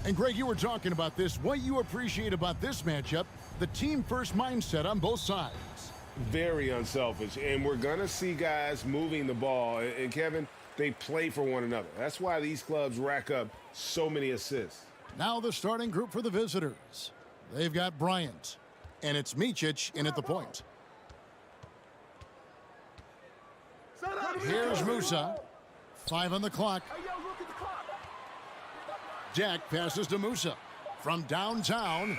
And Greg, you were talking about this. What you appreciate about this matchup, the team-first mindset on both sides. Very unselfish, and we're going to see guys moving the ball. And Kevin, they play for one another. That's why these clubs rack up so many assists. Now the starting group for the visitors. They've got Bryant, and it's Micic in at the point. Here's Musa. 5 on the clock. Jack passes to Musa. From downtown,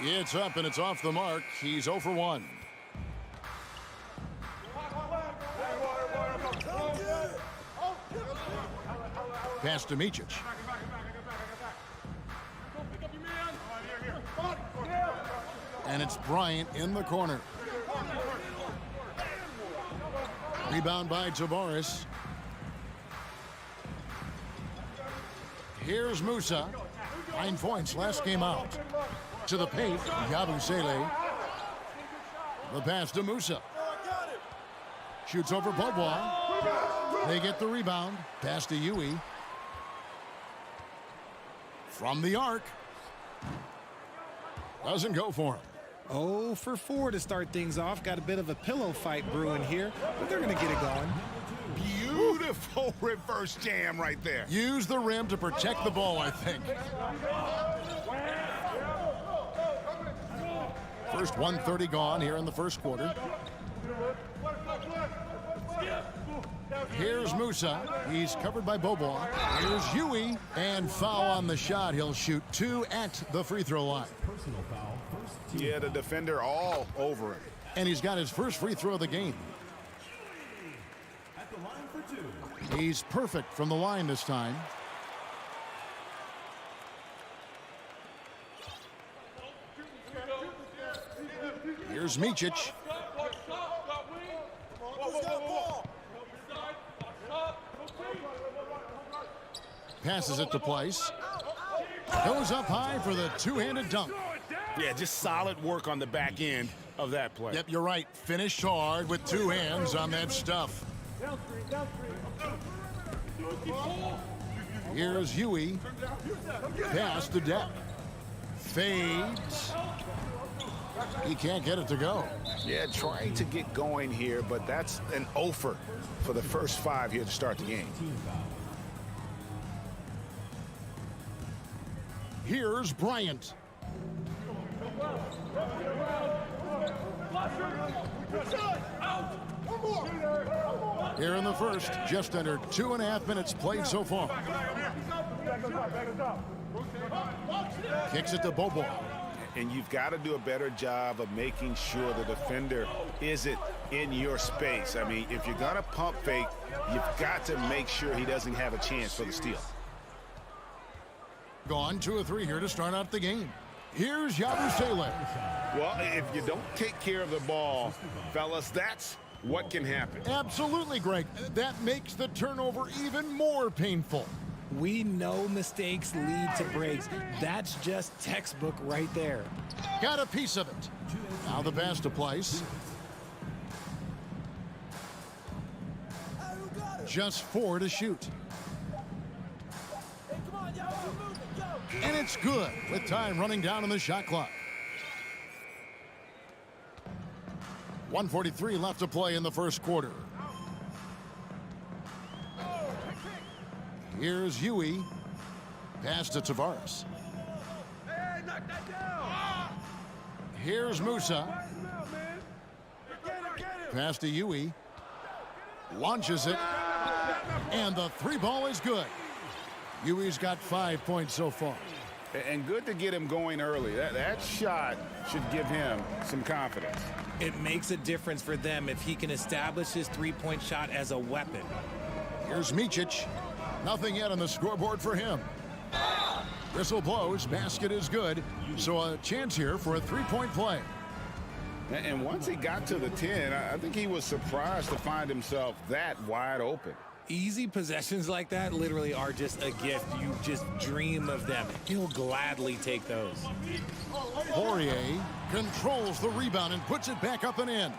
it's up and it's off the mark. He's 0 for 1. Pass to Micic. And it's Bryant in the corner. Rebound by Tavares. Here's Musa. 9 points last game out. To the paint, Yabusele. The pass to Musa. Shoots over Bobois. They get the rebound. Pass to Yui. From the arc. Doesn't go for him. 0 for 4 to start things off. Got a bit of a pillow fight brewing here, but they're going to get it going. Beautiful reverse jam right there. Use the rim to protect the ball, I think. First 1:30 gone here in the first quarter. Here's Musa. He's covered by Bobois. Here's Yui. And foul on the shot. He'll shoot 2 at the free throw line. Yeah, the defender all over him. And he's got his first free throw of the game. He's perfect from the line this time. Here's Micic. Passes it to Place. Goes up high for the two-handed dunk. Yeah, just solid work on the back end of that play. Yep, you're right. Finished hard with 2 hands on that stuff. Here's Yui. Pass to Deck. Fades. He can't get it to go. Yeah, trying to get going here, but that's an offer for the first 5 here to start the game. Here's Bryant. Here in the first, just under 2.5 minutes played so far. Kicks it to Bobo. And you've got to do a better job of making sure the defender isn't in your space. I mean, if you're going to pump fake, you've got to make sure he doesn't have a chance for the steal. Gone 2 or 3 here to start out the game. Here's Yabusele. Well, if you don't take care of the ball, fellas, that's what can happen. Absolutely, Greg. That makes the turnover even more painful. We know mistakes lead to breaks. That's just textbook right there. Got a piece of it. Now the pass to Place. Just 4 to shoot. And it's good with time running down on the shot clock. 1:43 left to play in the first quarter. Here's Yui. Pass to Tavares. Here's Musa. Pass to Yui. Launches it. And the 3-ball is good. Yui's got 5 points so far. And good to get him going early. That shot should give him some confidence. It makes a difference for them if he can establish his three-point shot as a weapon. Here's Micic. Nothing yet on the scoreboard for him. Whistle blows. Basket is good. So a chance here for a 3-point play. And once he got to the 10, I think he was surprised to find himself that wide open. Easy possessions like that literally are just a gift. You just dream of them. He'll gladly take those. Poirier controls the rebound and puts it back up and in.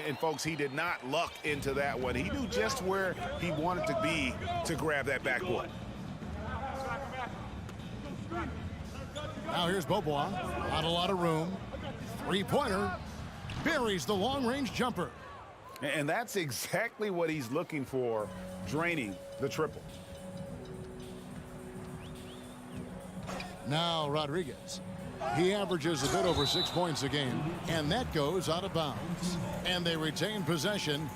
And folks, he did not luck into that one. He knew just where he wanted to be to grab that backboard. Now here's Bobois. Not a lot of room. Three-pointer. Buries the long-range jumper. And that's exactly what he's looking for, draining the triple. Now Rodriguez. He averages a bit over 6 points a game, and that goes out of bounds. And they retain possession.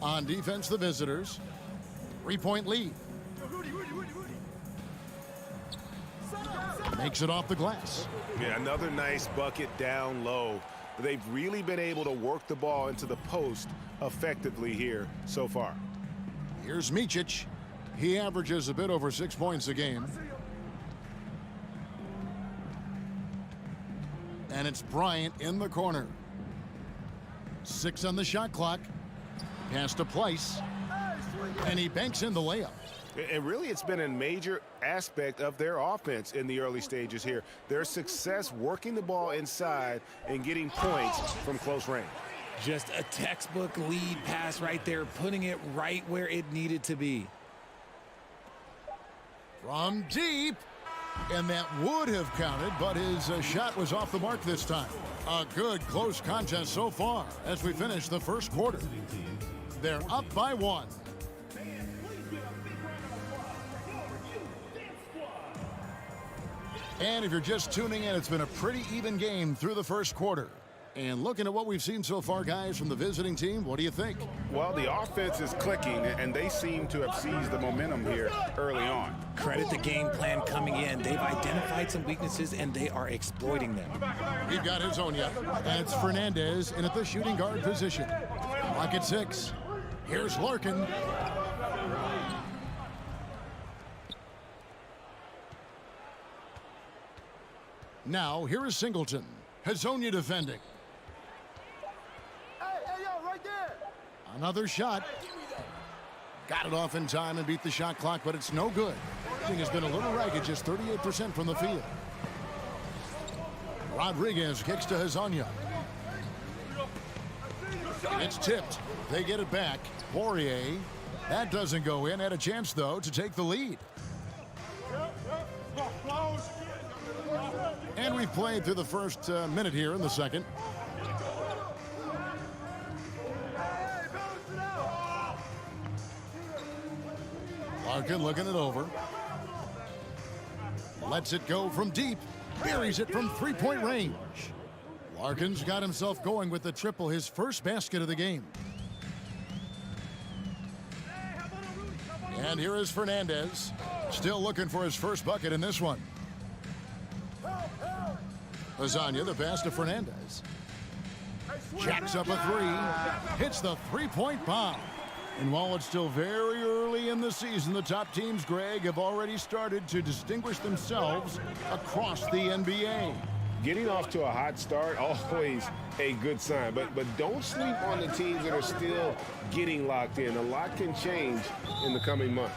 On defense, the visitors. 3-point lead. Makes it off the glass. Yeah, another nice bucket down low. They've really been able to work the ball into the post effectively here so far. Here's Micic. He averages a bit over 6 points a game. And it's Bryant in the corner. 6 on the shot clock. Pass to Place. And he banks in the layup. And really, it's been a major aspect of their offense in the early stages here. Their success working the ball inside and getting points from close range. Just a textbook lead pass right there, putting it right where it needed to be. From deep. And that would have counted, but his shot was off the mark this time. A good close contest so far as we finish the first quarter. They're up by 1. And if you're just tuning in, it's been a pretty even game through the first quarter. And looking at what we've seen so far, guys, from the visiting team, what do you think? Well, the offense is clicking, and they seem to have seized the momentum here early on. Credit the game plan coming in. They've identified some weaknesses, and they are exploiting them. We've got Hazonia. That's Fernandez in at the shooting guard position. Clock at 6. Here's Larkin. Now, here is Singleton. Hazonia defending. Hey, yo, right there. Another shot. Got it off in time and beat the shot clock, but it's no good. Shooting has been a little ragged, just 38% from the field. Rodriguez kicks to Hazonia. It's tipped. They get it back. Poirier. That doesn't go in. Had a chance, though, to take the lead. And we've played through the first minute here in the second. Larkin looking it over. Lets it go from deep. Buries it from three-point range. Larkin's got himself going with the triple, his first basket of the game. And here is Fernandez. Still looking for his first bucket in this one. Hazonia, the pass to Fernandez. Jacks up a three. Hits the three-point bomb. And while it's still very early in the season, the top teams, Greg, have already started to distinguish themselves across the NBA. Getting off to a hot start, always a good sign. But don't sleep on the teams that are still getting locked in. A lot can change in the coming months.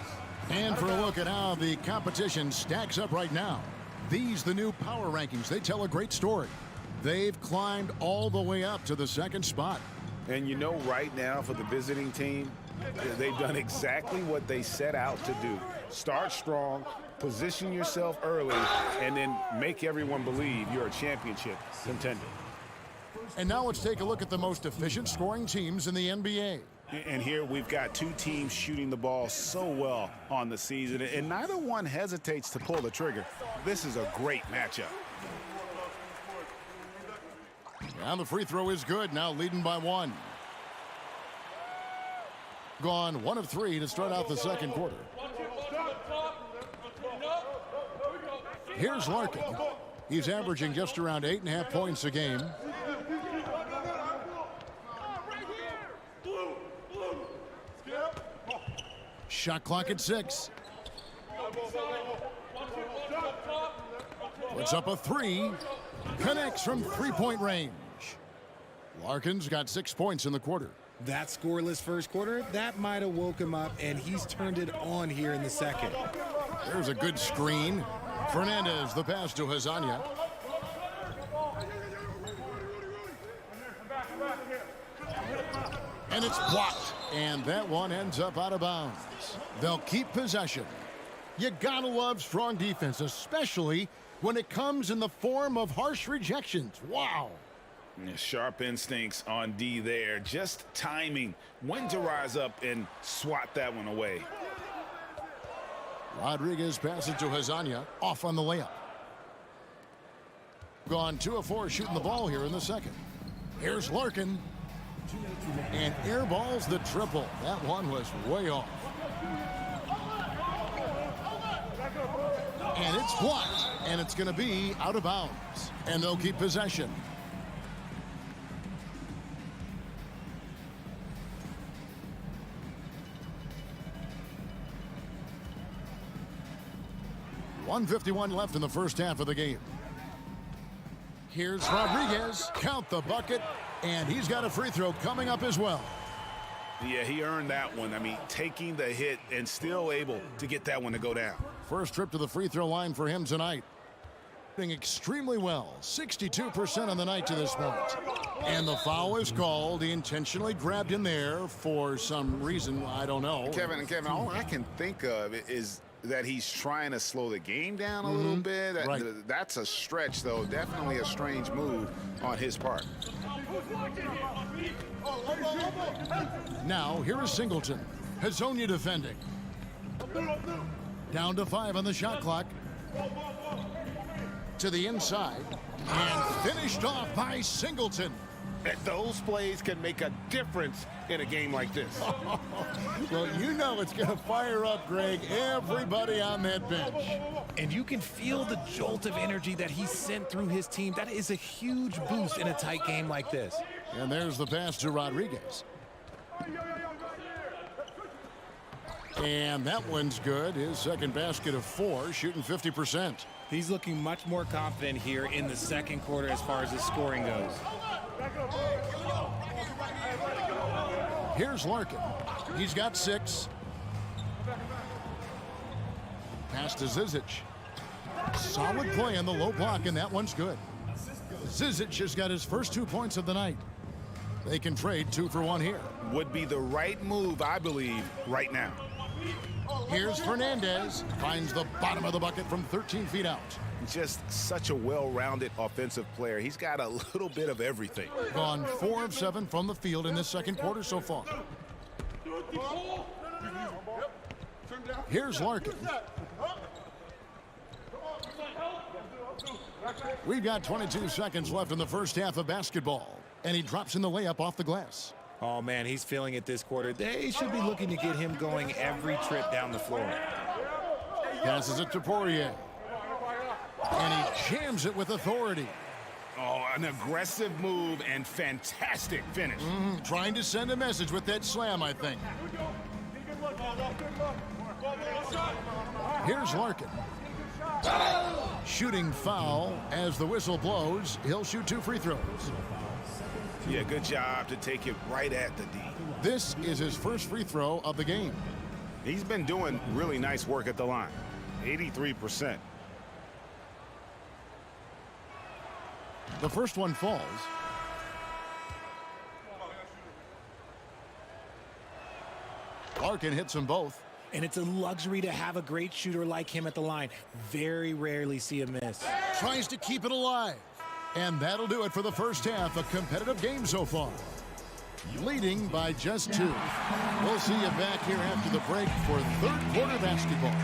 And for a look at how the competition stacks up right now. These, the new power rankings, they tell a great story. They've climbed all the way up to the second spot. And you know, right now for the visiting team, they've done exactly what they set out to do. Start strong, position yourself early, and then make everyone believe you're a championship contender. And now let's take a look at the most efficient scoring teams in the NBA. And here we've got two teams shooting the ball so well on the season, and neither one hesitates to pull the trigger. This is a great matchup. And the free throw is good, now leading by 1. Gone 1 of 3 to start out the second quarter. Here's Larkin. He's averaging just around 8.5 points a game. Shot clock at 6. Puts up a 3. Connects from three-point range. Larkin's got 6 points in the quarter. That scoreless first quarter, that might have woke him up, and he's turned it on here in the second. There's a good screen. Fernandez, the pass to Hazonia. And it's blocked. And that one ends up out of bounds. They'll keep possession. You gotta love strong defense, especially when it comes in the form of harsh rejections. Wow. Sharp instincts on D there. Just timing when to rise up and swat that one away. Rodriguez passes to Hazania, off on the layup. Gone 2 of 4 shooting the ball here in the second. Here's Larkin. And airballs the triple. That one was way off. And it's blocked. And it's going to be out of bounds. And they'll keep possession. .151 left in the first half of the game. Here's Rodriguez. Count the bucket. And he's got a free throw coming up as well. Yeah, he earned that one. I mean, taking the hit and still able to get that one to go down. First trip to the free throw line for him tonight. Doing extremely well. 62% on the night to this point. And the foul is called. He intentionally grabbed in there for some reason. I don't know. Kevin, all I can think of is that he's trying to slow the game down a little bit. Right. That's a stretch, though. Definitely a strange move on his part. Now, here is Singleton. Hazonia defending. Down to 5 on the shot clock. To the inside. And finished off by Singleton. Those plays can make a difference in a game like this. Well, you know it's going to fire up, Greg, everybody on that bench. And you can feel the jolt of energy that he sent through his team. That is a huge boost in a tight game like this. And there's the pass to Rodriguez. And that one's good. His second basket of 4, shooting 50%. He's looking much more confident here in the second quarter as far as his scoring goes. Here's Larkin. He's got 6. Pass to Zizic. Solid play on the low block, and that one's good. Zizic has got his first 2 points of the night. They can trade 2 for 1 here. Would be the right move, I believe, right now. Here's Fernandez. Finds the bottom of the bucket from 13 feet out. Just such a well-rounded offensive player. He's got a little bit of everything. Gone 4 of 7 from the field in this second quarter so far. Here's Larkin. We've got 22 seconds left in the first half of basketball. And he drops in the layup off the glass. Oh, man, he's feeling it this quarter. They should be looking to get him going every trip down the floor. Passes it to Poirier. And he jams it with authority. Oh, an aggressive move and fantastic finish. Trying to send a message with that slam, I think. Here's Larkin. Shooting foul as the whistle blows. He'll shoot 2 free throws. Yeah, good job to take it right at the D. This is his first free throw of the game. He's been doing really nice work at the line. 83%. The first one falls. Larkin hits them both. And it's a luxury to have a great shooter like him at the line. Very rarely see a miss. Tries to keep it alive. And that'll do it for the first half. A competitive game so far. Leading by just 2. We'll see you back here after the break for third quarter basketball.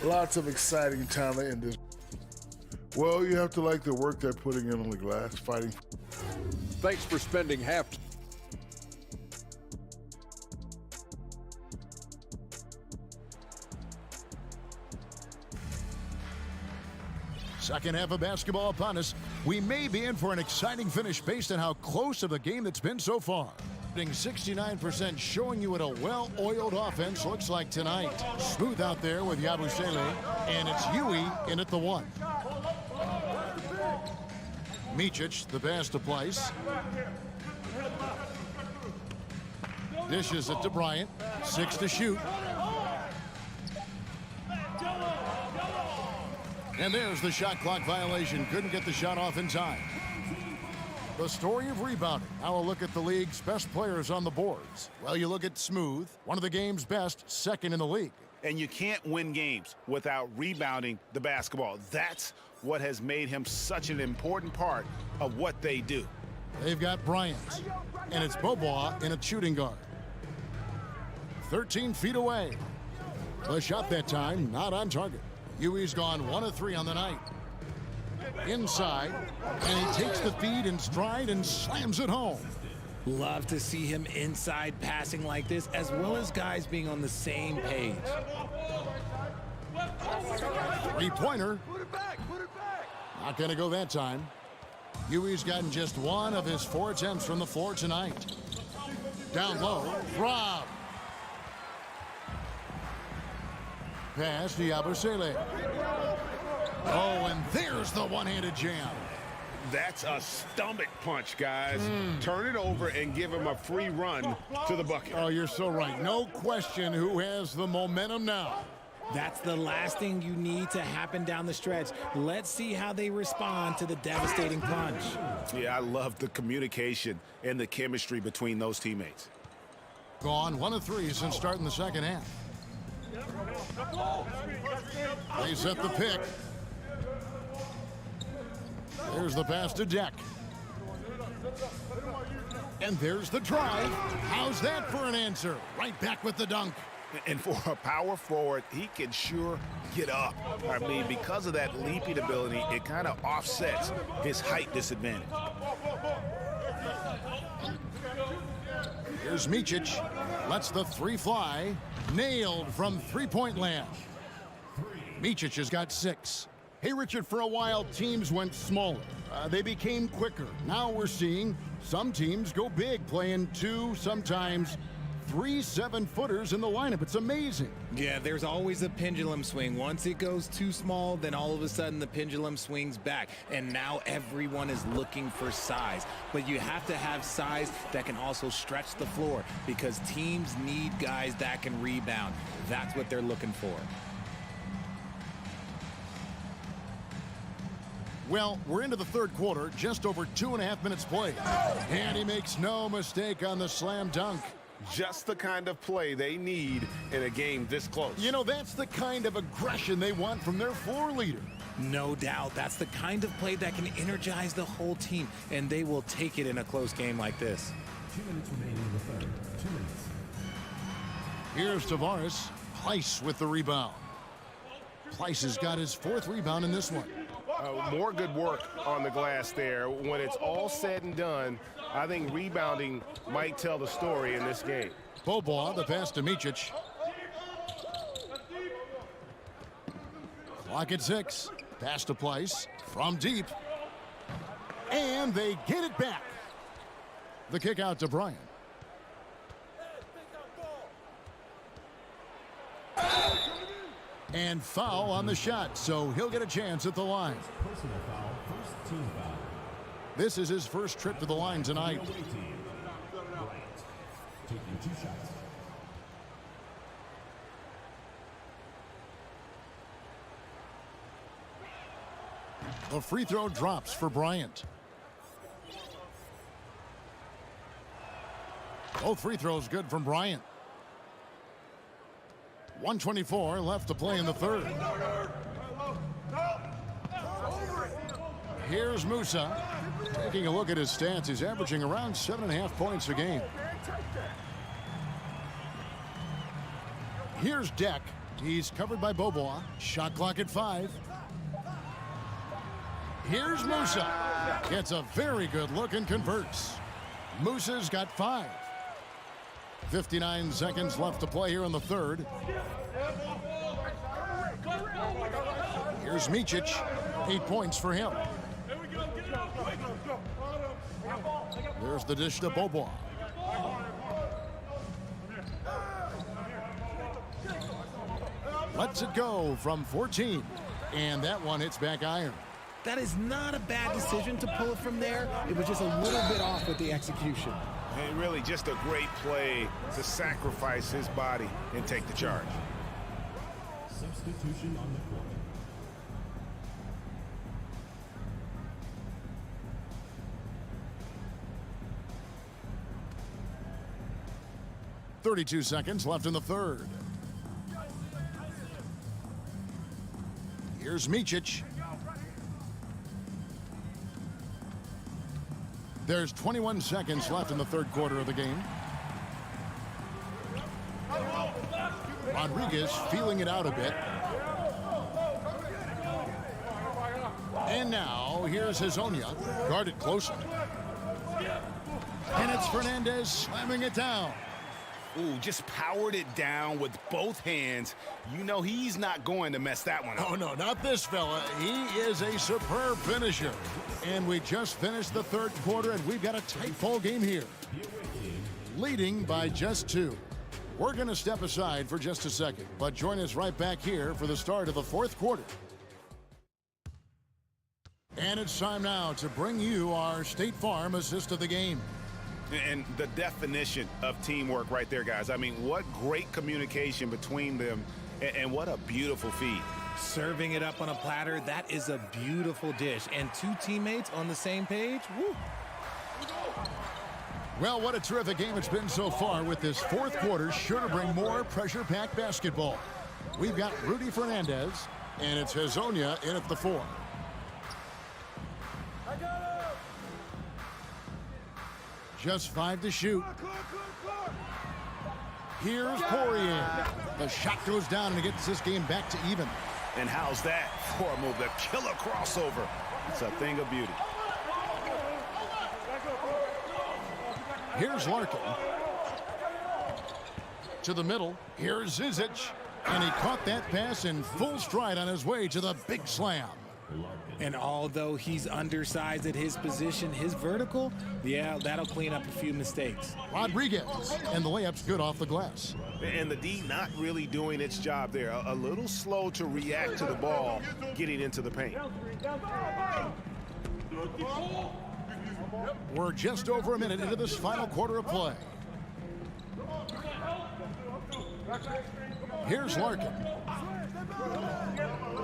Lots of exciting talent in this. Well, you have to like the work they're putting in on the glass, fighting. Thanks for spending half. Second half of basketball upon us. We may be in for an exciting finish based on how close of a game that's been so far. 69% showing you what a well-oiled offense looks like tonight. Smooth out there with Yabusele, and it's Yui in at the 1. Micic, the pass to Place. Dishes it to Bryant. 6 to shoot. And there's the shot clock violation. Couldn't get the shot off in time. The story of rebounding. Now a look at the league's best players on the boards. Well, you look at Smooth, one of the game's best, second in the league. And you can't win games without rebounding the basketball. That's what has made him such an important part of what they do. They've got Bryant, and it's Bobois in a shooting guard. 13 feet away. The shot that time, not on target. Huey's gone 1 of 3 on the night. Inside, and he takes the feed in stride and slams it home. Love to see him inside passing like this, as well as guys being on the same page. Three-pointer. Not going to go that time. Huey's gotten just 1 of his 4 attempts from the floor tonight. Down low, Rob. Pass to Yabusele. Oh, and there's the one-handed jam. That's a stomach punch, guys. Turn it over and give him a free run to the bucket. Oh, you're so right. No question who has the momentum now. That's the last thing you need to happen down the stretch. Let's see how they respond to the devastating punch. Yeah, I love the communication and the chemistry between those teammates. Gone 1 of 3 since starting the second half. They set the pick. There's the pass to Deck. And there's the drive. How's that for an answer? Right back with the dunk. And for a power forward, he can sure get up. I mean, because of that leaping ability, it kind of offsets his height disadvantage. Here's Micic. Lets the 3 fly. Nailed from three-point land. Micic has got 6. Hey, Richard, for a while, teams went smaller. They became quicker. Now we're seeing some teams go big, playing 2, sometimes 3 7-footers in the lineup. It's amazing. Yeah, there's always a pendulum swing. Once it goes too small, then all of a sudden the pendulum swings back. And now everyone is looking for size. But you have to have size that can also stretch the floor, because teams need guys that can rebound. That's what they're looking for. Well, we're into the third quarter, just over 2.5 minutes played. And he makes no mistake on the slam dunk. Just the kind of play they need in a game this close. You know, that's the kind of aggression they want from their floor leader. No doubt. That's the kind of play that can energize the whole team, and they will take it in a close game like this. 2 minutes remaining in the third. 2 minutes. Here's Tavares. Pleiss with the rebound. Pleiss has got his 4th rebound in this one. More good work on the glass there. When it's all said and done, I think rebounding might tell the story in this game. Bobois, the pass to Micic. Clock at 6. Pass to Pleiss from deep. And they get it back. The kick out to Bryant. And foul on the shot, so he'll get a chance at the line. Personal foul, first team foul. This is his first trip to the line tonight. Away team. Bryant taking 2 shots. The free throw drops for Bryant. Both free throws good from Bryant. 1:24 left to play in the third. Here's Musa. Taking a look at his stats, he's averaging around 7.5 points a game. Here's Deck. He's covered by Bobois. Shot clock at 5. Here's Musa. Gets a very good look and converts. Musa's got 5. 59 seconds left to play here in the third. Here's Micic. 8 points for him. There's the dish to Bobois. Lets it go from 14. And that one hits back iron. That is not a bad decision to pull it from there. It was just a little bit off with the execution. And really just a great play to sacrifice his body and take the charge. Substitution on the court. .32 seconds left in the third. Here's Micic. There's 21 seconds left in the third quarter of the game. Rodriguez feeling it out a bit. And now here's Hazonia, guarded closely. And it's Fernandez slamming it down. Ooh, just powered it down with both hands. You know he's not going to mess that one up. Oh, no, not this fella. He is a superb finisher. And we just finished the third quarter, and we've got a tight ball game here. Leading by just 2. We're going to step aside for just a second, but join us right back here for the start of the fourth quarter. And it's time now to bring you our State Farm assist of the game. And the definition of teamwork right there, guys. I mean, what great communication between them, and what a beautiful feed. Serving it up on a platter, that is a beautiful dish. And 2 teammates on the same page, woo. Well, what a terrific game it's been so far, with this fourth quarter sure to bring more pressure-packed basketball. We've got Rudy Fernandez, and it's Hazonia in at the 4. Just 5 to shoot. Here's Poirier. The shot goes down and it gets this game back to even. And how's that for a move? The killer crossover. It's a thing of beauty. Here's Larkin. To the middle. Here's Zizic. And he caught that pass in full stride on his way to the big slam. And although he's undersized at his position, his vertical, yeah, that'll clean up a few mistakes. Rodriguez, and the layup's good off the glass. And the D not really doing its job there. A little slow to react to the ball getting into the paint. We're just over a minute into this final quarter of play. Here's Larkin.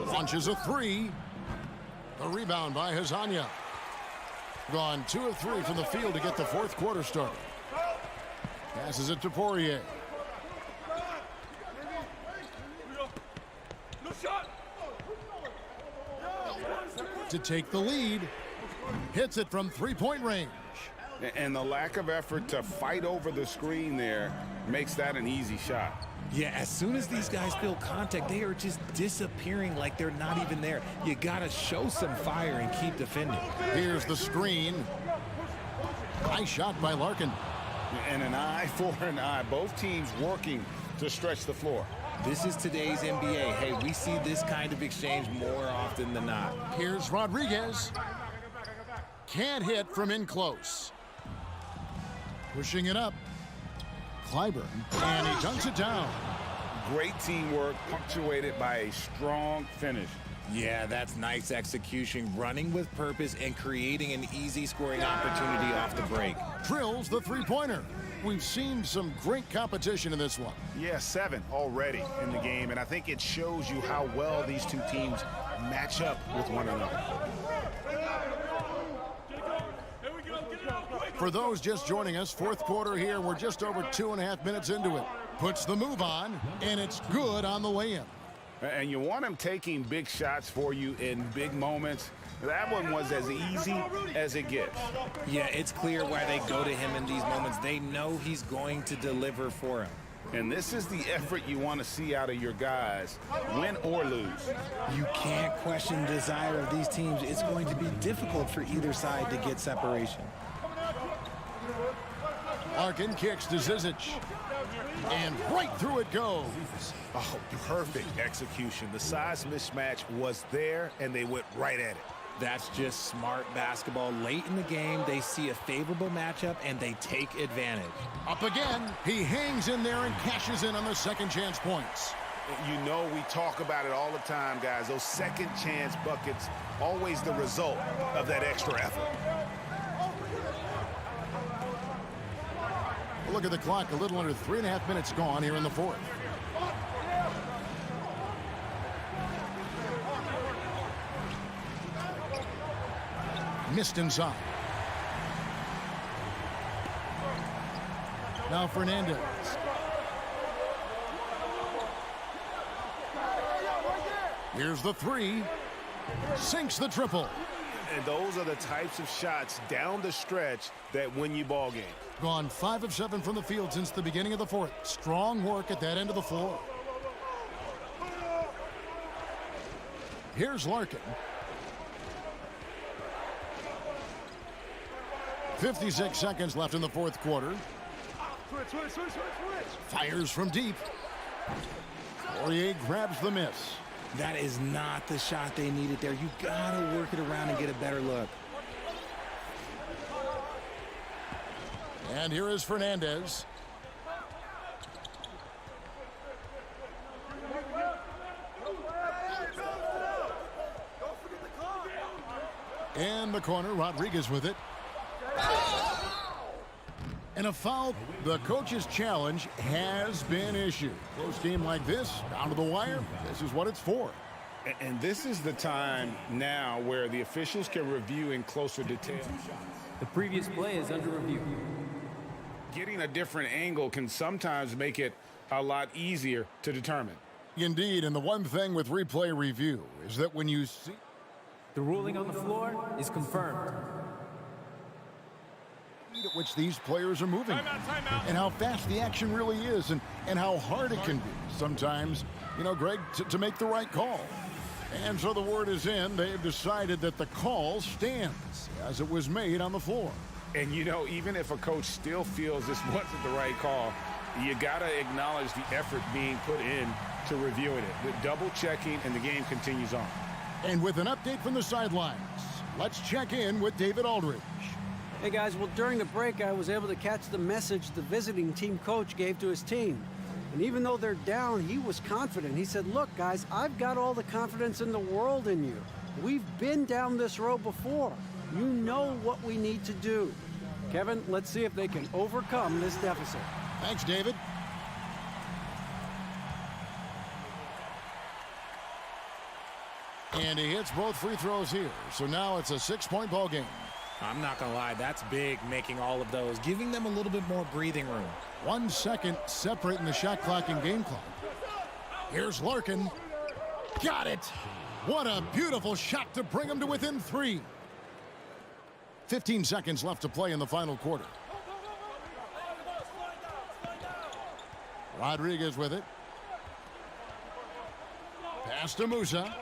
Launches a 3. The rebound by Hazonia. Gone 2 of 3 from the field to get the fourth quarter started. Passes it to Poirier. To take the lead. Hits it from 3-point range. And the lack of effort to fight over the screen there makes that an easy shot. Yeah, as soon as these guys feel contact, they are just disappearing like they're not even there. You got to show some fire and keep defending. Here's the screen. Nice shot by Larkin. And an eye for an eye. Both teams working to stretch the floor. This is today's NBA. Hey, we see this kind of exchange more often than not. Here's Rodriguez. Can't hit from in close. Pushing it up. Clyburn, and he dunks it down. Great teamwork, punctuated by a strong finish. Yeah, that's nice execution, running with purpose and creating an easy scoring opportunity off the break. Drills the three-pointer. We've seen some great competition in this one. Yeah, 7 already in the game, and I think it shows you how well these two teams match up with one another. For those just joining us, fourth quarter here, we're just over 2.5 minutes into it. Puts the move on, and it's good on the way in. And you want him taking big shots for you in big moments. That one was as easy as it gets. Yeah, it's clear why they go to him in these moments. They know he's going to deliver for him. And this is the effort you want to see out of your guys, win or lose. You can't question the desire of these teams. It's going to be difficult for either side to get separation. Larkin kicks to Zizic. And right through it goes. Oh, perfect execution. The size mismatch was there, and they went right at it. That's just smart basketball. Late in the game, they see a favorable matchup, and they take advantage. Up again. He hangs in there and cashes in on the second chance points. You know we talk about it all the time, guys. Those second chance buckets, always the result of that extra effort. Look at the clock, a little under 3.5 minutes gone here in the fourth. Missed inside. Now Fernandez. Here's the three. Sinks the triple. And those are the types of shots down the stretch that win you ball games. Gone 5 of 7 from the field since the beginning of the fourth. Strong work at that end of the floor. Here's Larkin. 56 seconds left in the fourth quarter. Fires from deep. Poirier grabs the miss. That is not the shot they needed there. You gotta work it around and get a better look. And here is Fernandez. In the corner, Rodriguez with it. And a foul. The coach's challenge has been issued. Close game like this, down to the wire, this is what it's for. And this is the time now where the officials can review in closer detail. The previous play is under review. Getting a different angle can sometimes make it a lot easier to determine. Indeed, and the one thing with replay review is that when you see The ruling on the floor is confirmed. at which these players are moving and how fast the action really is and how hard it can be sometimes, you know, Greg, to make the right call. And so the word is in. They've decided that the call stands as it was made on the floor. And, you know, even if a coach still feels this wasn't the right call, you got to acknowledge the effort being put in to reviewing it. The double checking, and the game continues on. And with an update from the sidelines, let's check in with David Aldridge. Hey guys, well during the break I was able to catch the message the visiting team coach gave to his team. And even though they're down, he was confident. He said, look guys, I've got all the confidence in the world in you. We've been down this road before. You know what we need to do. Kevin, let's see if they can overcome this deficit. Thanks, David. And he hits both free throws here. So now it's a 6-point ball game. I'm not gonna lie, that's big, making all of those, giving them a little bit more breathing room. 1 second separating the shot clock and game clock. Here's Larkin. Got it. What a beautiful shot to bring them to within 3. 15 seconds left to play in the final quarter. Rodriguez with it. Pass to Musa.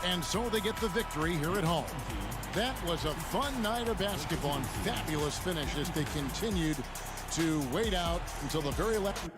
And so they get the victory here at home. That was a fun night of basketball and fabulous finish as they continued to wait out until the very last.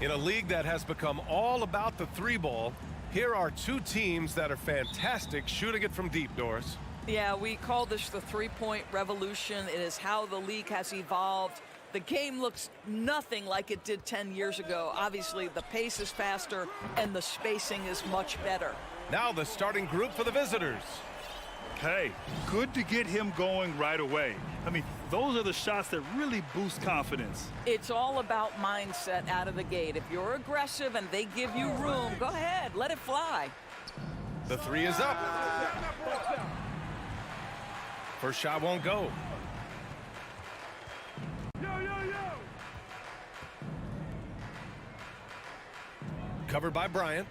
In a league that has become all about the three ball, here are two teams that are fantastic shooting it from deep, Doris. Yeah, we call this the three-point revolution. It is how the league has evolved. The game looks nothing like it did 10 years ago. Obviously, the pace is faster and the spacing is much better. Now the starting group for the visitors. Hey, good to get him going right away. I mean, those are the shots that really boost confidence. It's all about mindset out of the gate. If you're aggressive and they give you room, go ahead, let it fly. The three is up. First shot won't go. Covered by Bryant.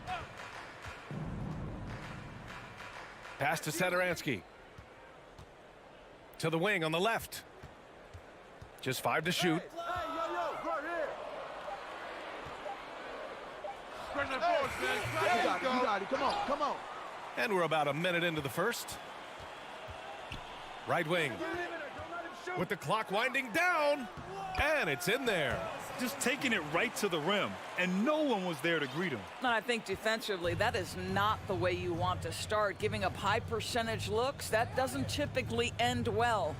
Pass to Satoransky. To the wing on the left. Just 5 to shoot. You got it. Come on. And we're about a minute into the first. Right wing. With the clock winding down. And it's in there. Just taking it right to the rim, and no one was there to greet him. And I think defensively, that is not the way you want to start. Giving up high percentage looks, that doesn't typically end well.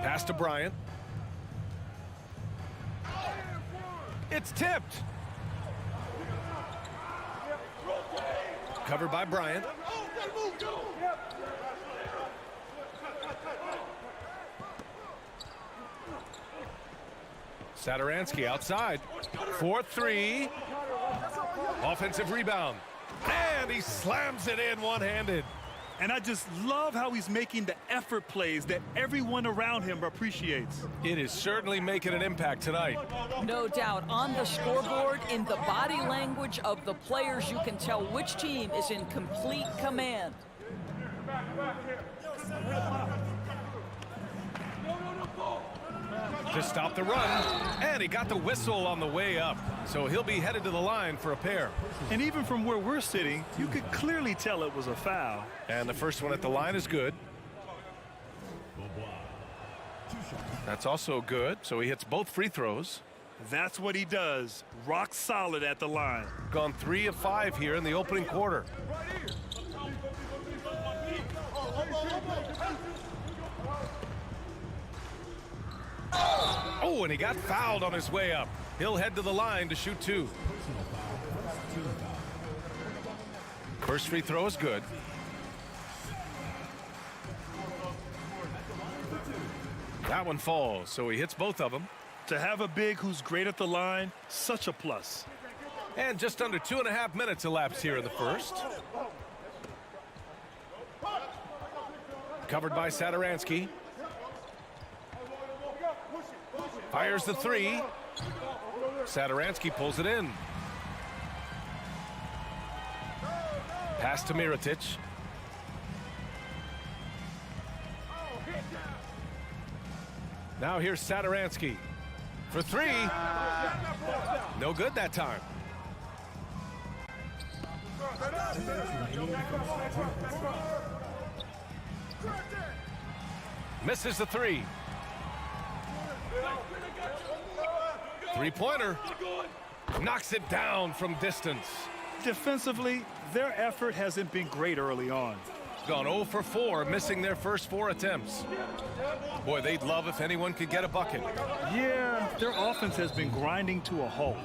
Pass to Bryant. It's tipped. Covered by Bryant. Satoransky outside. 4-3. Offensive rebound. And he slams it in one-handed. And I just love how he's making the effort plays that everyone around him appreciates. It is certainly making an impact tonight. No doubt. On the scoreboard, in the body language of the players, you can tell which team is in complete command. To stop the run, and he got the whistle on the way up, so he'll be headed to the line for a pair. And even from where we're sitting, you could clearly tell it was a foul. And the first one at the line is good. That's also good, so he hits both free throws. That's what he does. Rock solid at the line. Gone 3 of 5 here in the opening quarter. Oh, and he got fouled on his way up. He'll head to the line to shoot 2. First free throw is good. That one falls, so he hits both of them. To have a big who's great at the line, such a plus. And just under 2.5 minutes elapsed here in the first. Covered by Satoransky. Fires the 3. Satoransky pulls it in. Pass to Mirotic. Now here's Satoransky for 3. No good that time. Misses the 3. Three-pointer. Knocks it down from distance. Defensively, their effort hasn't been great early on. Gone 0 for 4, missing their first 4 attempts. Boy, they'd love if anyone could get a bucket. Yeah, their offense has been grinding to a halt.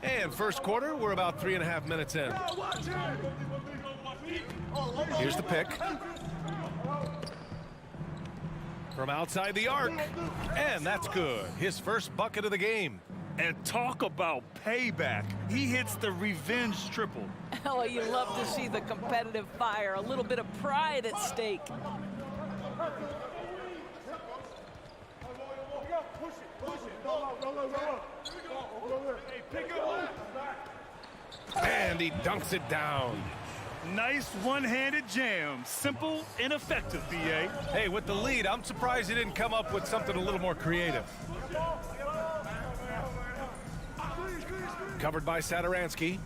And first quarter, we're about 3.5 minutes in. Here's the pick. From outside the arc. And that's good. His first bucket of the game. And talk about payback. He hits the revenge triple. Oh, you love to see the competitive fire. A little bit of pride at stake. And he dunks it down. Nice one-handed jam. Simple and effective, B.A. Hey, with the lead, I'm surprised he didn't come up with something a little more creative. Covered by Satoransky.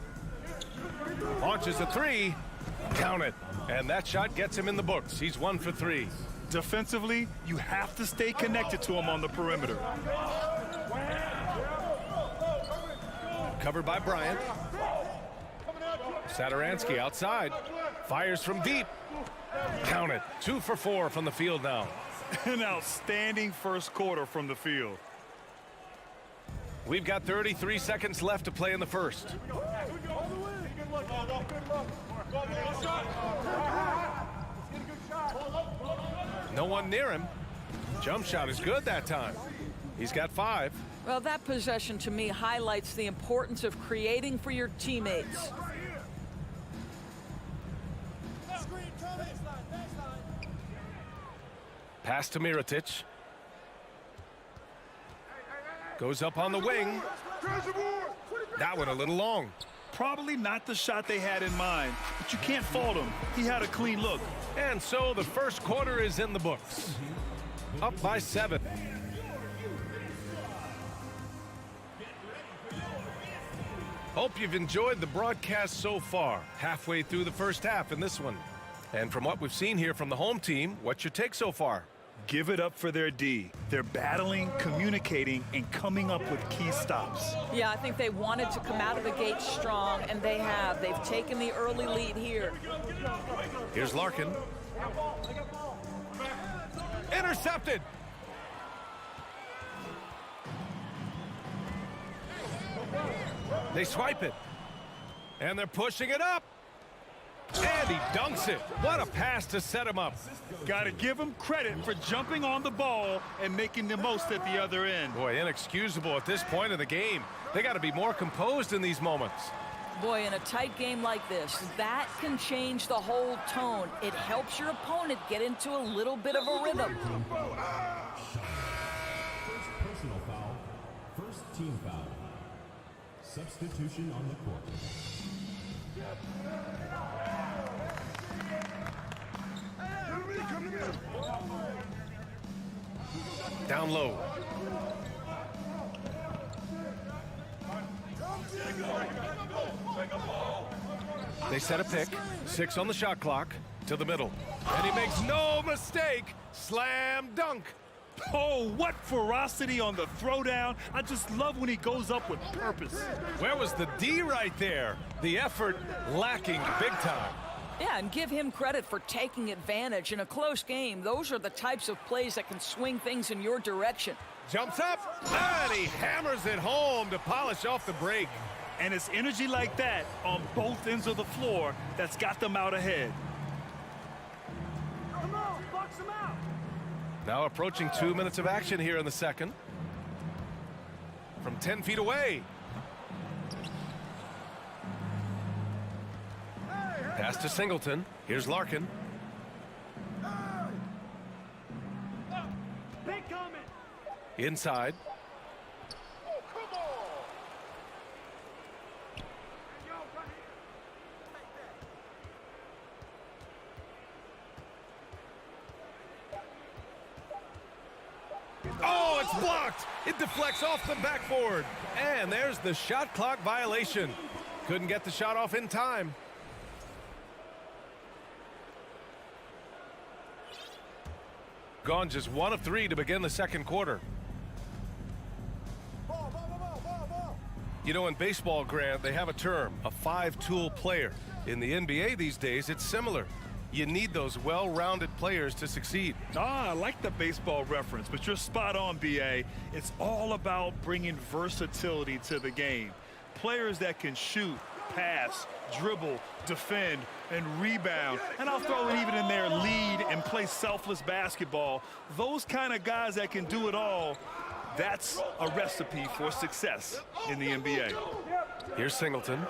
Launches a 3. Count it. And that shot gets him in the books. He's 1 for 3. Defensively, you have to stay connected to him on the perimeter. Covered by Bryant. Satoransky outside. Fires from deep. Count it. 2 for 4 from the field now. An outstanding first quarter from the field. We've got 33 seconds left to play in the first. No one near him. Jump shot is good that time. He's got 5. Well, that possession to me highlights the importance of creating for your teammates. Pass to Mirotic. Goes up on the wing. That one a little long. Probably not the shot they had in mind, but you can't fault him. He had a clean look. And so the first quarter is in the books. Up by 7. Hope you've enjoyed the broadcast so far. Halfway through the first half in this one. And from what we've seen here from the home team, what's your take so far? Give it up for their D. They're battling, communicating, and coming up with key stops. Yeah, I think they wanted to come out of the gate strong, and they have. They've taken the early lead here. Here's Larkin. Intercepted. They swipe it. And they're pushing it up. And he dunks it. What a pass to set him up. Got to give him credit for jumping on the ball and making the most at the other end. Boy, inexcusable at this point of the game. They got to be more composed in these moments. Boy, in a tight game like this, that can change the whole tone. It helps your opponent get into a little bit of a rhythm. First personal foul. First team foul. Substitution on the court. Down low. They set a pick. 6 on the shot clock. To the middle. And he makes no mistake. Slam dunk. Oh, what ferocity on the throwdown. I just love when he goes up with purpose. Where was the D right there? The effort lacking big time. Yeah, and give him credit for taking advantage in a close game. Those are the types of plays that can swing things in your direction. Jumps up, and he hammers it home to polish off the break. And it's energy like that on both ends of the floor that's got them out ahead. Come on, box him out. Now approaching 2 minutes of action here in the second. From 10 feet away. Pass to Singleton. Here's Larkin. Inside. Oh, it's blocked. It deflects off the backboard. And there's the shot clock violation. Couldn't get the shot off in time. Gone just 1 of 3 to begin the second quarter. You know, in baseball, Grant, they have a term, a 5-tool player. In the NBA these days, it's similar. You need those well-rounded players to succeed. I like the baseball reference, but you're spot on, B.A. It's all about bringing versatility to the game. Players that can shoot, pass, dribble, defend, and rebound. And I'll throw it even in there, lead and play selfless basketball. Those kind of guys that can do it all, that's a recipe for success in the NBA. Here's Singleton.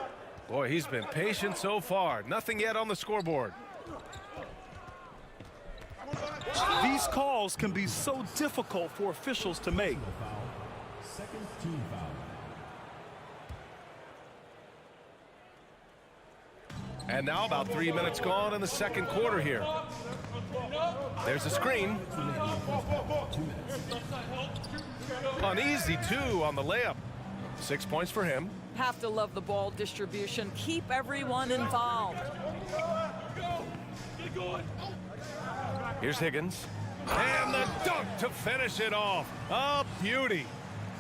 Boy, he's been patient so far. Nothing yet on the scoreboard. These calls can be so difficult for officials to make. Second team foul. And now about 3 minutes gone in the second quarter here. There's a screen. An easy 2 on the layup. 6 points for him. Have to love the ball distribution. Keep everyone involved. Here's Higgins. And the dunk to finish it off. A beauty.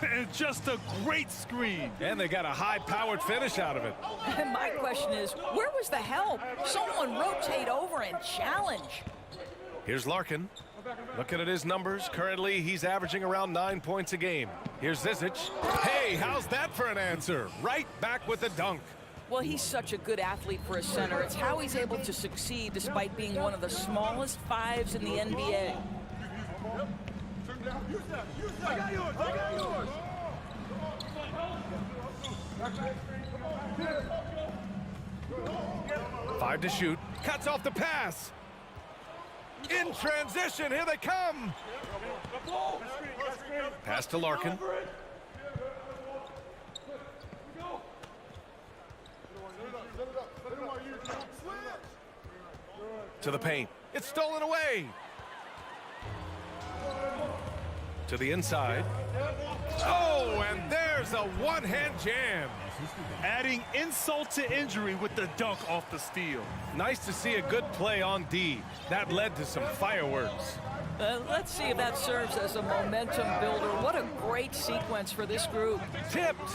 And just a great screen. And they got a high-powered finish out of it. And my question is, where was the help? Someone rotate over and challenge. Here's Larkin. Looking at his numbers, currently he's averaging around 9 points a game. Here's Zizic. Hey, how's that for an answer? Right back with the dunk. Well, he's such a good athlete for a center. It's how he's able to succeed despite being one of the smallest 5s in the NBA. Five to shoot. Cuts off the pass. In transition, here they come. Pass to Larkin. To the paint. It's stolen away. To the inside. Oh, and there's a one-hand jam. Adding insult to injury with the dunk off the steal. Nice to see a good play on D. That led to some fireworks. Let's see if that serves as a momentum builder. What a great sequence for this group. Tipped.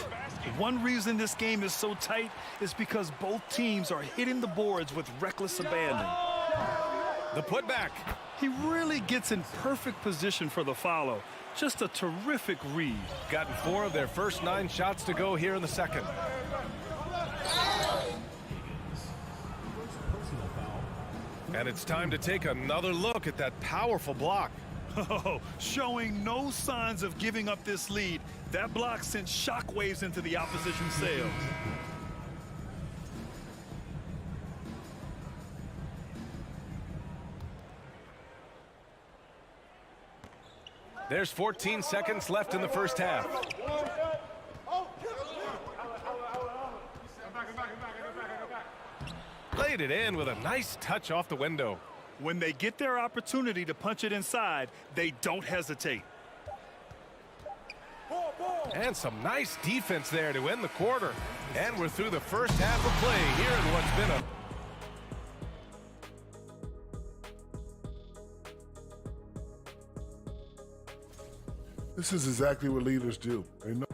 One reason this game is so tight is because both teams are hitting the boards with reckless abandon. The putback. He really gets in perfect position for the follow. Just a terrific read. Gotten 4 of their first 9 shots to go here in the second. And it's time to take another look at that powerful block. Oh, showing no signs of giving up this lead. That block sent shockwaves into the opposition sails. There's 14 seconds left in the first half. Laid it in with a nice touch off the window. When they get their opportunity to punch it inside, they don't hesitate. And some nice defense there to end the quarter. And we're through the first half of play here in what's been a This is exactly what leaders do. They know.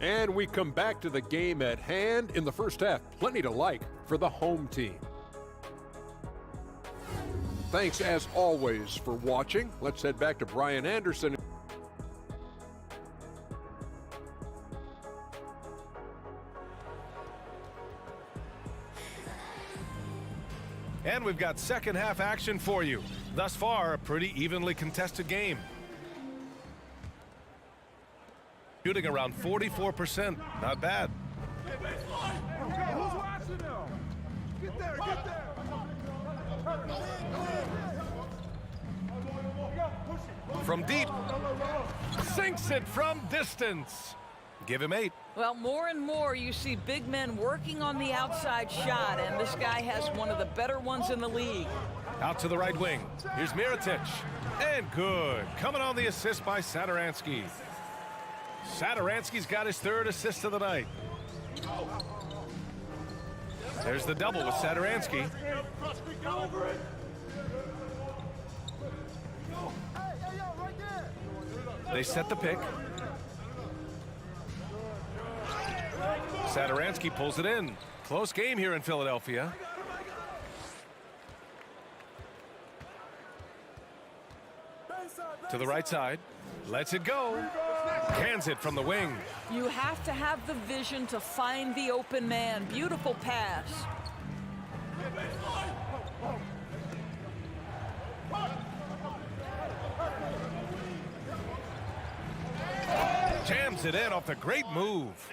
And we come back to the game at hand in the first half. Plenty to like for the home team. Thanks, as always, for watching. Let's head back to Brian Anderson. And we've got second half action for you. Thus far, a pretty evenly contested game. Shooting around 44%. Not bad. From deep. Sinks it from distance. Give him 8. Well, more and more you see big men working on the outside shot, and this guy has one of the better ones in the league. Out to the right wing. Here's Mirotic. And good. Coming on the assist by Satoransky. Satoransky's got his 3rd assist of the night. There's the double with Satoransky. They set the pick. Satoransky pulls it in. Close game here in Philadelphia. To the right side. Lets it go. Cans it from the wing. You have to have the vision to find the open man. Beautiful pass. Jams it in off the great move.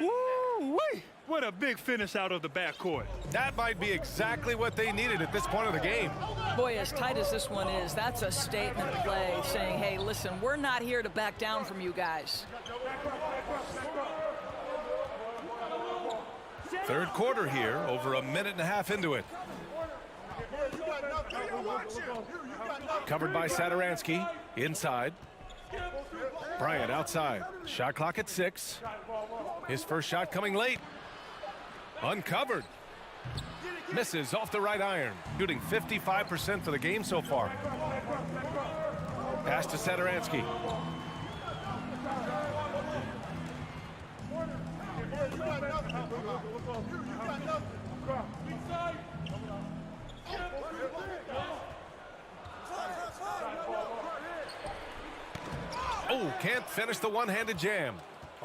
Woo-wee! What a big finish out of the backcourt. That might be exactly what they needed at this point of the game. Boy, as tight as this one is, that's a statement play saying, hey, listen, we're not here to back down from you guys. Third quarter here, over a minute and a half into it. Covered by Satoransky. Inside. Bryant outside. Shot clock at 6. His first shot coming late. Uncovered. Misses off the right iron. Shooting 55% for the game so far. Pass to Satoransky. Oh, can't finish the one-handed jam.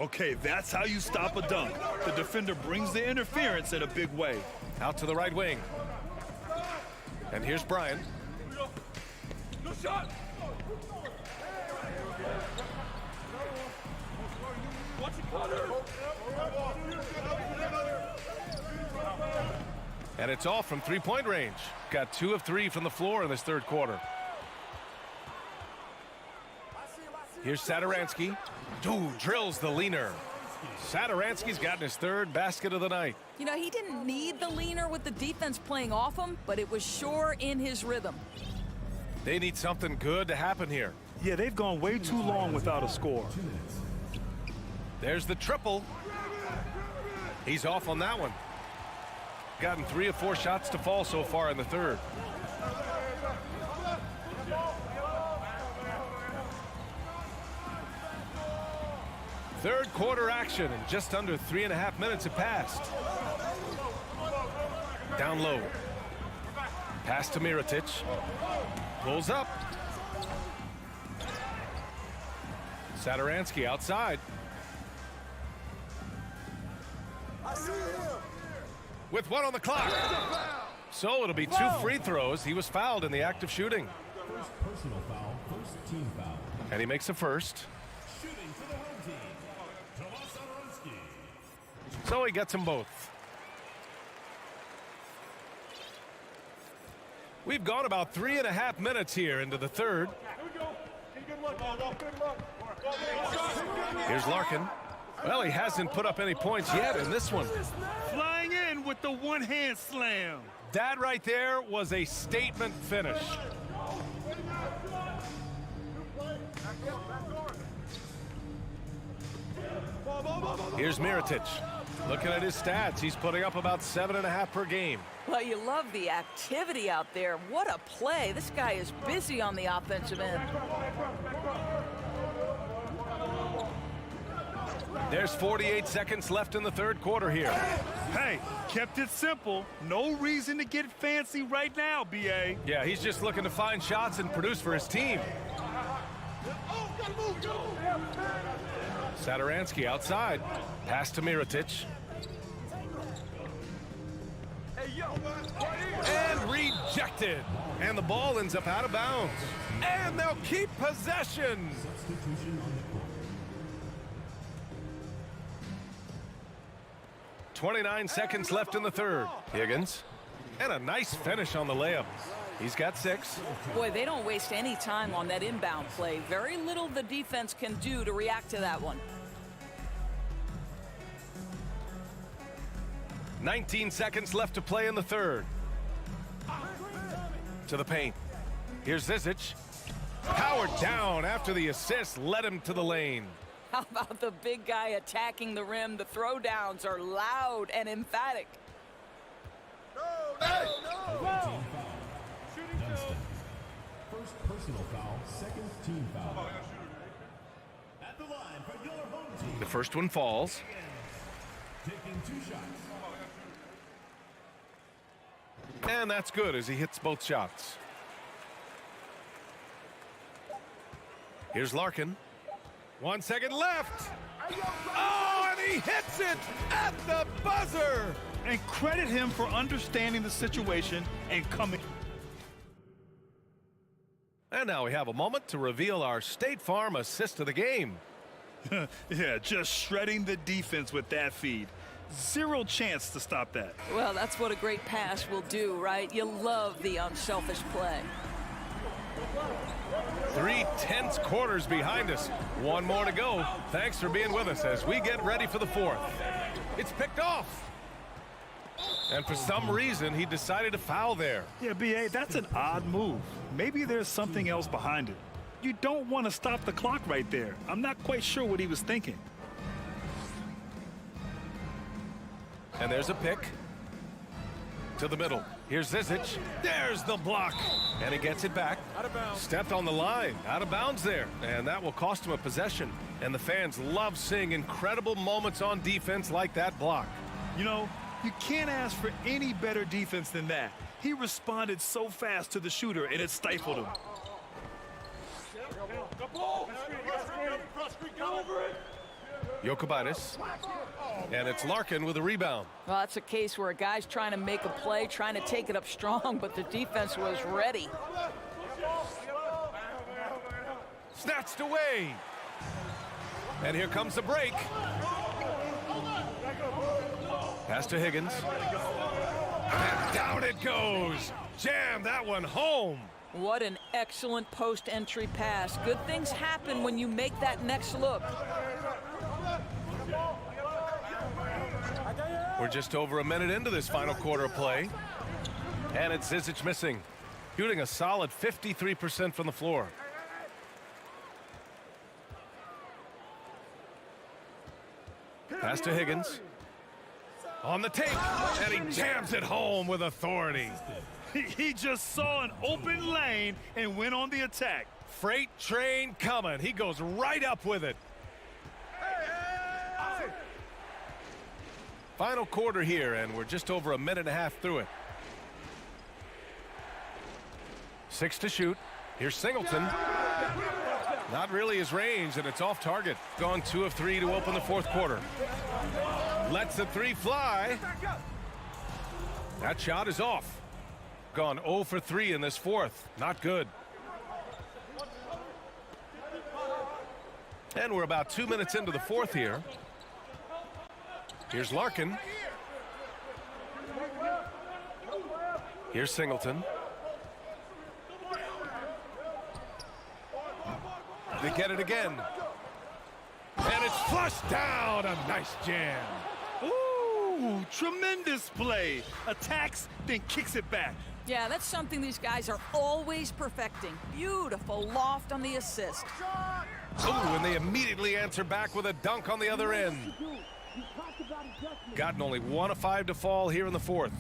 Okay, that's how you stop a dunk. The defender brings the interference in a big way. Out to the right wing. And here's Bryant. And it's off from three-point range. Got 2 of 3 from the floor in this third quarter. Here's Satoransky. Drills the leaner. Satoransky's gotten his third basket of the night. You know, he didn't need the leaner with the defense playing off him, but it was sure in his rhythm. They need something good to happen here. Yeah, they've gone way too long without a score. There's the triple. He's off on that one. Gotten 3 of 4 shots to fall so far in the third. Third quarter action, and just under 3.5 minutes have passed. Down low. Pass to Mirotic. Pulls up. Satoransky outside. With 1 on the clock. So it'll be 2 free throws. He was fouled in the act of shooting. First personal foul, first team foul. And he makes a first. Shooting for the home team, Tomas Satoransky. So he gets them both. We've gone about 3.5 minutes here into the third. Here's Larkin. Well, he hasn't put up any points yet in this one. Flying in with the one-hand slam. That right there was a statement finish. Here's Mirotic. Looking at his stats, he's putting up about 7.5 per game. Well, you love the activity out there. What a play. This guy is busy on the offensive end. There's 48 seconds left in the third quarter here. Hey, kept it simple. No reason to get fancy right now, B.A. Yeah, he's just looking to find shots and produce for his team. Satoransky outside. Pass to Mirotic. And rejected. And the ball ends up out of bounds. And they'll keep possession. 29 seconds left in the third. Higgins. And a nice finish on the layup. He's got 6. Boy, they don't waste any time on that inbound play. Very little the defense can do to react to that one. 19 seconds left to play in the third. To the paint. Here's Zizic. Powered down after the assist led him to the lane. How about the big guy attacking the rim? The throwdowns are loud and emphatic. First personal foul, second team foul. At the line for your home team. The first one falls. Taking 2 shots. And that's good as he hits both shots. Here's Larkin. 1 second left. Oh, and he hits it at the buzzer. And credit him for understanding the situation and coming. And now we have a moment to reveal our State Farm assist of the game. Yeah, just shredding the defense with that feed. 0 chance to stop that. Well, that's what a great pass will do, right? You love the unselfish play. 3 tense quarters behind us. 1 more to go. Thanks for being with us as we get ready for the fourth. It's picked off. And for some reason, he decided to foul there. Yeah, B.A., that's an odd move. Maybe there's something else behind it. You don't want to stop the clock right there. I'm not quite sure what he was thinking. And there's a pick. To the middle. Here's Zizic. There's the block. And he gets it back. Out of bounds. Stepped on the line. Out of bounds there. And that will cost him a possession. And the fans love seeing incredible moments on defense like that block. You know, you can't ask for any better defense than that. He responded so fast to the shooter, and it stifled him. Jokubaitis. And it's Larkin with a rebound. Well, that's a case where a guy's trying to make a play, trying to take it up strong, but the defense was ready. Snatched away. And here comes the break. Pass to Higgins. And down it goes. Jam that one home. What an excellent post-entry pass. Good things happen when you make that next look. We're just over a minute into this final quarter of play. And it's Zizic missing. Shooting a solid 53% from the floor. Pass to Higgins. On the take. And he jams it home with authority. He just saw an open lane and went on the attack. Freight train coming. He goes right up with it. Final quarter here, and we're just over a minute and a half through it. 6 to shoot. Here's Singleton. Not really his range, and it's off target. Gone 2 of 3 to open the fourth quarter. Lets the 3 fly. That shot is off. Gone 0 for 3 in this fourth. Not good. And we're about 2 minutes into the fourth here. Here's Larkin. Here's Singleton. They get it again. And it's flushed down. A nice jam. Ooh, tremendous play. Attacks, then kicks it back. Yeah, that's something these guys are always perfecting. Beautiful loft on the assist. Oh, and they immediately answer back with a dunk on the other end. Gotten only 1 of 5 to fall here in the fourth.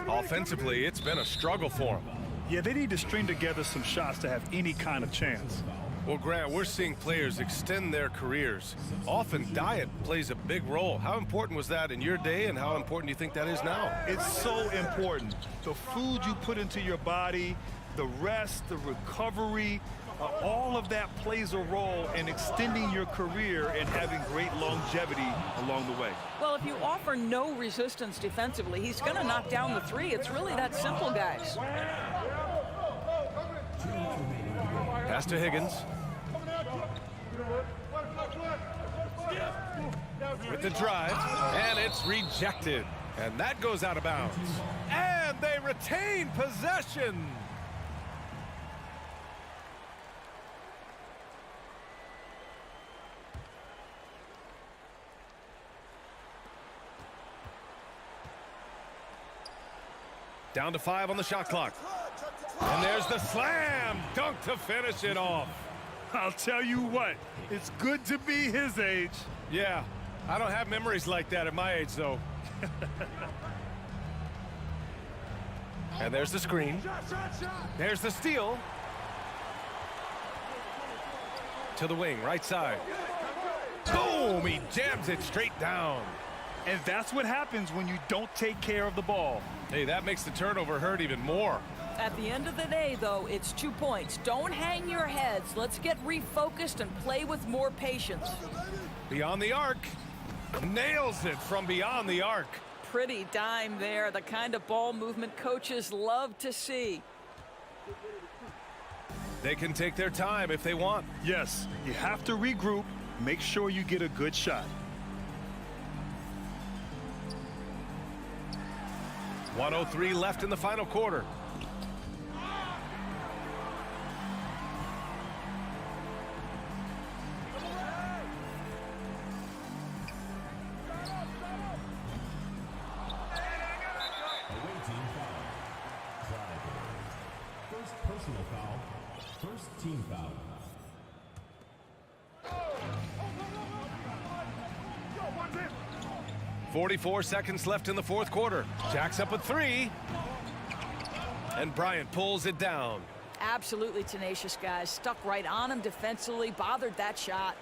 Offensively, it's been a struggle for them. Yeah, they need to string together some shots to have any kind of chance. Well, Grant, we're seeing players extend their careers. Often diet plays a big role. How important was that in your day, and how important do you think that is now? It's so important. The food you put into your body, the rest, the recovery, all of that plays a role in extending your career and having great longevity along the way. Well, if you offer no resistance defensively, he's going to knock down the 3. It's really that simple, guys. Pass to Higgins. With the drive, and it's rejected. And that goes out of bounds. And they retain possession. Down to 5 on the shot clock. And there's the slam dunk to finish it off. I'll tell you what, it's good to be his age. Yeah, I don't have memories like that at my age, though. And there's the screen. There's the steal. To the wing, right side. Boom! He jams it straight down. And that's what happens when you don't take care of the ball. Hey, that makes the turnover hurt even more. At the end of the day, though, it's 2 points. Don't hang your heads. Let's get refocused and play with more patience. Beyond the arc. Nails it from beyond the arc. Pretty dime there. The kind of ball movement coaches love to see. They can take their time if they want. Yes, you have to regroup. Make sure you get a good shot. .103 left in the final quarter. First personal foul. First team foul. 44 seconds left in the fourth quarter. Jacks up a 3. And Bryant pulls it down. Absolutely tenacious, guys. Stuck right on him defensively, bothered that shot.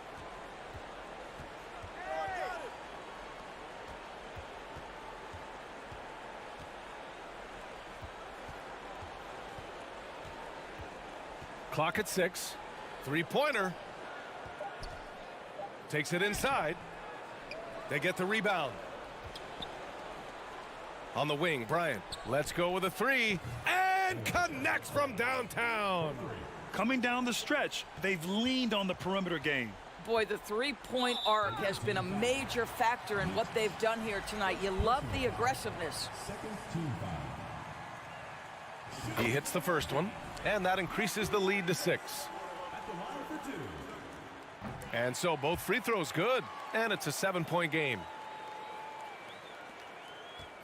Clock at 6. 3-pointer. Takes it inside. They get the rebound. On the wing, Bryant. Let's go with a 3. And connects from downtown. Coming down the stretch, they've leaned on the perimeter game. Boy, the three-point arc has been a major factor in what they've done here tonight. You love the aggressiveness. Second team foul. He hits the first one, and that increases the lead to 6. At the line for 2. And so both free throws good, and it's a 7-point game.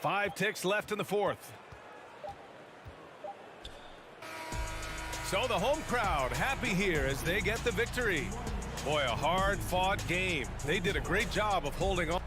5 ticks left in the fourth. So the home crowd happy here as they get the victory. Boy, a hard-fought game. They did a great job of holding on.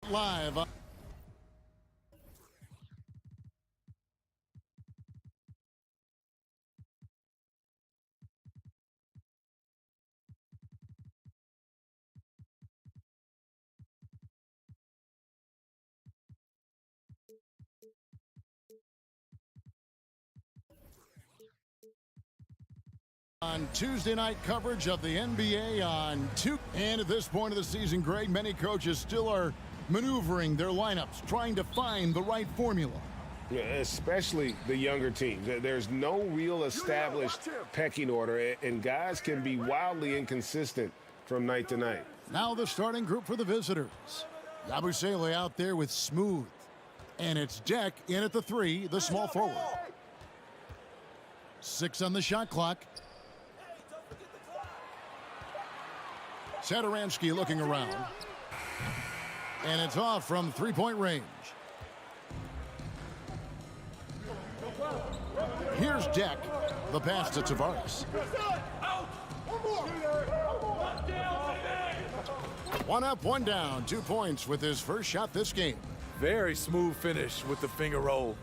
Live. On Tuesday night coverage of the NBA on 2. And at this point of the season, Greg, many coaches still are maneuvering their lineups, trying to find the right formula. Yeah, especially the younger teams. There's no real established pecking order, and guys can be wildly inconsistent from night to night. Now the starting group for the visitors. Yabusele out there with Smooth. And it's Deck in at the 3, the small forward. 6 on the shot clock. Sadaransky looking around. And it's off from three-point range. Here's Deck. The pass to Tavares. One up, one down. 2 points with his first shot this game. Very smooth finish with the finger roll.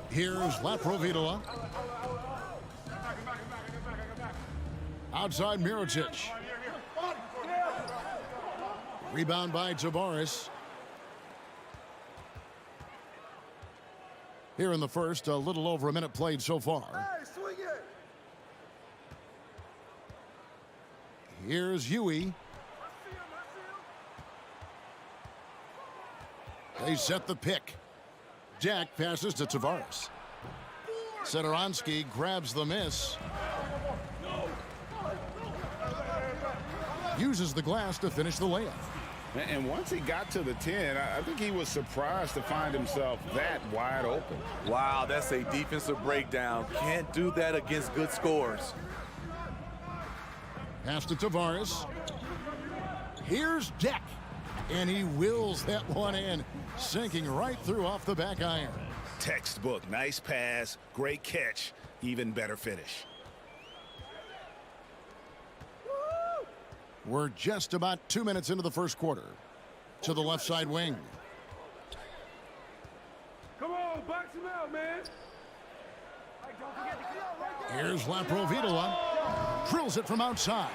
Here's Laprovitola. Outside Mirotic. Rebound by Tavares. Here in the first, a little over a minute played so far. Here's Huey. They set the pick. Jack passes to Tavares. Satoransky grabs the miss. Uses the glass to finish the layup. And once he got to the 10, I think he was surprised to find himself that wide open. Wow, that's a defensive breakdown. Can't do that against good scores. Pass to Tavares. Here's Deck. And he wills that one in, sinking right through off the back iron. Textbook. Nice pass. Great catch. Even better finish. We're just about 2 minutes into the first quarter. To the left side wing. Come on, box him out, man. Here's Laprovitola. Drills it from outside.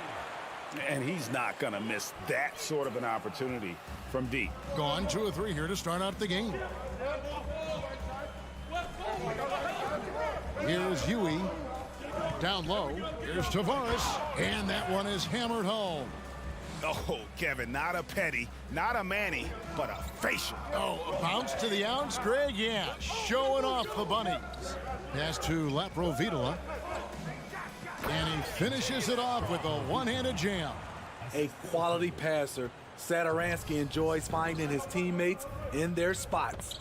And he's not going to miss that sort of an opportunity from deep. Gone 2 or 3 here to start out the game. Here's Huey. Down low. Here's Tavares. And that one is hammered home. Oh, Kevin, not a petty, not a Manny, but a facial. Oh, a bounce to the outs, Greg? Yeah, showing off the bunnies. Pass to Laprovitola. And he finishes it off with a one-handed jam. A quality passer. Satoransky enjoys finding his teammates in their spots.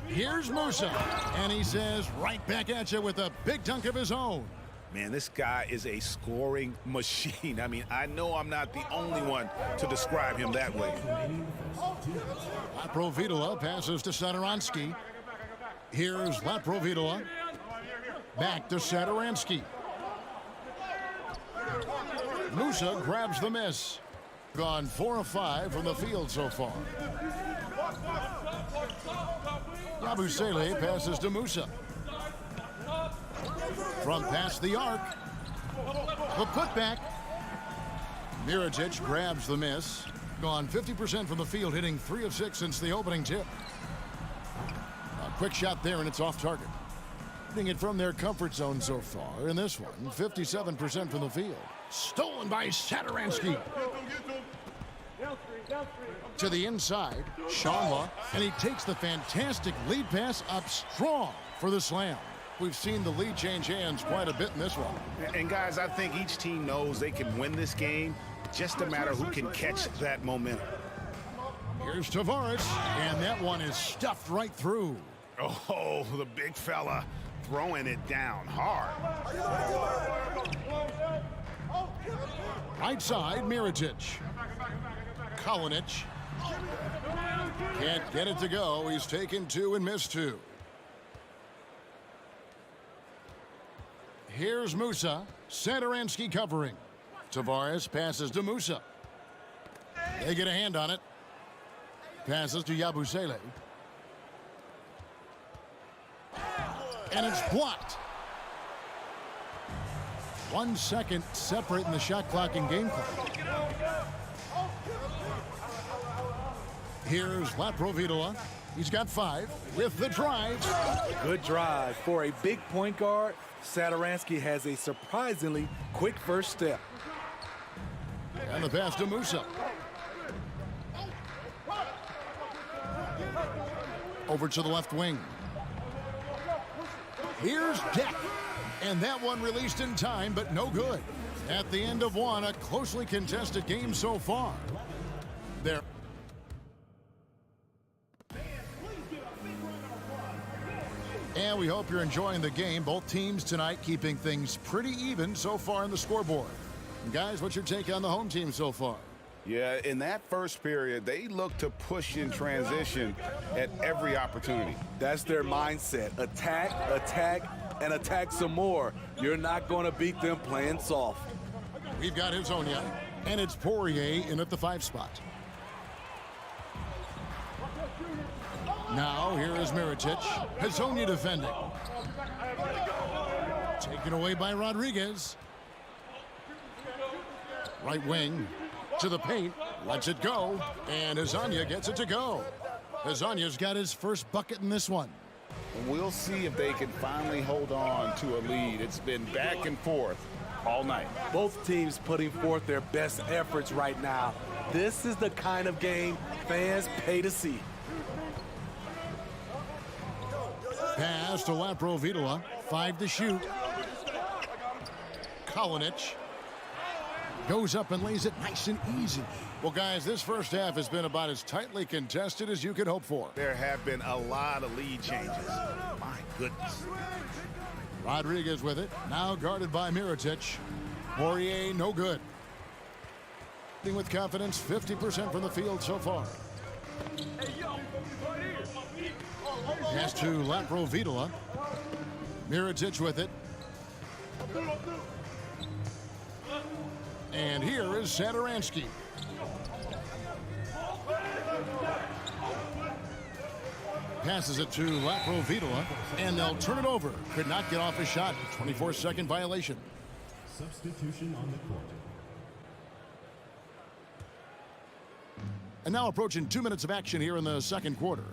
Here's Musa, and he says right back at you with a big dunk of his own. Man, this guy is a scoring machine. I mean, I know I'm not the only one to describe him that way. Laprovitola passes to Satoransky. Here's Laprovitola. Back to Satoransky. Musa grabs the miss. Gone 4 of 5 from the field so far. Yabusele passes to Musa. From past the arc. The putback. Mirotic grabs the miss. Gone 50% from the field, hitting 3 of 6 since the opening tip. A quick shot there, and it's off target. Hitting it from their comfort zone so far. In this one, 57% from the field. Stolen by Satoransky. To the inside, Shanla, and he takes the fantastic lead pass up strong for the slam. We've seen the lead change hands quite a bit in this one. And guys, I think each team knows they can win this game. Just a matter who can catch that momentum. Here's Tavares, and that one is stuffed right through. Oh, the big fella throwing it down hard. Right side, Mirotic. Kalinic. Can't get it to go. He's taken 2 and missed 2. Here's Musa. Satoransky covering. Tavares passes to Musa. They get a hand on it. Passes to Yabusele. And it's blocked. 1 second separating the shot clock and game clock. Here's Laprovitola. He's got 5 with the drive. Good drive. For a big point guard, Satoransky has a surprisingly quick first step. And the pass to Musa. Over to the left wing. Here's Deck. And that one released in time, but no good. At the end of one, a closely contested game so far. There. And we hope you're enjoying the game. Both teams tonight keeping things pretty even so far in the scoreboard. And guys, what's your take on the home team so far? Yeah, in that first period, they look to push in transition at every opportunity. That's their mindset. Attack, attack, and attack some more. You're not going to beat them playing soft. We've got Hezonja. And it's Poirier in at the 5 spot. Now here is Mirotic. Hazonia defending. Taken away by Rodriguez. Right wing to the paint. Lets it go. And Hazonia gets it to go. Hazonia's got his first bucket in this one. We'll see if they can finally hold on to a lead. It's been back and forth all night. Both teams putting forth their best efforts right now. This is the kind of game fans pay to see. Pass to Laprovitola. 5 to shoot. Kalinic goes up and lays it nice and easy. Well, guys, this first half has been about as tightly contested as you could hope for. There have been a lot of lead changes. My goodness. Rodriguez with it. Now guarded by Mirotic. Poirier, no good. With confidence, 50% from the field so far. Pass to Laprovitola. Mirotic with it. And here is Satoransky. Passes it to Laprovitola, and they'll turn it over. Could not get off a shot. 24-second violation. Substitution on the court. And now approaching 2 minutes of action here in the second quarter.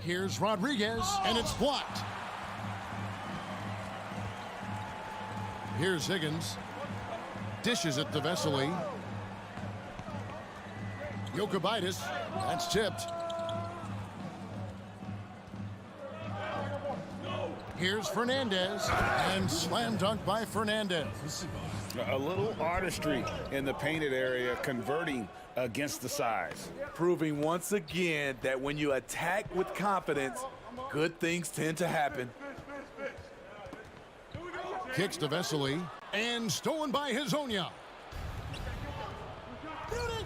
Here's Rodriguez, and it's blocked. Here's Higgins. Dishes it to Vesely. Jokubaitis. That's tipped. Here's Fernandez, and slam dunk by Fernandez. A little artistry in the painted area, converting against the size. Proving once again that when you attack with confidence, good things tend to happen. Kicks to Vesely, and stolen by Hazonia.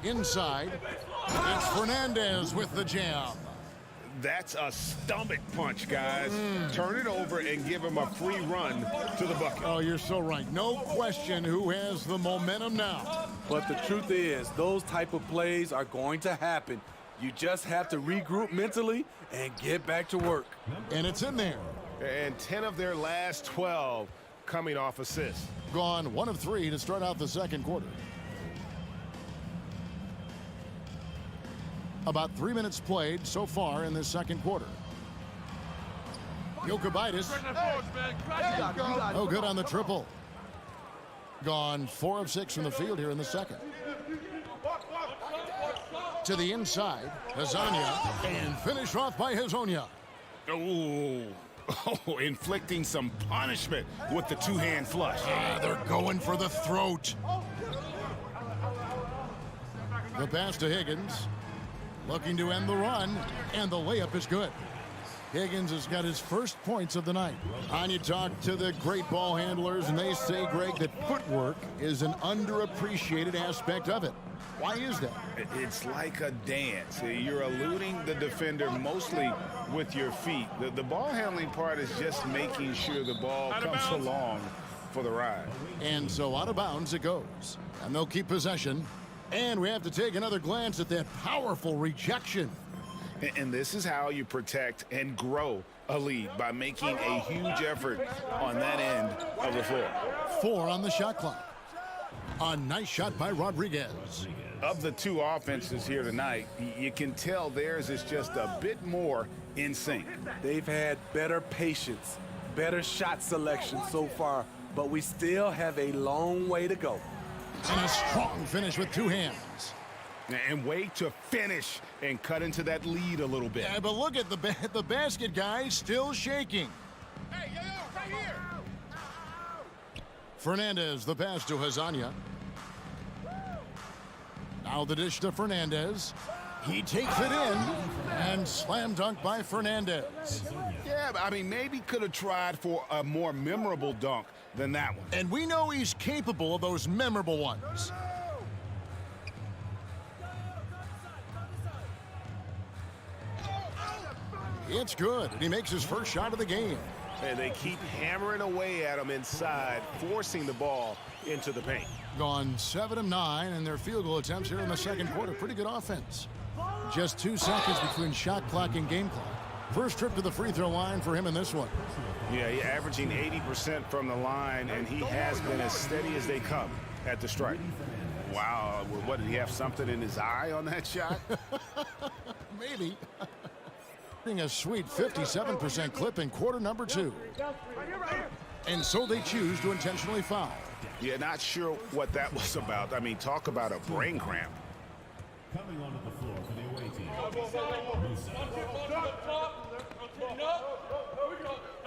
Inside, it's Fernandez with the jam. That's a stomach punch, guys. Turn it over and give him a free run to the bucket. Oh, you're so right. No question who has the momentum now. But the truth is, those type of plays are going to happen. You just have to regroup mentally and get back to work. And it's in there. And 10 of their last 12 coming off assists. Gone 1 of 3 to start out the second quarter. About 3 minutes played so far in this second quarter. Jokubaitis. No good on the triple. Gone 4 of 6 from the field here in the second. To the inside, Hazonia, and finished off by Hazonia. Oh, inflicting some punishment with the two-hand flush. They're going for the throat. The pass to Higgins. Looking to end the run, and the layup is good. Higgins has got his first points of the night. And you talk to the great ball handlers, and they say, Greg, that footwork is an underappreciated aspect of it. Why is that? It's like a dance. You're eluding the defender mostly with your feet. The ball handling part is just making sure the ball comes along for the ride. And so out of bounds it goes. And they'll keep possession. And we have to take another glance at that powerful rejection. And this is how you protect and grow a lead, by making a huge effort on that end of the floor. 4 on the shot clock. A nice shot by Rodriguez. Of the two offenses here tonight, you can tell theirs is just a bit more in sync. They've had better patience, better shot selection so far, but we still have a long way to go. And a strong finish with 2 hands. And way to finish and cut into that lead a little bit. Yeah, but look at the basket, guys, still shaking. Hey, yo, right here. Fernandez, the pass to Hazonia. Now the dish to Fernandez. He takes it in, and slam dunk by Fernandez. Yeah, I mean, maybe could have tried for a more memorable dunk than that one. And we know he's capable of those memorable ones. It's good, and he makes his first shot of the game. And they keep hammering away at them inside, forcing the ball into the paint. Gone 7 of 9 in their field goal attempts here in the second quarter. Pretty good offense. Just 2 seconds between shot clock and game clock. First trip to the free throw line for him in this one. Yeah, he's averaging 80% from the line, and he has been as steady as they come at the strike. Wow, what, did he have something in his eye on that shot? Maybe. A sweet 57% clip in quarter number 2. And so they choose to intentionally foul. Yeah, not sure what that was about. I mean, talk about a brain cramp. Coming onto the floor for the away team.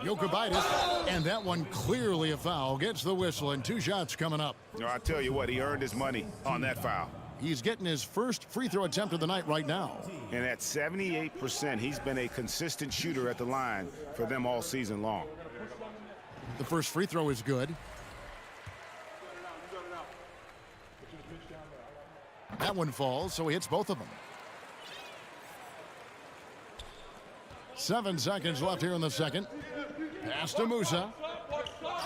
Jokubaitis, and that one clearly a foul. Gets the whistle, and 2 shots coming up. No, I tell you what, he earned his money on that foul. He's getting his first free throw attempt of the night right now. And at 78%, he's been a consistent shooter at the line for them all season long. The first free throw is good. That one falls, so he hits both of them. 7 seconds left here in the second. Pass to Musa.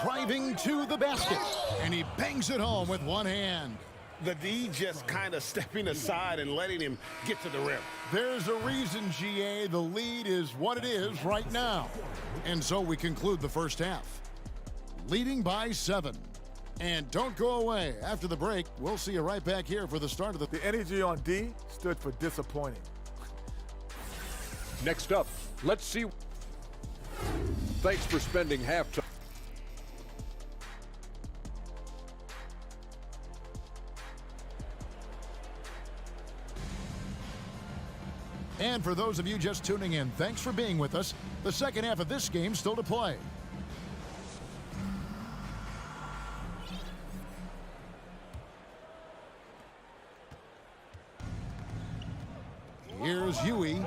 Driving to the basket. And he bangs it home with one hand. The D just kind of stepping aside and letting him get to the rim. There's a reason, GA, the lead is what it is right now. And so we conclude the first half. Leading by 7. And don't go away. After the break, we'll see you right back here for the start of The energy on D stood for disappointing. Next up, let's see. Thanks for spending halftime. And for those of you just tuning in, thanks for being with us. The second half of this game still to play. Here's Huey,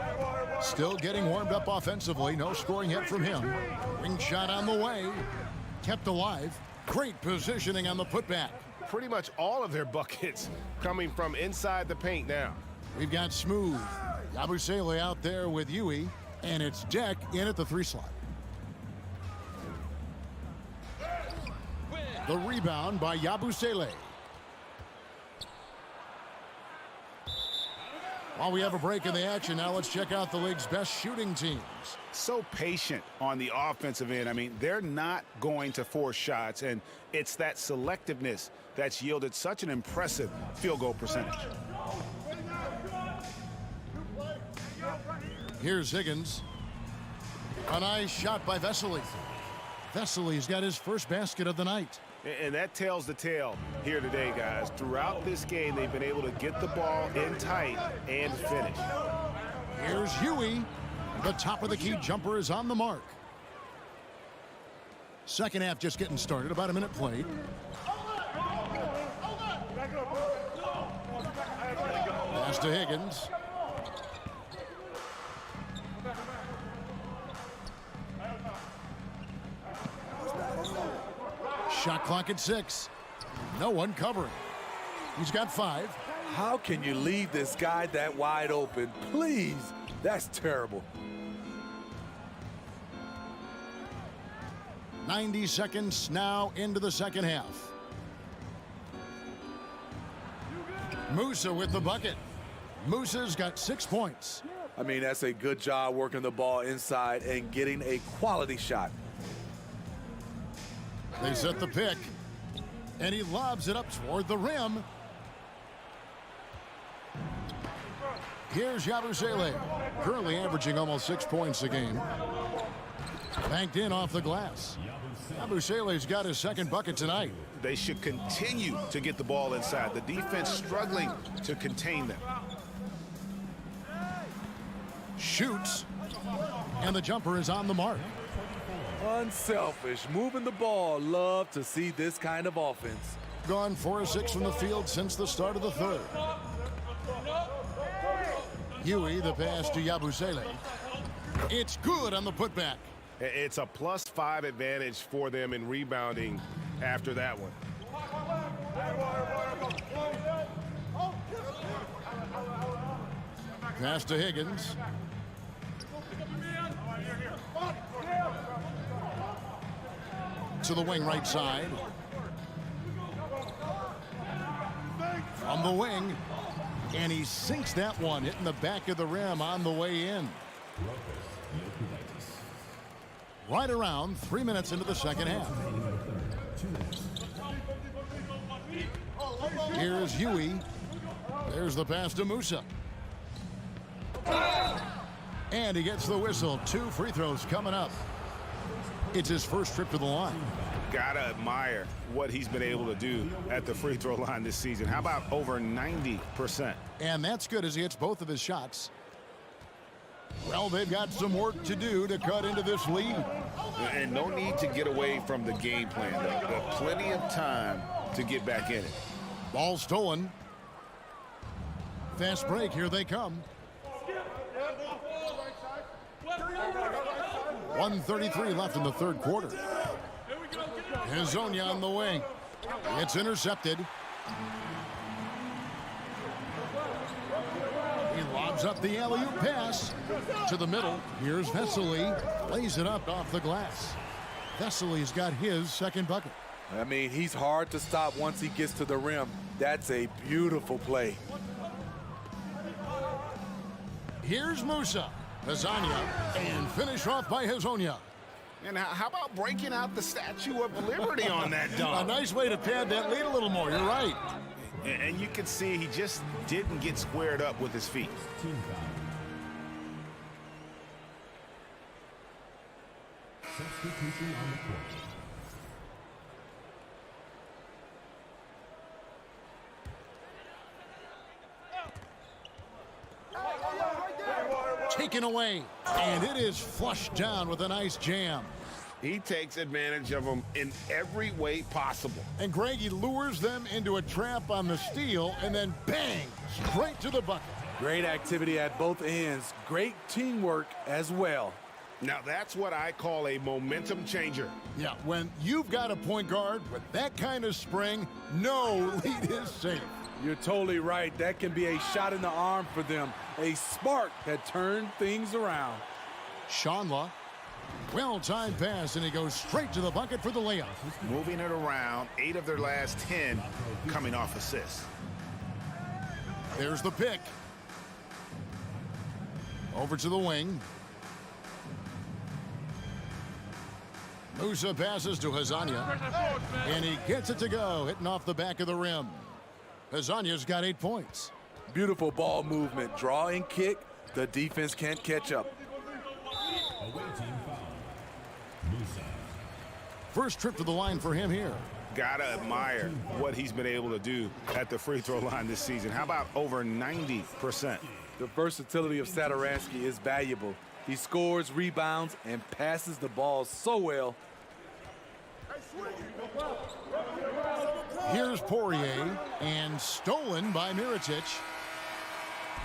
still getting warmed up offensively. No scoring yet from him. Ring shot on the way. Kept alive. Great positioning on the putback. Pretty much all of their buckets coming from inside the paint now. We've got Smooth. Yabusele out there with Huey, and it's Deck in at the 3 slot. The rebound by Yabusele. While we have a break in the action, now let's check out the league's best shooting teams. So patient on the offensive end. I mean, they're not going to force shots, and it's that selectiveness that's yielded such an impressive field goal percentage. Here's Higgins. A nice shot by Vesely. Vesely's got his first basket of the night. And that tells the tale here today, guys. Throughout this game, they've been able to get the ball in tight and finish. Here's Huey. The top of the key jumper is on the mark. Second half just getting started. About a minute played. Pass to Higgins. Shot clock at 6. No one covering. He's got 5. How can you leave this guy that wide open? Please. That's terrible. 90 seconds now into the second half. Musa with the bucket. Musa's got 6 points. I mean, that's a good job working the ball inside and getting a quality shot. They set the pick, and he lobs it up toward the rim. Here's Yabusele, currently averaging almost 6 points a game. Banked in off the glass. Yabusele's got his second bucket tonight. They should continue to get the ball inside. The defense struggling to contain them. Shoots, and the jumper is on the mark. Unselfish, moving the ball. Love to see this kind of offense. Gone 4 of 6 from the field since the start of the third. Huey, the pass to Yabusele. It's good on the putback. It's a +5 advantage for them in rebounding after that one. Pass to Higgins. To the wing right side. From the wing. And he sinks that one, hitting the back of the rim on the way in. Right around 3 minutes into the second half. Here's Huey. There's the pass to Musa. And he gets the whistle. 2 free throws coming up. It's his first trip to the line. Gotta admire what he's been able to do at the free throw line this season. How about over 90%? And that's good as he hits both of his shots. Well, they've got some work to do to cut into this lead. And no need to get away from the game plan. There's plenty of time to get back in it. Ball stolen. Fast break. Here they come. 1:33 left in the third quarter. Hazonia on the wing. It's intercepted. He lobs up the alley-oop pass to the middle. Here's Vesely. Lays it up off the glass. Vesely's got his second bucket. I mean, he's hard to stop once he gets to the rim. That's a beautiful play. Here's Musa. Hazonia. And finish off by Hazonia. And how about breaking out the Statue of Liberty on that dunk? A nice way to pad that lead a little more. You're right. And you can see he just didn't get squared up with his feet. Substitution on the court. Taken away, and it is flushed down with a nice jam. He takes advantage of them in every way possible. And Greg, he lures them into a trap on the steal, and then bang, straight to the bucket. Great activity at both ends. Great teamwork as well. Now that's what I call a momentum changer. Yeah, when you've got a point guard with that kind of spring, no lead is safe. You're totally right. That can be a shot in the arm for them. A spark that turned things around. Shanla, well-timed pass, and he goes straight to the bucket for the layup. Moving it around, 8 of their last 10 coming off assists. There's the pick. Over to the wing. Musa passes to Hazonia, and he gets it to go, hitting off the back of the rim. Hazonia's got 8 points. Beautiful ball movement. Draw and kick. The defense can't catch up. Away team foul. Musa. First trip to the line for him here. Gotta admire what he's been able to do at the free throw line this season. How about over 90%? The versatility of Satoransky is valuable. He scores, rebounds, and passes the ball so well. Here's Poirier, and stolen by Mirotic.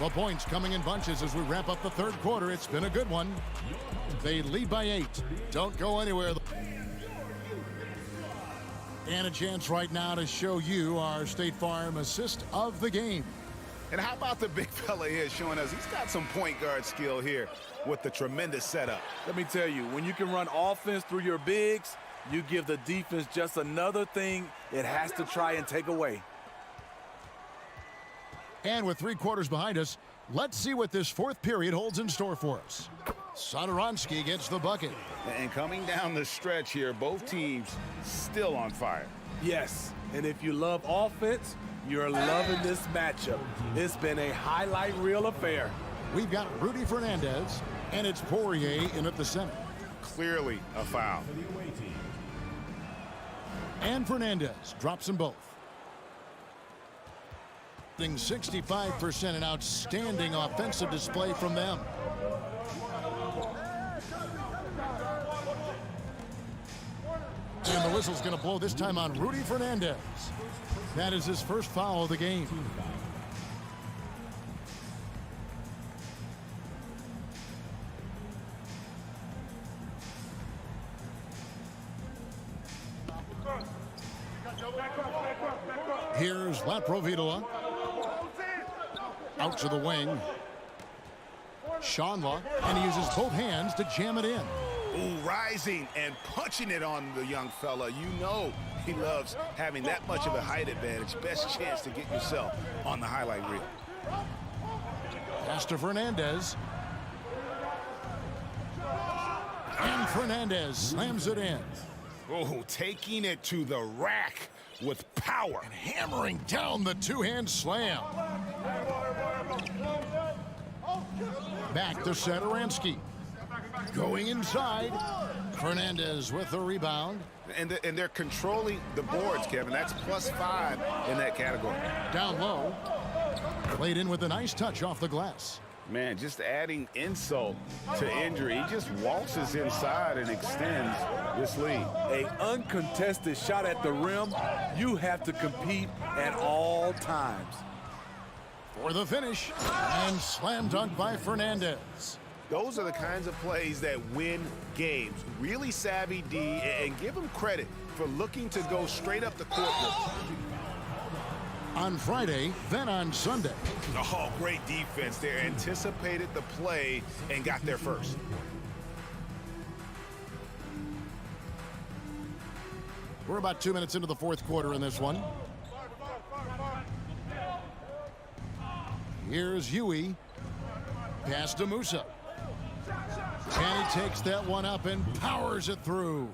The points coming in bunches as we wrap up the third quarter. It's been a good one. They lead by 8. Don't go anywhere. And a chance right now to show you our State Farm assist of the game. And how about the big fella here showing us he's got some point guard skill here with the tremendous setup. Let me tell you, when you can run offense through your bigs, you give the defense just another thing it has to try and take away. And with 3 quarters behind us, let's see what this fourth period holds in store for us. Satoransky gets the bucket. And coming down the stretch here, both teams still on fire. Yes, and if you love offense, you're loving this matchup. It's been a highlight reel affair. We've got Rudy Fernandez, and it's Poirier in at the center. Clearly a foul. And Fernandez drops them both. 65%, an outstanding offensive display from them. And the whistle's going to blow this time on Rudy Fernandez. That is his first foul of the game. Here's Laprovidola. Out to the wing. Shanla, and he uses both hands to jam it in. Ooh, rising and punching it on the young fella. You know he loves having that much of a height advantage. Best chance to get yourself on the highlight reel. Pass to Fernandez. And Fernandez slams it in. Oh, taking it to the rack with power. And hammering down the two-hand slam. Back to Satoransky. Going inside. Fernandez with the rebound. And they're controlling the boards, Kevin. That's +5 in that category. Down low. Played in with a nice touch off the glass. Man, just adding insult to injury. He just waltzes inside and extends this lead. An uncontested shot at the rim, you have to compete at all times. For the finish, and slam dunk by Fernandez. Those are the kinds of plays that win games. Really savvy D, and give him credit for looking to go straight up the court. On Friday, then on Sunday. Oh, great defense there. Anticipated the play and got there first. We're about 2 minutes into the fourth quarter in this one. Here's Huey. Pass to Musa. And he takes that one up and powers it through.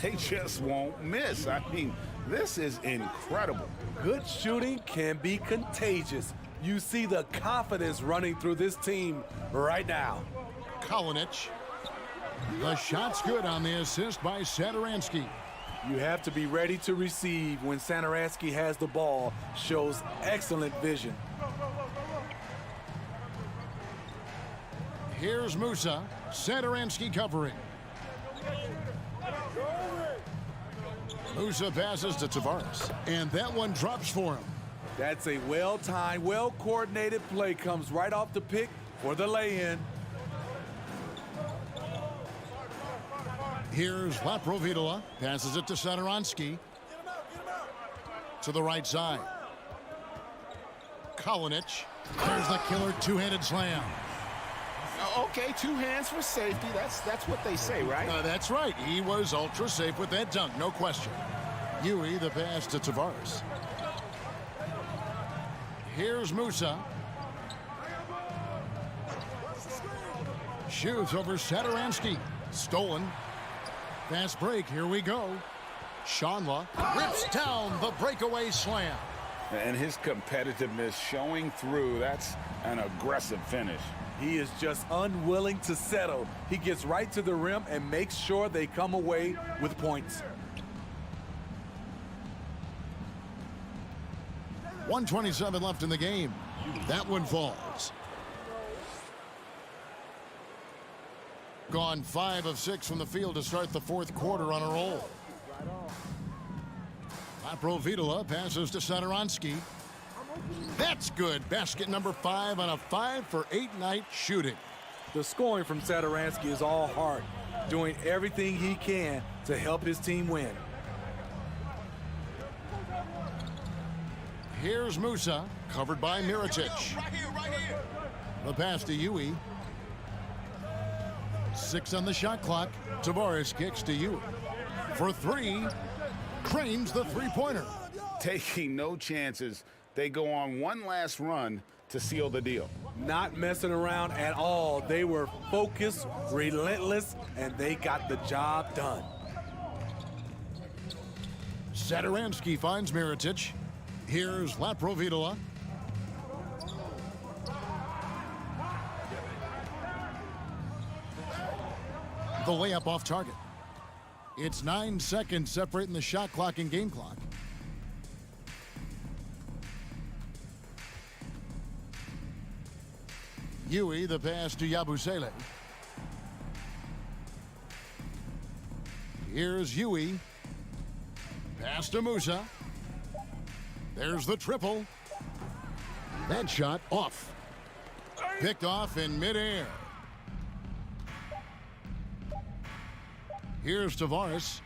They just won't miss. I mean, this is incredible. Good shooting can be contagious. You see the confidence running through this team right now. Kalinic. The shot's good on the assist by Satoransky. You have to be ready to receive when Satoransky has the ball. Shows excellent vision. Here's Musa. Satoransky covering. Musa passes to Tavares, and that one drops for him. That's a well-timed, well-coordinated play. Comes right off the pick for the lay-in. Here's Laprovitola. Passes it to Satoransky. To the right side. Kalinic. There's the killer two-handed slam. Okay, 2 hands for safety. That's what they say, right? That's right. He was ultra safe with that dunk, no question. Huey, the pass to Tavares. Here's Musa. Shoots over Satoransky. Stolen. Fast break. Here we go. Shanla rips down the breakaway slam. And his competitiveness showing through. That's an aggressive finish. He is just unwilling to settle. He gets right to the rim and makes sure they come away with points. 1:27 left in the game. That one falls. Gone 5 of 6 from the field to start the fourth quarter on a roll. Laprovitola passes to Satoransky. That's good. Basket number 5 on a 5 for 8 night shooting. The scoring from Satoransky is all heart, doing everything he can to help his team win. Here's Musa, covered by Mirotic. Right here. The pass to Huey. 6 on the shot clock. Tavares kicks to Huey. For 3, cranes the three-pointer. Taking no chances. They go on one last run to seal the deal. Not messing around at all. They were focused, relentless, and they got the job done. Satoransky finds Mirotic. Here's Laprovitola. The layup off target. It's 9 seconds separating the shot clock and game clock. Huey, the pass to Yabusele. Here's Huey. Pass to Musa. There's the triple. That shot off. Picked off in midair. Here's Tavares.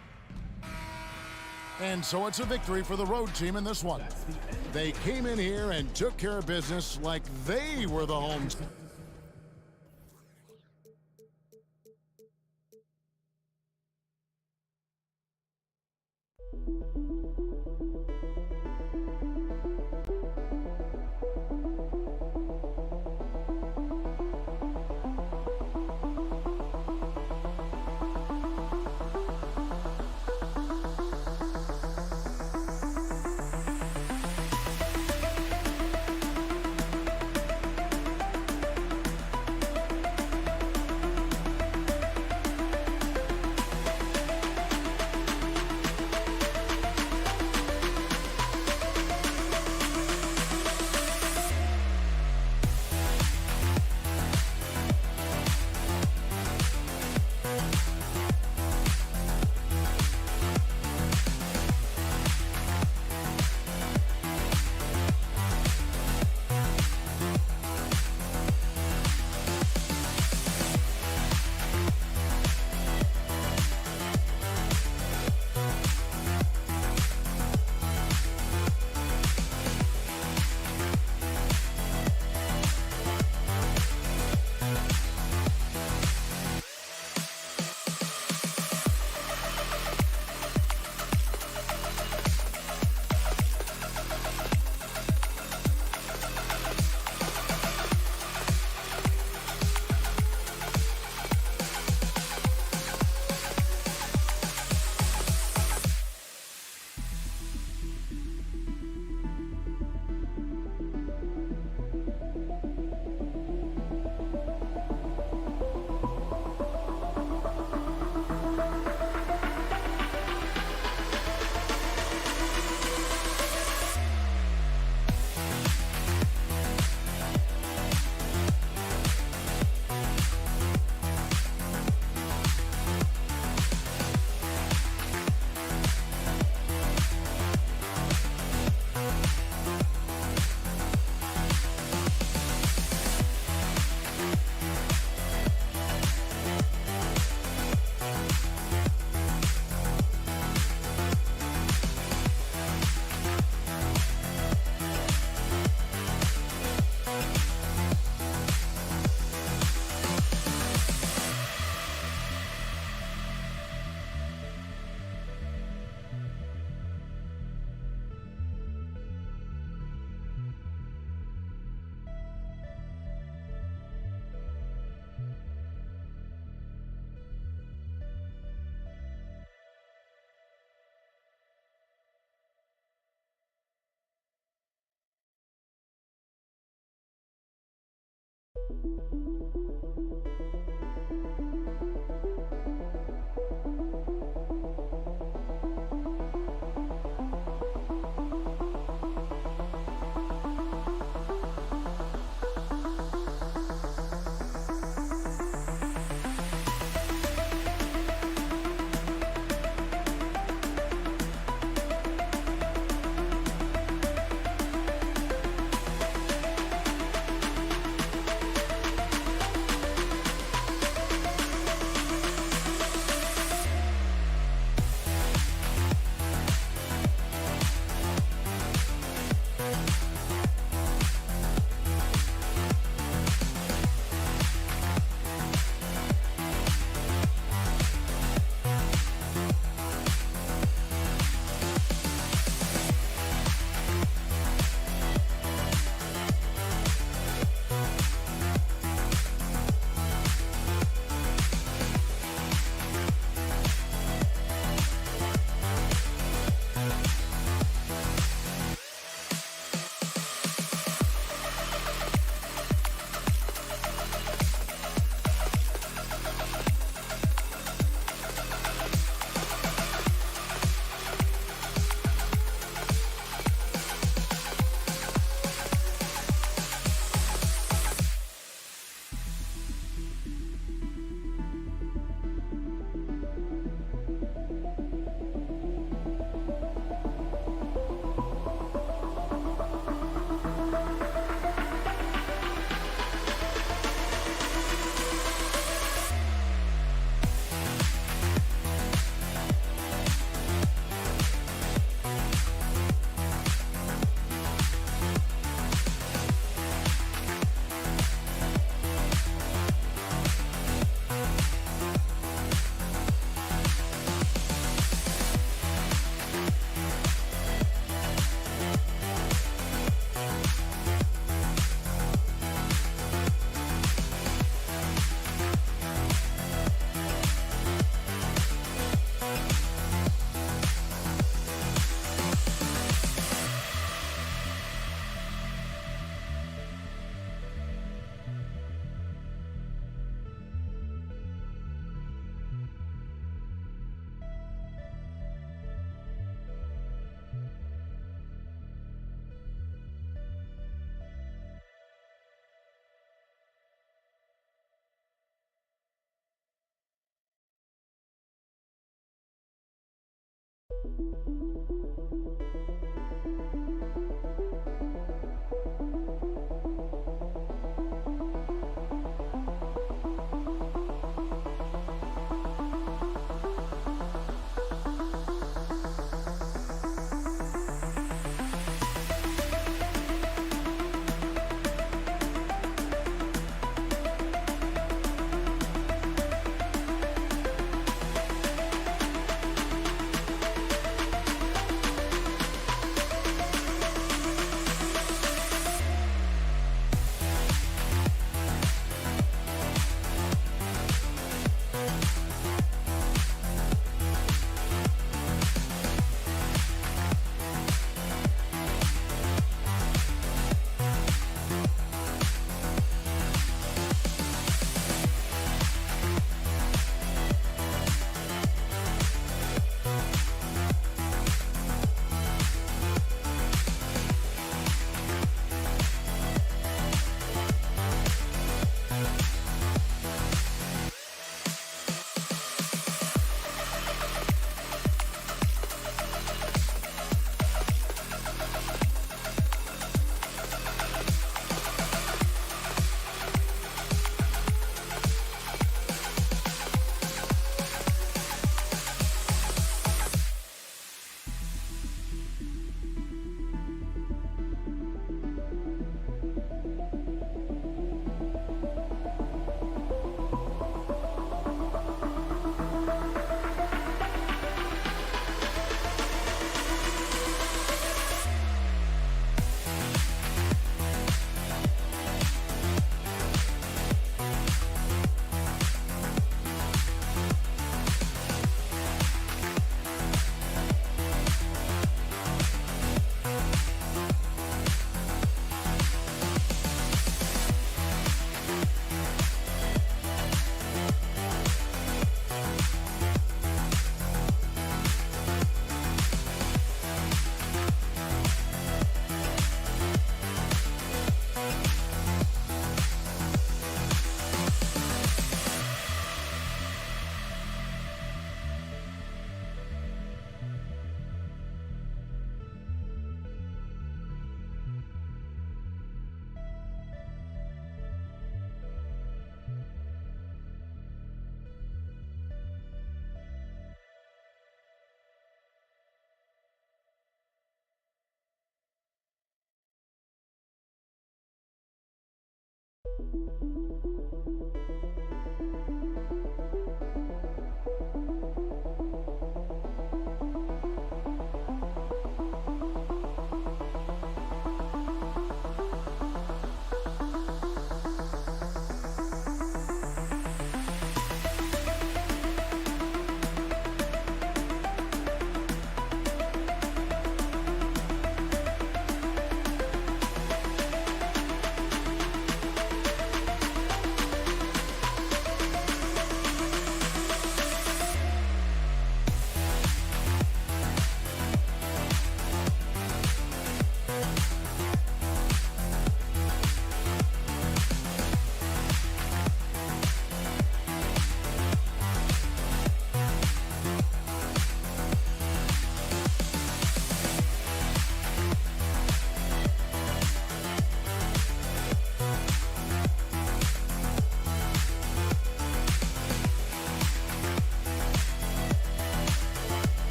And so it's a victory for the road team in this one. They came in here and took care of business like they were the home team.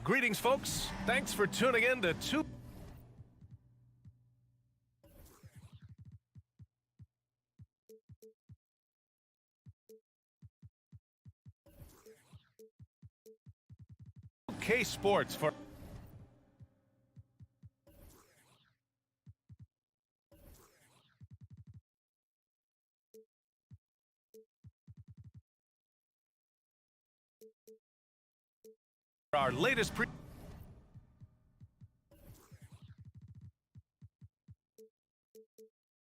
Greetings, folks. Thanks for tuning in to K Sports for our latest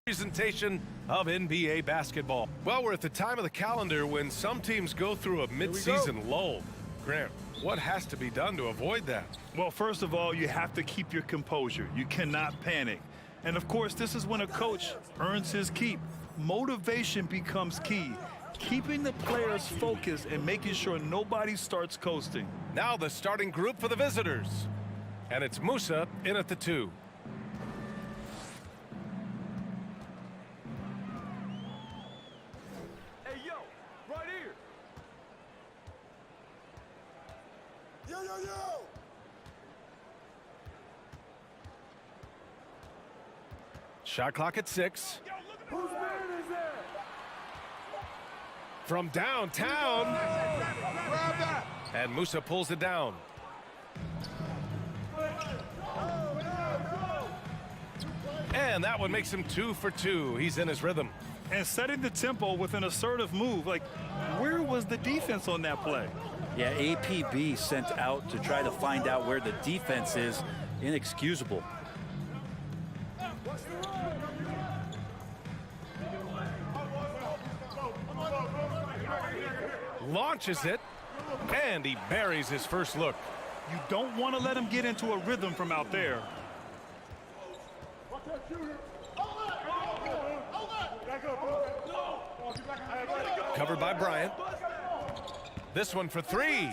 presentation of NBA basketball. Well, we're at the time of the calendar when some teams go through a mid-season lull. Grant, what has to be done to avoid that? Well, first of all, you have to keep your composure. You cannot panic. And of course, this is when a coach earns his keep. Motivation becomes key. Keeping the players focused and making sure nobody starts coasting. Now the starting group for the visitors. And it's Musa in at the 2. Hey, yo, right here. Yo, yo, yo. Shot clock at 6. Whose man is there? From downtown. And Musa pulls it down. And that one makes him 2 for 2. He's in his rhythm. And setting the tempo with an assertive move. Like, where was the defense on that play? Yeah, APB sent out to try to find out where the defense is. Inexcusable. Launches it, and he buries his first look. You don't want to let him get into a rhythm from out there. Covered by Bryant. This one for 3.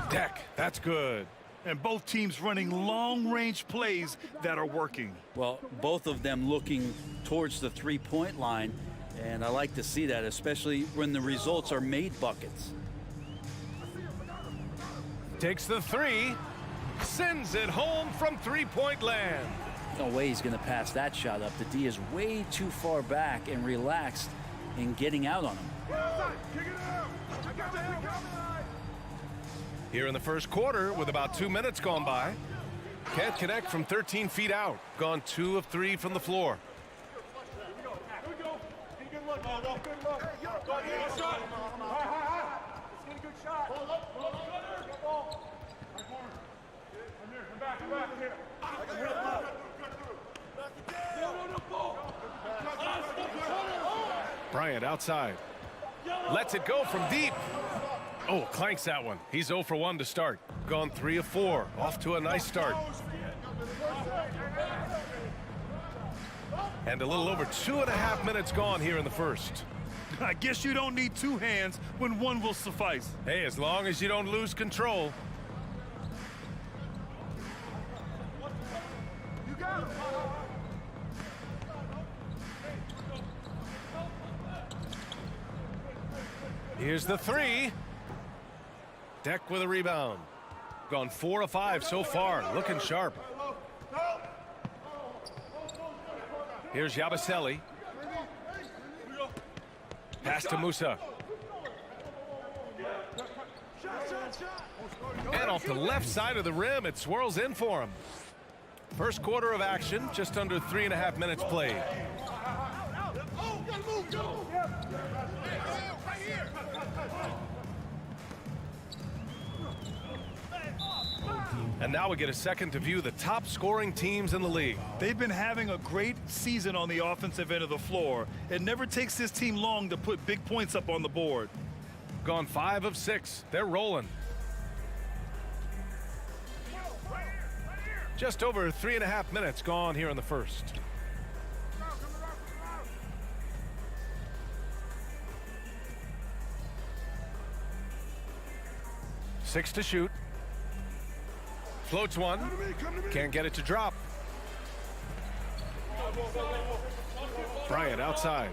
Deck, that's good. And both teams running long-range plays that are working. Well, both of them looking towards the three-point line, and I like to see that, especially when the results are made buckets. Takes the 3, sends it home from three-point land. No way he's going to pass that shot up. The D is way too far back and relaxed in getting out on him. Here in the first quarter, with about 2 minutes gone by, can't connect from 13 feet out. Gone 2 of 3 from the floor. Bryant outside. Lets it go from deep. Oh, clanks that one. He's 0 for 1 to start. Gone 3 of 4. Off to a nice start. And a little over 2.5 minutes gone here in the first. I guess you don't need 2 hands when 1 will suffice. Hey, as long as you don't lose control. You got it. Here's the 3. Deck with a rebound. Gone 4 of 5 so far, looking sharp. Here's Yabusele. Pass to Musa. And off the left side of the rim, it swirls in for him. First quarter of action, just under 3.5 minutes played. And now we get a second to view the top scoring teams in the league. They've been having a great season on the offensive end of the floor. It never takes this team long to put big points up on the board. Gone 5 of 6. They're rolling. Just over 3.5 minutes gone here in the first. Six to shoot. Floats one. Can't get it to drop. Bryant outside.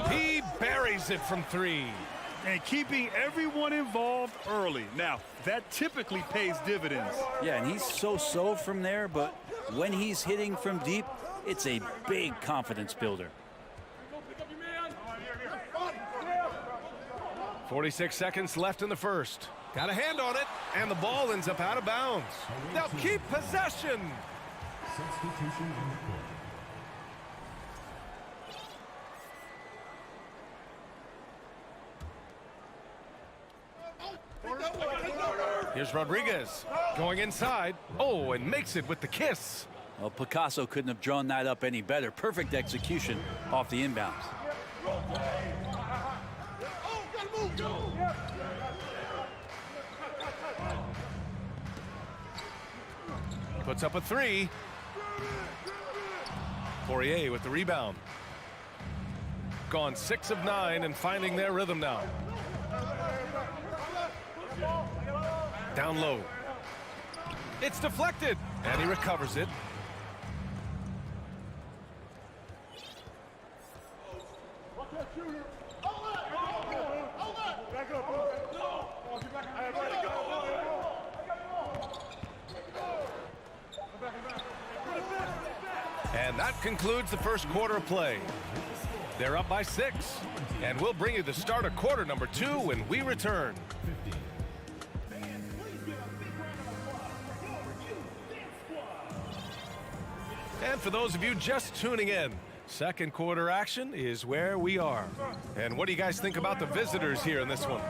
He buries it from 3. And keeping everyone involved early. Now, that typically pays dividends. Yeah, and he's so-so from there, but when he's hitting from deep, it's a big confidence builder. 46 seconds left in the first. Got a hand on it, and the ball ends up out of bounds. They'll keep possession. Substitution on the court. Here's Rodriguez going inside. Oh, and makes it with the kiss. Well, Picasso couldn't have drawn that up any better. Perfect execution off the inbounds. Puts up a 3. Poirier with the rebound. Gone 6 of 9 and finding their rhythm now. Down low. It's deflected, and he recovers it. And that concludes the first quarter of play. They're up by 6, and we'll bring you the start of quarter number 2 when we return. And for those of you just tuning in, second quarter action is where we are. And what do you guys think about the visitors here in this one?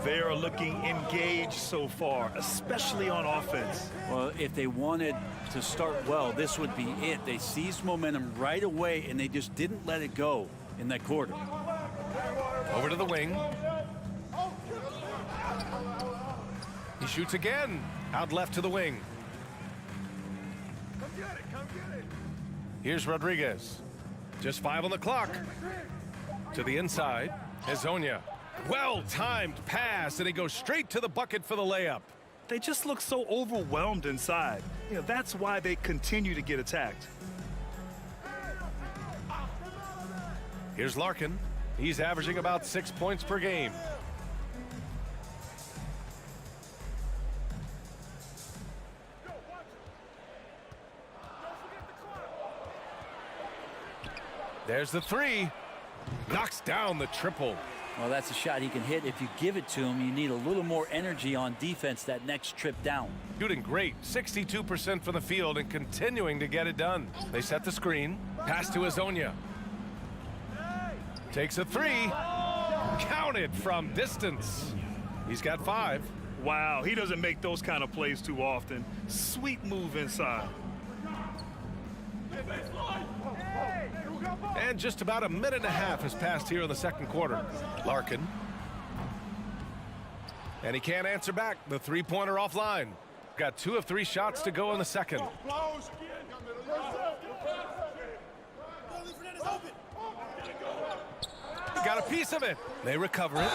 They are looking engaged so far, especially on offense. Well, if they wanted to start well, this would be it. They seized momentum right away, and they just didn't let it go in that quarter. Over to the wing. He shoots again. Out left to the wing. Here's Rodriguez. Just 5 on the clock. To the inside. Hezonja. Well-timed pass, and he goes straight to the bucket for the layup. They just look so overwhelmed inside. You know, that's why they continue to get attacked. Here's Larkin. He's averaging about 6 points per game. There's the 3. Knocks down the triple. Well, that's a shot he can hit. If you give it to him, you need a little more energy on defense that next trip down. Shooting great. 62% from the field and continuing to get it done. They set the screen. Pass to Hezonja. Takes a 3. Counted from distance. He's got 5. Wow, he doesn't make those kind of plays too often. Sweet move inside. And just about a minute and a half has passed here in the second quarter. Larkin. And he can't answer back. The three-pointer offline. Got 2 of 3 shots to go in the second. Got a piece of it. They recover it.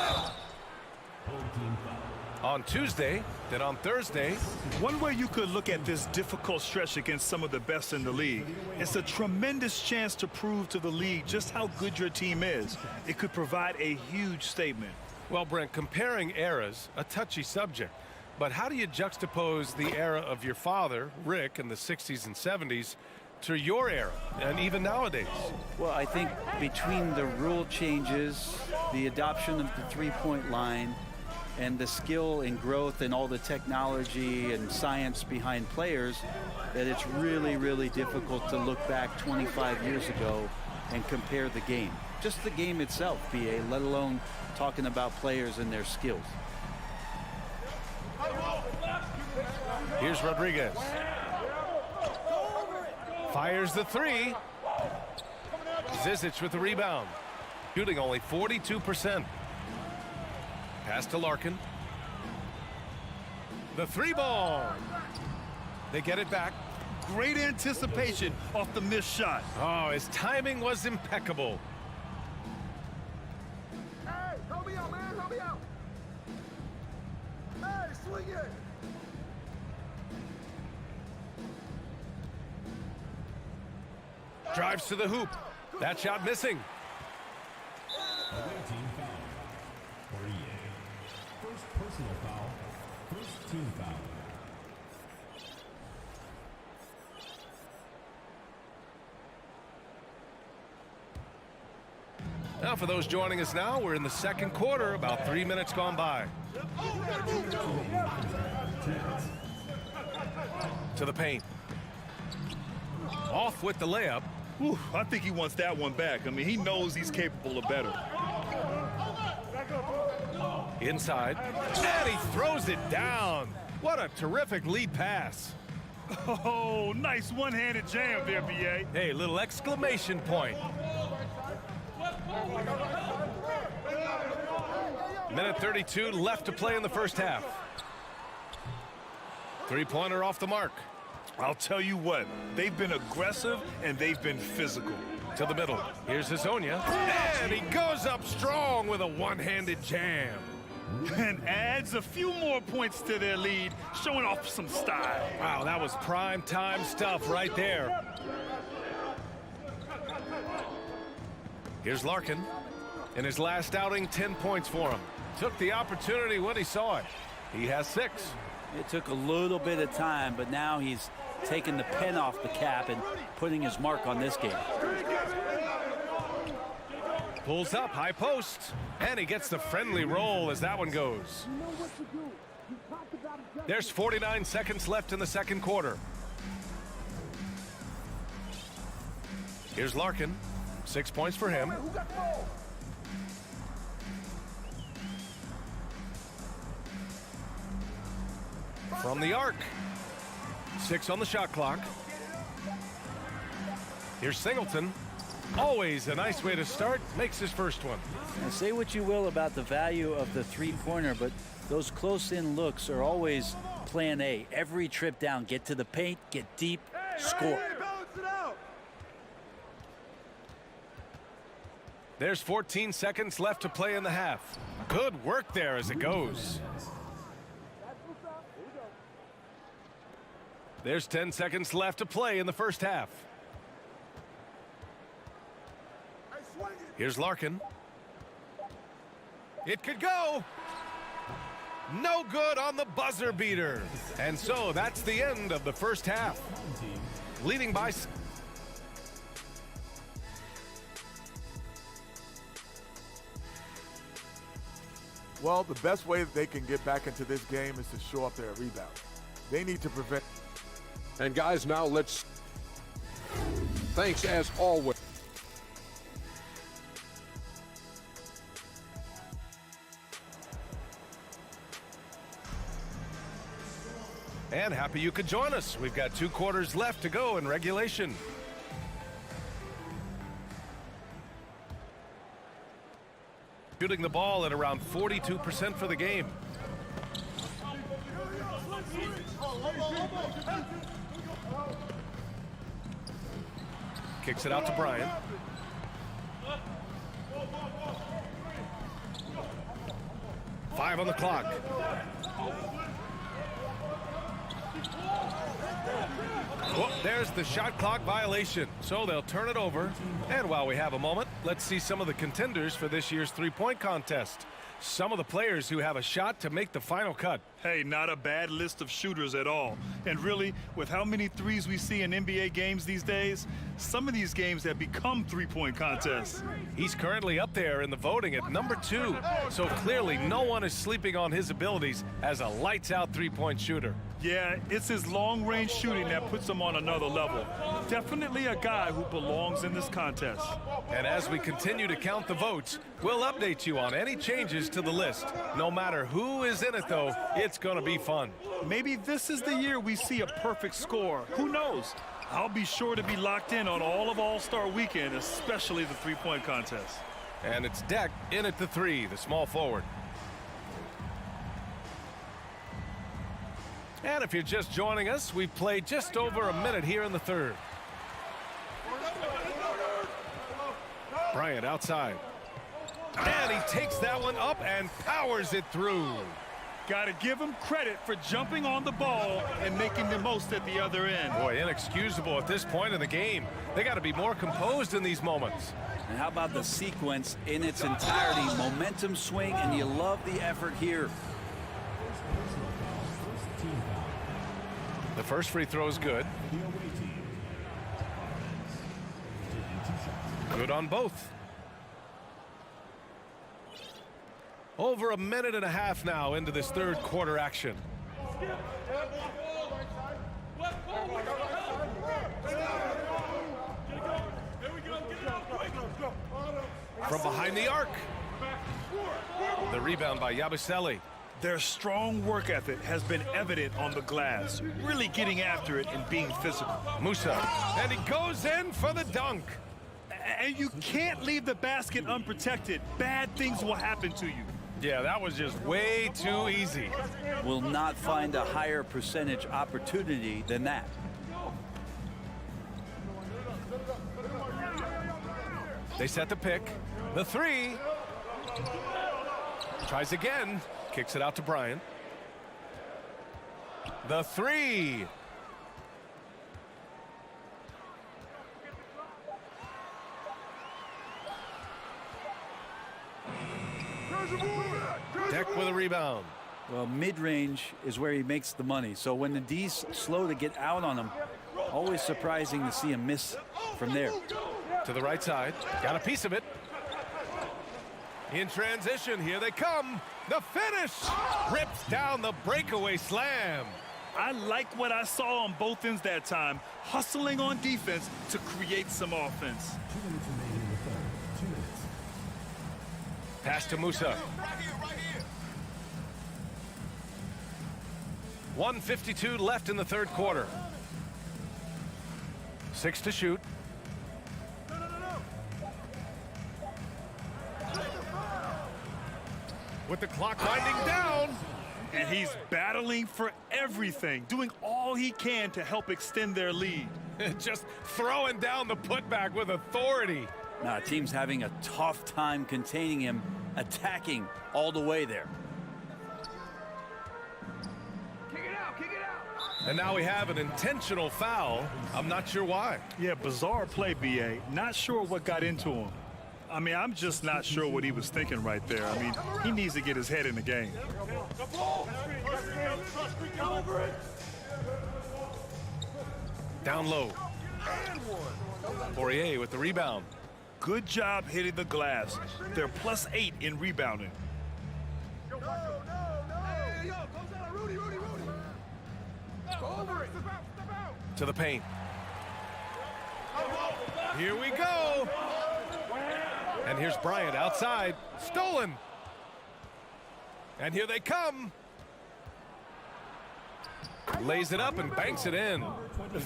On Tuesday, then on Thursday. One way you could look at this difficult stretch against some of the best in the league, it's a tremendous chance to prove to the league just how good your team is. It could provide a huge statement. Well, Brent, comparing eras, a touchy subject. But how do you juxtapose the era of your father, Rick, in the 60s and 70s to your era and even nowadays? Well, I think between the rule changes, the adoption of the three-point line, and the skill and growth and all the technology and science behind players, that it's really, really difficult to look back 25 years ago and compare the game. Just the game itself, BA, let alone talking about players and their skills. Here's Rodriguez. Fires the three. Zizic with the rebound. Shooting only 42%. Pass to Larkin. The three ball. They get it back. Great anticipation off the missed shot. Oh, his timing was impeccable. Hey, help me out, man. Help me out. Hey, swing it. Drives to the hoop. That shot missing. Away team foul. For EA. First personal foul. First team foul. Now, for those joining us now, we're in the second quarter, about 3 minutes gone by. To the paint. Off with the layup. Whew, I think he wants that one back. I mean, he knows he's capable of better. Inside. And he throws it down. What a terrific lead pass. Oh, nice one-handed jam there, B.A. Hey, little exclamation point. Minute 32 left to play in the first half. Three-pointer off the mark. I'll tell you what, they've been aggressive and they've been physical. To the middle. Here's Hazonia. And he goes up strong with a one-handed jam. And adds a few more points to their lead, showing off some style. Wow, that was prime time stuff right there. Here's Larkin. In his last outing, 10 points for him. Took the opportunity when he saw it. He has 6. It took a little bit of time, but now he's taking the pen off the cap and putting his mark on this game. Pulls up, high post, and he gets the friendly roll as that one goes. There's 49 seconds left in the second quarter. Here's Larkin. 6 points for him. From the arc. 6 on the shot clock. Here's Singleton. Always a nice way to start. Makes his first one. Now, say what you will about the value of the three-pointer, but those close-in looks are always plan A. Every trip down, get to the paint, get deep, score. There's 14 seconds left to play in the half. Good work there as it goes. There's 10 seconds left to play in the first half. Here's Larkin. It could go. No good on the buzzer beater. And so that's the end of the first half. Leading by... Well, the best way that they can get back into this game is to show up their rebound. They need to prevent... And guys, now let's... Thanks as always. And happy you could join us. We've got 2 quarters left to go in regulation. Shooting the ball at around 42% for the game. Kicks it out to Bryant. Five on the clock. Well, there's the shot clock violation, so they'll turn it over. And while we have a moment, let's see some of the contenders for this year's three-point contest. some of the players who have a shot to make the final cut. Hey, not a bad list of shooters at all. And really, with how many threes we see in NBA games these days, some of these games have become three-point contests. He's currently up there in the voting at number 2. So clearly no one is sleeping on his abilities as a lights-out three-point shooter. Yeah, it's his long-range shooting that puts him on another level. Definitely a guy who belongs in this contest. And as we continue to count the votes, we'll update you on any changes to the list. No matter who is in it, though, it's going to be fun. Maybe this is the year we see a perfect score. Who knows? I'll be sure to be locked in on all of All-Star Weekend, especially the three-point contest. And it's Deck in at the 3, the small forward. And if you're just joining us, we've played just over a minute here in the third. Bryant outside. And he takes that one up and powers it through. Got to give him credit for jumping on the ball and making the most at the other end. Boy, inexcusable at this point in the game. They got to be more composed in these moments. And how about the sequence in its entirety? Momentum swing, and you love the effort here. The first free throw is good. Good on both. Over a minute and a half now into this third quarter action. From behind the arc. The rebound by Yabusele. Their strong work ethic has been evident on the glass, really getting after it and being physical. Musa, and he goes in for the dunk. And you can't leave the basket unprotected. Bad things will happen to you. Yeah, that was just way too easy. Will not find a higher percentage opportunity than that. They set the pick. The 3. Tries again. Kicks it out to Bryant. The 3. Deck with a rebound. Well, mid-range is where he makes the money. So when the D's slow to get out on him, always surprising to see him miss from there. To the right side. Got a piece of it. In transition, here they come. The finish! Rips down the breakaway slam. I like what I saw on both ends that time, hustling on defense to create some offense. 2 minutes remaining in the third. 2 minutes. Pass to Musa. 1:52 left in the third quarter. 6 to shoot. With the clock winding down. And he's battling for everything, doing all he can to help extend their lead. Just throwing down the putback with authority. Now, team's having a tough time containing him, attacking all the way there. Kick it out, kick it out. And now we have an intentional foul. I'm not sure why. Yeah, bizarre play, BA. Not sure what got into him. I mean, I'm just not sure what he was thinking right there. I mean, he needs to get his head in the game. Down low. Poirier with the rebound. Good job hitting the glass. They're +8 in rebounding. To the paint. Here we go. And here's Bryant outside. Stolen. And here they come. Lays it up and banks it in.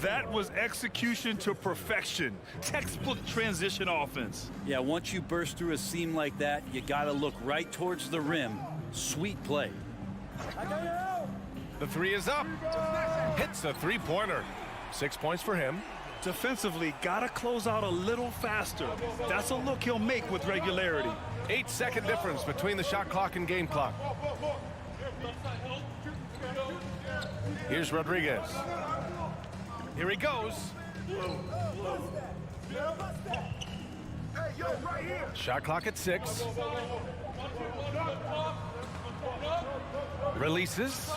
That was execution to perfection. Textbook transition offense. Yeah, once you burst through a seam like that, you got to look right towards the rim. Sweet play. The 3 is up. Hits a three-pointer. 6 points for him. Defensively, gotta close out a little faster. That's a look he'll make with regularity. 8-second difference between the shot clock and game clock. Here's Rodriguez. Here he goes. Shot clock at 6. Releases.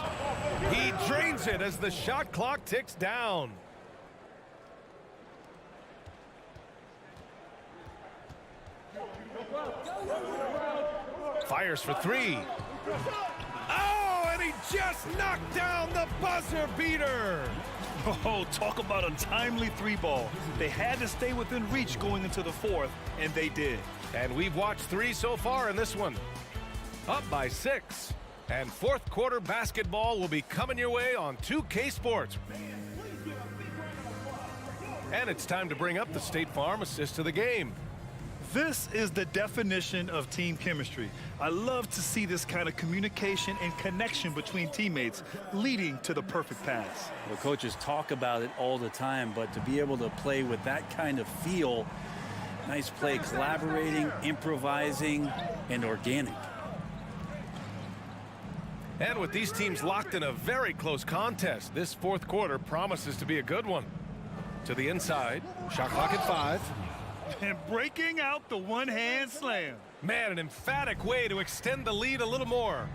He drains it as the shot clock ticks down. Fires for three. Oh, and he just knocked down the buzzer beater. Oh, talk about a timely three ball. They had to stay within reach going into the fourth, and they did. And we've watched three so far in this one. Up by 6. And fourth quarter basketball will be coming your way on 2K Sports. And it's time to bring up the State Farm assist to the game. This is the definition of team chemistry. I love to see this kind of communication and connection between teammates leading to the perfect pass. Well, coaches talk about it all the time, but to be able to play with that kind of feel, nice play, collaborating, improvising, and organic. And with these teams locked in a very close contest, this fourth quarter promises to be a good one. To the inside, shot clock at 5. And breaking out the one-hand slam. Man, an emphatic way to extend the lead a little more.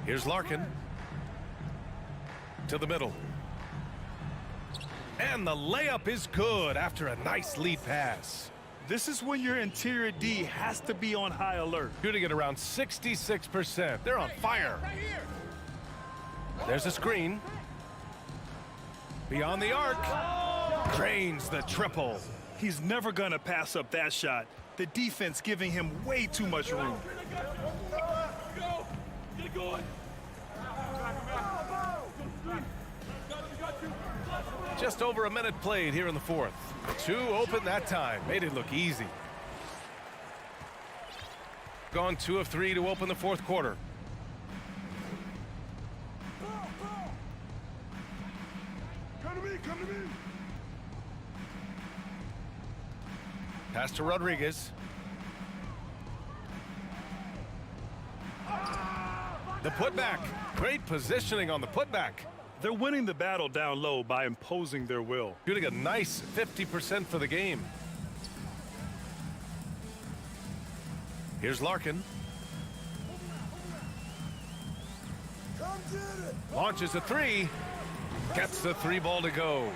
Here's Larkin. To the middle. And the layup is good after a nice lead pass. This is when your interior D has to be on high alert. Shooting at around 66%. They're on fire. There's a screen. Beyond the arc. Drains the triple. He's never going to pass up that shot. The defense giving him way too much room. Just over a minute played here in the fourth. 2 open that time. Made it look easy. Gone 2 of 3 to open the fourth quarter. Come to me, come to me. Pass to Rodriguez. The putback. Great positioning on the putback. They're winning the battle down low by imposing their will. Shooting a nice 50% for the game. Here's Larkin. Launches a 3. Gets the 3 ball to go.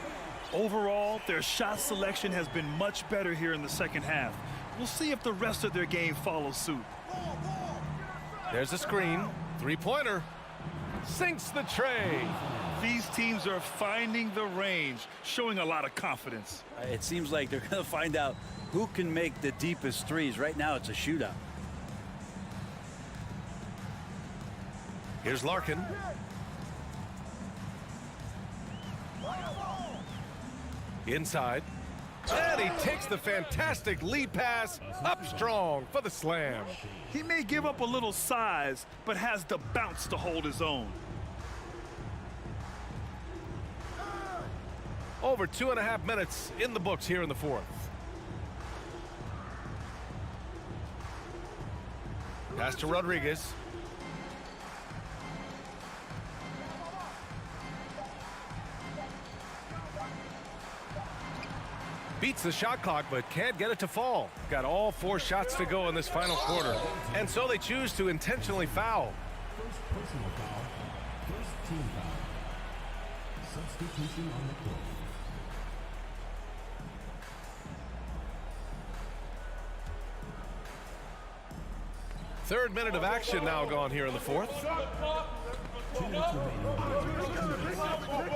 Overall, their shot selection has been much better here in the second half. We'll see if the rest of their game follows suit. There's a screen. 3-pointer. Sinks the tray. These teams are finding the range, showing a lot of confidence. It seems like they're going to find out who can make the deepest threes. Right now, it's a shootout. Here's Larkin. Inside. And he takes the fantastic lead pass up strong for the slam. He may give up a little size, but has the bounce to hold his own. Over 2.5 minutes in the books here in the fourth. Pass to Rodriguez. Beats the shot clock, but can't get it to fall. Got all 4 shots to go in this final quarter. And so they choose to intentionally foul. First personal foul. First team foul. Substitution on the court. Third minute of action now gone here in the fourth.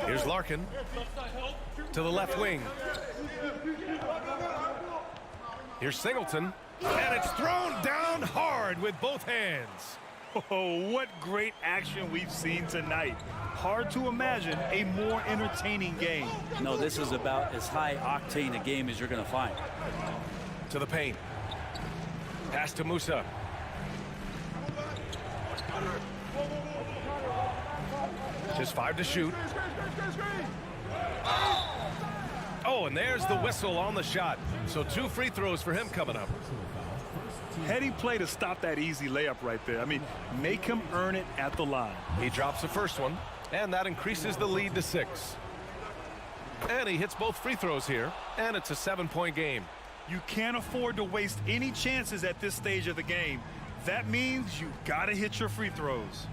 Here's Larkin. To the left wing. Here's Singleton. And it's thrown down hard with both hands. Oh, what great action we've seen tonight. Hard to imagine a more entertaining game. No, this is about as high octane a game as you're going to find. To the paint. Pass to Musa. Just 5 to shoot. Oh, and there's the whistle on the shot. So 2 free throws for him coming up. Heady play to stop that easy layup right there. I mean, make him earn it at the line. He drops the first one, and that increases the lead to 6. And he hits both free throws here, and it's a 7-point game. You can't afford to waste any chances at this stage of the game. That means you got to hit your free throws.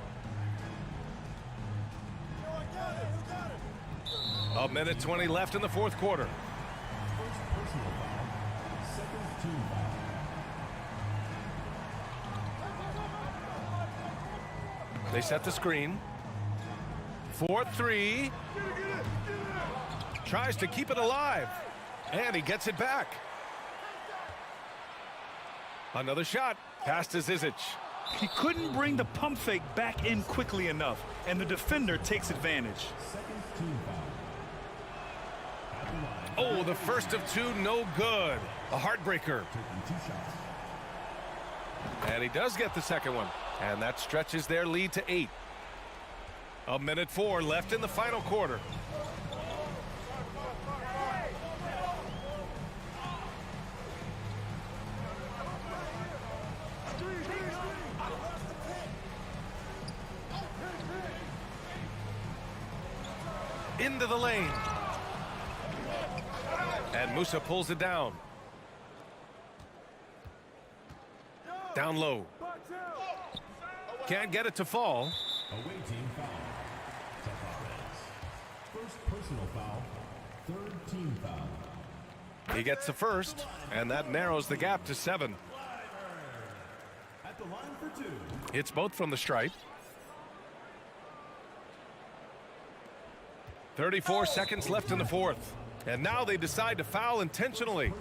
A minute 20 left in the fourth quarter. They set the screen. 4-3. Tries to keep it alive. And he gets it back. Another shot. Pass to Zizic. He couldn't bring the pump fake back in quickly enough, and the defender takes advantage. Oh, the first of two, no good. A heartbreaker. And he does get the second one. And that stretches their lead to 8. A minute 4 left in the final quarter. Into the lane. And Musa pulls it down. Down low. Can't get it to fall. Away team foul. First personal foul. Third team foul. He gets the first, and that narrows the gap to 7. At the line for 2. It's both from the stripe. 34 seconds left in the fourth. And now they decide to foul intentionally.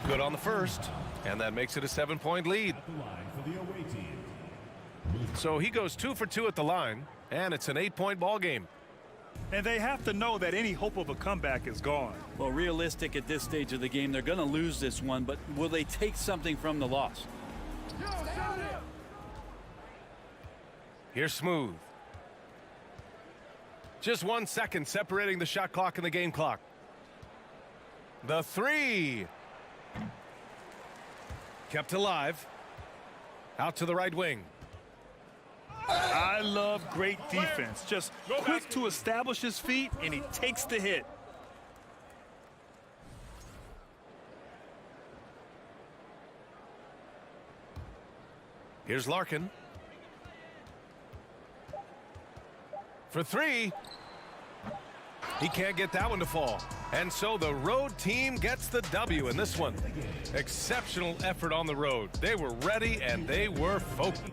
Good on the first, and that makes it a 7-point lead. At the line for the away team. So he goes 2 for 2 at the line, and it's an 8-point ball game. And they have to know that any hope of a comeback is gone. Well, realistic at this stage of the game, they're going to lose this one, but will they take something from the loss? Here's Smooth. Just 1 second separating the shot clock and the game clock. The 3. Kept alive. Out to the right wing. I love great defense. Just quick to establish his feet, and he takes the hit. Here's Larkin. For 3. He can't get that one to fall. And so the road team gets the W in this one. Exceptional effort on the road. They were ready and they were focused.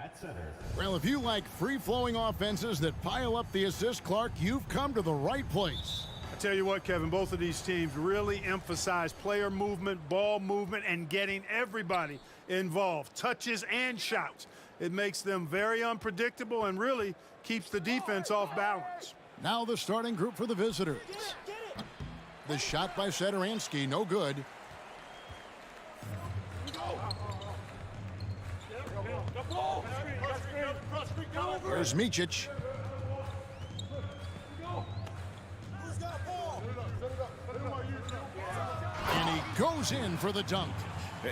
At center. Well, if you like free-flowing offenses that pile up the assist, Clark, you've come to the right place. I tell you what, Kevin, both of these teams really emphasize player movement, ball movement, and getting everybody involved, touches and shots. It makes them very unpredictable and really keeps the defense off balance. Now the starting group for the visitors. The shot by Sadaransky, no good. There's Micic. And he goes in for the dunk.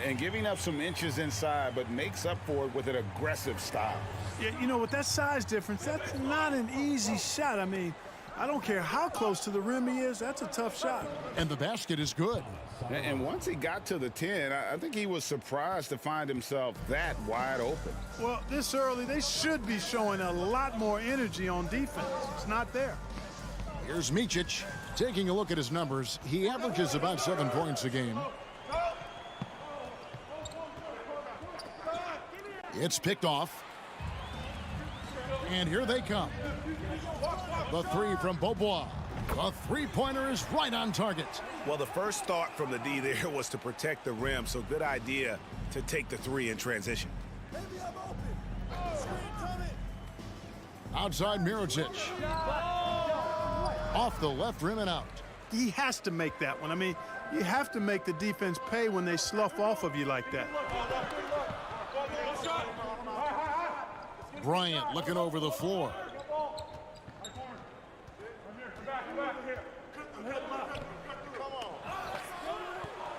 And giving up some inches inside, but makes up for it with an aggressive style. Yeah, you know, with that size difference, that's not an easy shot. I mean, I don't care how close to the rim he is, that's a tough shot. And the basket is good. And once he got to the 10, I think he was surprised to find himself that wide open. Well, this early, they should be showing a lot more energy on defense. It's not there. Here's Micic. Taking a look at his numbers, he averages about 7 points a game. It's picked off. And here they come. The three from Beaubois. The three-pointer is right on target. Well, the first thought from the D there was to protect the rim, so good idea to take the three in transition. Outside Mirotic. Off the left rim and out. He has to make that one. I mean, you have to make the defense pay when they slough off of you like that. Bryant looking over the floor.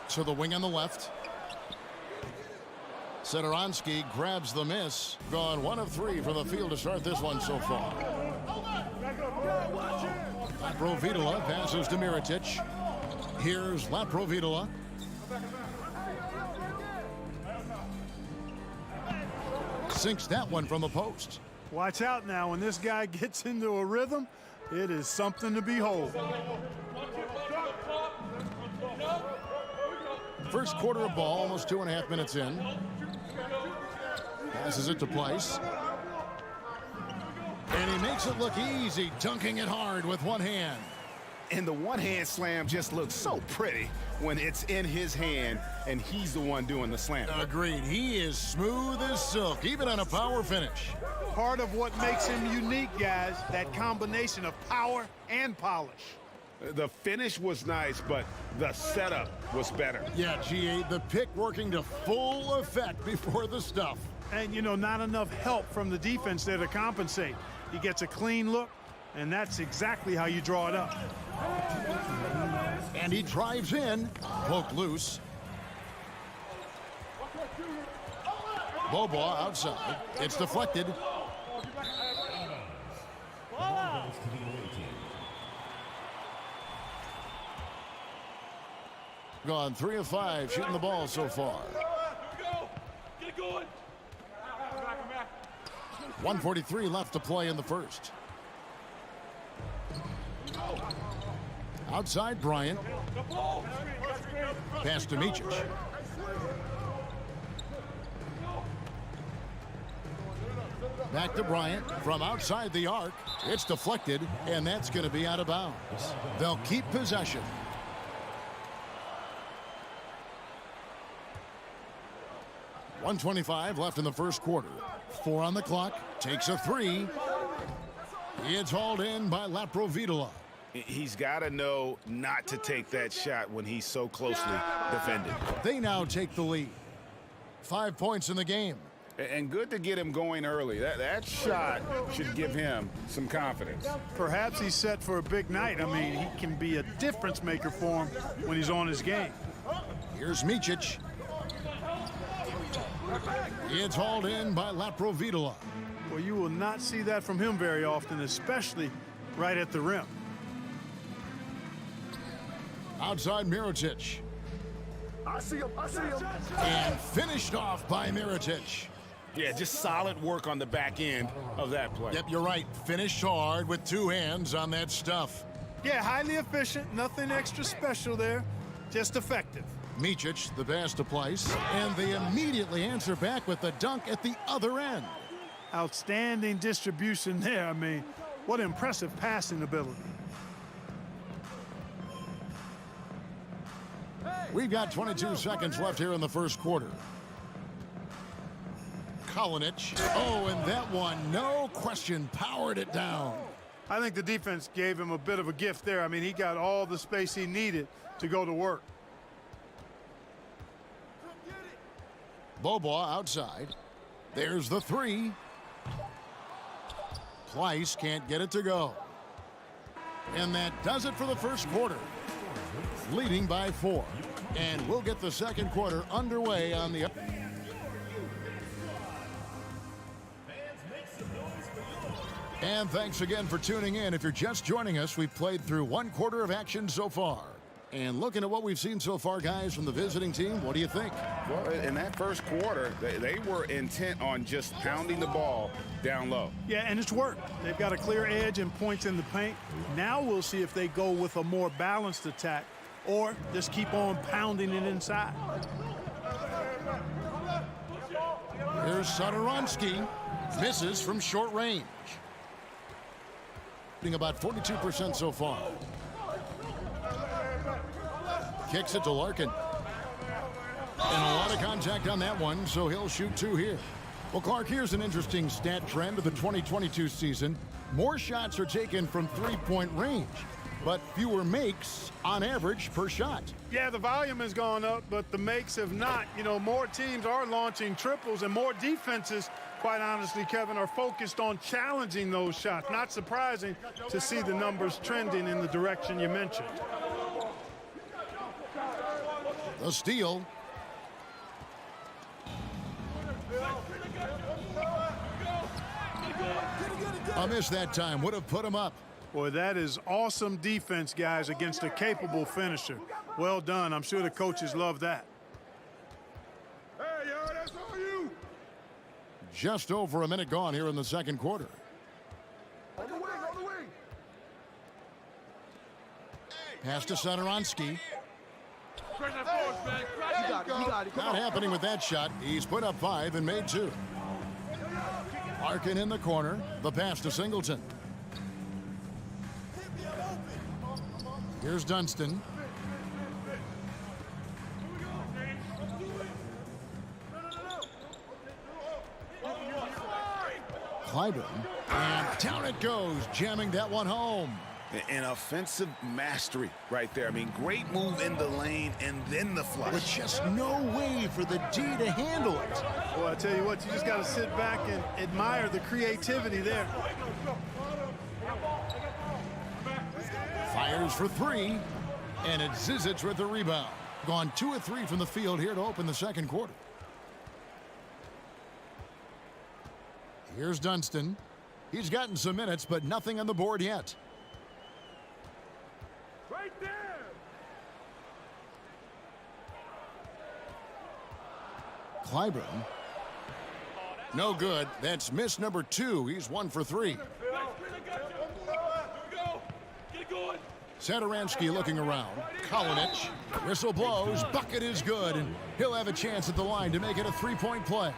To the wing on the left. Sadaransky grabs the miss. Gone 1 of 3 from the field to start this one so far. Laprovitola passes to Mirotic. Here's Laprovitola. Sinks that one from the post. Watch out now. When this guy gets into a rhythm, it is something to behold. First quarter of ball, almost 2.5 minutes in. Passes it to Place. And he makes it look easy, dunking it hard with one hand. And the one-hand slam just looks so pretty when it's in his hand and he's the one doing the slam. Agreed. He is smooth as silk, even on a power finish. Part of what makes him unique, guys, that combination of power and polish. The finish was nice, but the setup was better. Yeah, G8, the pick working to full effect before the stuff. And, you know, not enough help from the defense there to compensate. He gets a clean look, and that's exactly how you draw it up. And he drives in, poked loose. Beaubois outside. It's deflected. Gone 3 of 5 shooting the ball so far. 1:43 left to play in the first. Outside Bryant. Pass to Micic. Back to Bryant from outside the arc. It's deflected, and that's going to be out of bounds. They'll keep possession. .125 left in the first quarter. 4 on the clock. Takes a 3. It's hauled in by Laprovitola. He's got to know not to take that shot when he's so closely defended. They now take the lead. 5 points in the game. And good to get him going early. That shot should give him some confidence. Perhaps he's set for a big night. I mean, he can be a difference maker for him when he's on his game. Here's Micic. It's hauled in by Laprovitola. Well, you will not see that from him very often, especially right at the rim. Outside Mirotic. I see him. And finished off by Mirotic. Yeah, just solid work on the back end of that play. Yep, you're right. Finished hard with 2 hands on that stuff. Yeah, highly efficient. Nothing extra special there. Just effective. Micic, the pass to Place, and they immediately answer back with the dunk at the other end. Outstanding distribution there. I mean, what impressive passing ability. We've got 22 seconds left here in the first quarter. Kalinic. Oh, and that one, no question, powered it down. I think the defense gave him a bit of a gift there. I mean, he got all the space he needed to go to work. Bobois outside. There's the 3. Pleiss can't get it to go. And that does it for the first quarter. Leading by 4. And we'll get the second quarter underway on the... And thanks again for tuning in. If you're just joining us, we've played through 1 quarter of action so far. And looking at what we've seen so far, guys, from the visiting team, what do you think? Well, in that first quarter, they were intent on just pounding the ball down low. Yeah, and it's worked. They've got a clear edge and points in the paint. Now we'll see if they go with a more balanced attack or just keep on pounding it inside. Here's Satoransky. Misses from short range. About 42% so far. Kicks it to Larkin. And a lot of contact on that one, so he'll shoot 2 here. Well, Clark, here's an interesting stat trend of the 2022 season. More shots are taken from 3-point range, but fewer makes on average per shot. Yeah, the volume has gone up, but the makes have not. You know, more teams are launching triples, and more defenses, quite honestly, Kevin, are focused on challenging those shots. Not surprising to see the numbers trending in the direction you mentioned. The steal. A miss that time. Would have put him up. Boy, that is awesome defense, guys, against a capable finisher. Well done. I'm sure the coaches love that. Hey, yo, that's all you. Just over a minute gone here in the second quarter. On the wing. Pass to Satoransky. Not happening with that shot. He's put up 5 and made 2. Larkin in the corner. The pass to Singleton. Here's Dunston. Clyburn. And down it goes, jamming that one home. An offensive mastery right there. I mean, great move in the lane and then the flush. With just no way for the D to handle it. Well, I tell you what, you just got to sit back and admire the creativity there. Fires for 3, and it's Zizic with the rebound. Gone 2 of 3 from the field here to open the second quarter. Here's Dunston. He's gotten some minutes, but nothing on the board yet. Right there. Clyburn. No good. That's miss number 2. He's 1 for 3. Satoransky looking around. Kalinic. Whistle blows. Bucket is good, and he'll have a chance at the line to make it a 3-point play.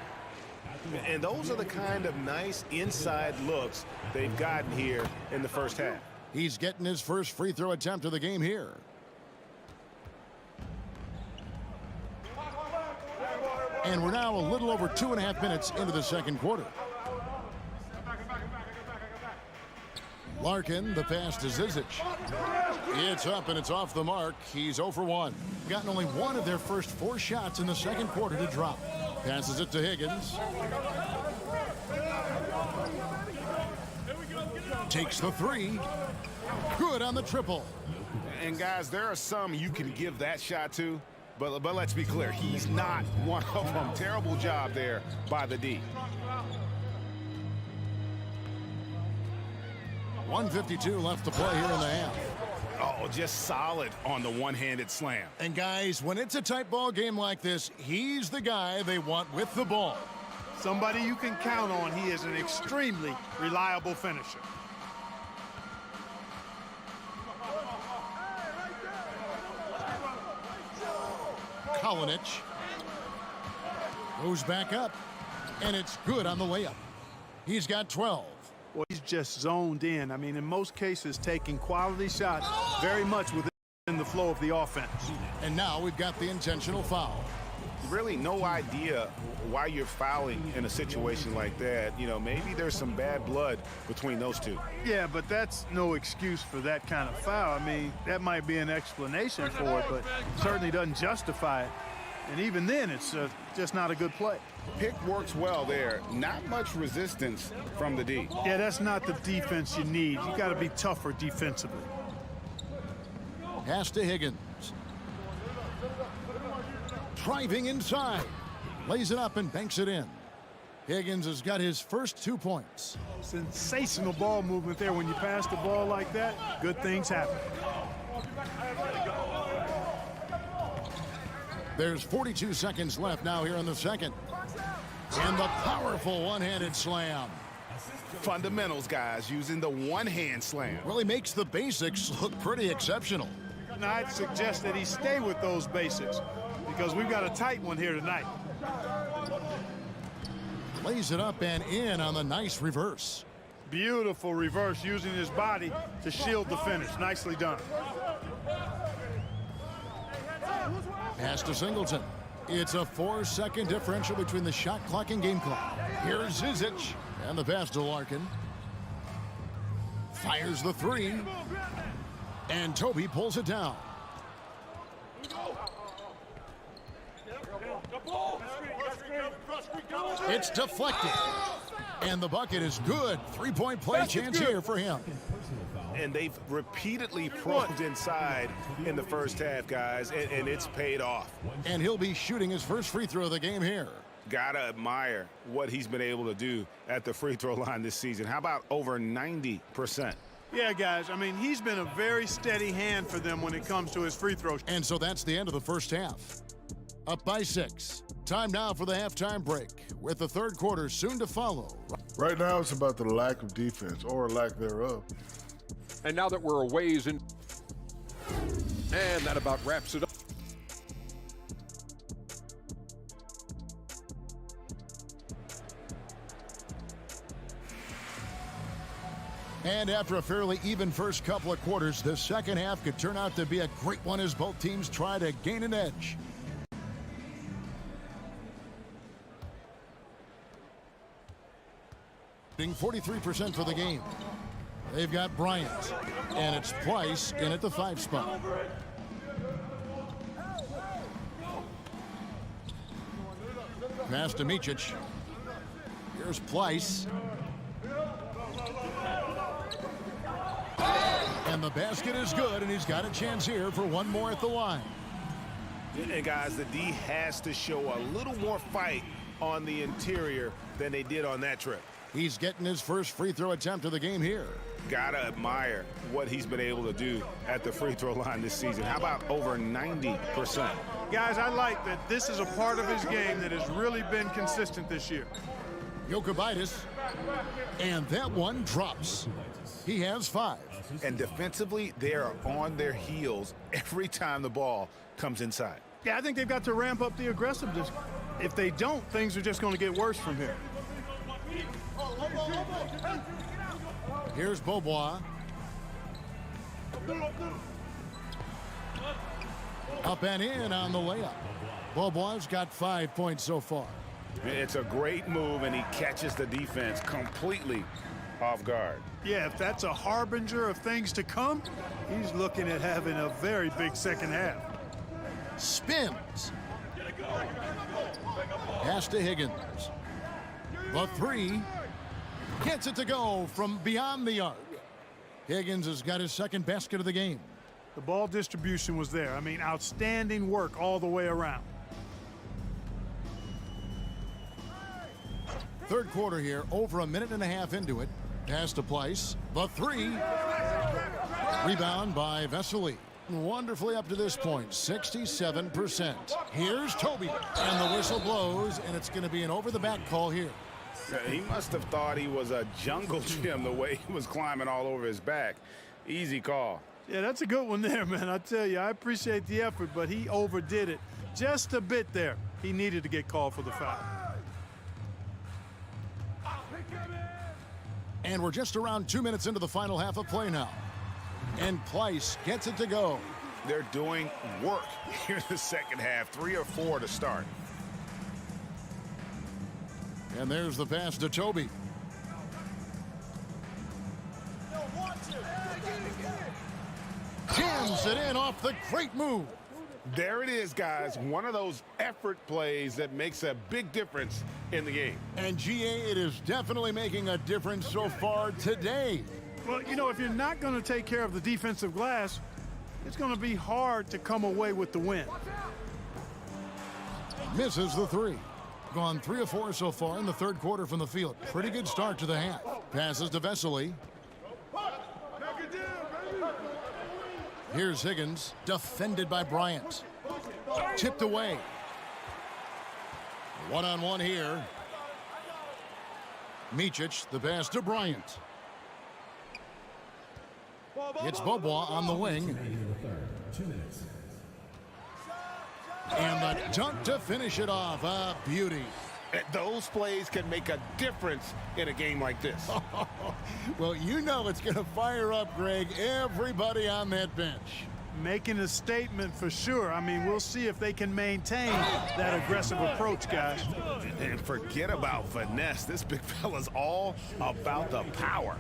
And those are the kind of nice inside looks they've gotten here in the first half. He's getting his first free throw attempt of the game here. And we're now a little over 2.5 minutes into the second quarter. Larkin, the pass to Zizic. It's up and it's off the mark. He's 0 for 1. Gotten only one of their first 4 shots in the second quarter to drop. Passes it to Higgins. Takes the 3. Good on the triple. And guys, there are some you can give that shot to, but let's be clear, he's not one of them. Terrible job there by the D. 1:52 left to play here in the half. Oh, just solid on the one-handed slam. And guys, when it's a tight ball game like this, he's the guy they want with the ball. Somebody you can count on. He is an extremely reliable finisher. Kalinic goes back up, and it's good on the layup. He's got 12. Well, he's just zoned in. I mean, in most cases, taking quality shots very much within the flow of the offense. And now we've got the intentional foul. Really no idea why you're fouling in a situation like that. You know, maybe there's some bad blood between those two. Yeah, but that's no excuse for that kind of foul. I mean, that might be an explanation for it, but certainly doesn't justify it. And even then, it's just not a good play. Pick works well there. Not much resistance from the D. Yeah, that's not the defense you need. You got to be tougher defensively. Pass to Higgins. Driving inside. Lays it up and banks it in. Higgins has got his first 2 points. Sensational ball movement there. When you pass the ball like that, good things happen. There's 42 seconds left now here in the second. And the powerful one-handed slam. Fundamentals, guys, using the one-hand slam. Really makes the basics look pretty exceptional. Now, I'd suggest that he stay with those basics because we've got a tight one here tonight. Lays it up and in on the nice reverse. Beautiful reverse using his body to shield the finish. Nicely done. Pass to Singleton. It's a 4-second differential between the shot clock and game clock. Here's Zizic. And the pass to Larkin. Fires the 3. And Toby pulls it down. It's deflected. And the bucket is good. 3-point play chance here for him. And they've repeatedly probed inside in the first half, guys, and it's paid off. And he'll be shooting his first free throw of the game here. Gotta admire what he's been able to do at the free throw line this season. How about over 90%? Yeah, guys, I mean, he's been a very steady hand for them when it comes to his free throws. And so that's the end of the first half. Up by 6. Time now for the halftime break, with the third quarter soon to follow. Right now, it's about the lack of defense, or lack thereof. And now that we're a ways in, and that about wraps it up. And after a fairly even first couple of quarters, the second half could turn out to be a great one as both teams try to gain an edge. Shooting 43% for the game. They've got Bryant, and it's Price in at the 5 spot. Pass to Micic. Here's Price. And the basket is good, and he's got a chance here for one more at the line. And guys, the D has to show a little more fight on the interior than they did on that trip. He's getting his first free throw attempt of the game here. Gotta admire what he's been able to do at the free throw line this season. How about over 90%? Guys, I like that this is a part of his game that has really been consistent this year. Jokubaitis, and that one drops. He has 5. And defensively, they are on their heels every time the ball comes inside. Yeah, I think they've got to ramp up the aggressiveness. If they don't, things are just going to get worse from here. Here's Beaubois. Up and in on the layup. Beaubois got 5 points so far. It's a great move, and he catches the defense completely off guard. Yeah, if that's a harbinger of things to come, he's looking at having a very big second half. Spins. Pass to Higgins. The three. Gets it to go from beyond the arc. Higgins has got his second basket of the game. The ball distribution was there. I mean, outstanding work all the way around. Third quarter here, over a minute and a half into it. Pass to Place. The three. Rebound by Vesely. Wonderfully up to this point, 67%. Here's Toby. And the whistle blows, and it's going to be an over-the-back call here. He must have thought he was a jungle gym the way he was climbing all over his back. Easy call. Yeah, that's a good one there, man. I tell you, I appreciate the effort, but he overdid it just a bit there. He needed to get called for the foul. And we're just around 2 minutes into the final half of play now. And Place gets it to go. They're doing work here in the second half, 3 or 4 to start. And there's the pass to Toby. Jams it in off the great move. There it is, guys. One of those effort plays that makes a big difference in the game. And GA, it is definitely making a difference so far today. Well, you know, if you're not going to take care of the defensive glass, it's going to be hard to come away with the win. Misses the three. Gone 3 of 4 so far in the third quarter from the field. Pretty good start to the half. Passes to Vesely. Here's Higgins, defended by Bryant. Tipped away. One-on-one here. Micic, the pass to Bryant. It's Beaubois on the wing. And the dunk to finish it off. A beauty. Those plays can make a difference in a game like this. Well, you know it's going to fire up, Greg, everybody on that bench. Making a statement for sure. I mean, we'll see if they can maintain that aggressive approach, guys. And forget about finesse. This big fella's all about the power.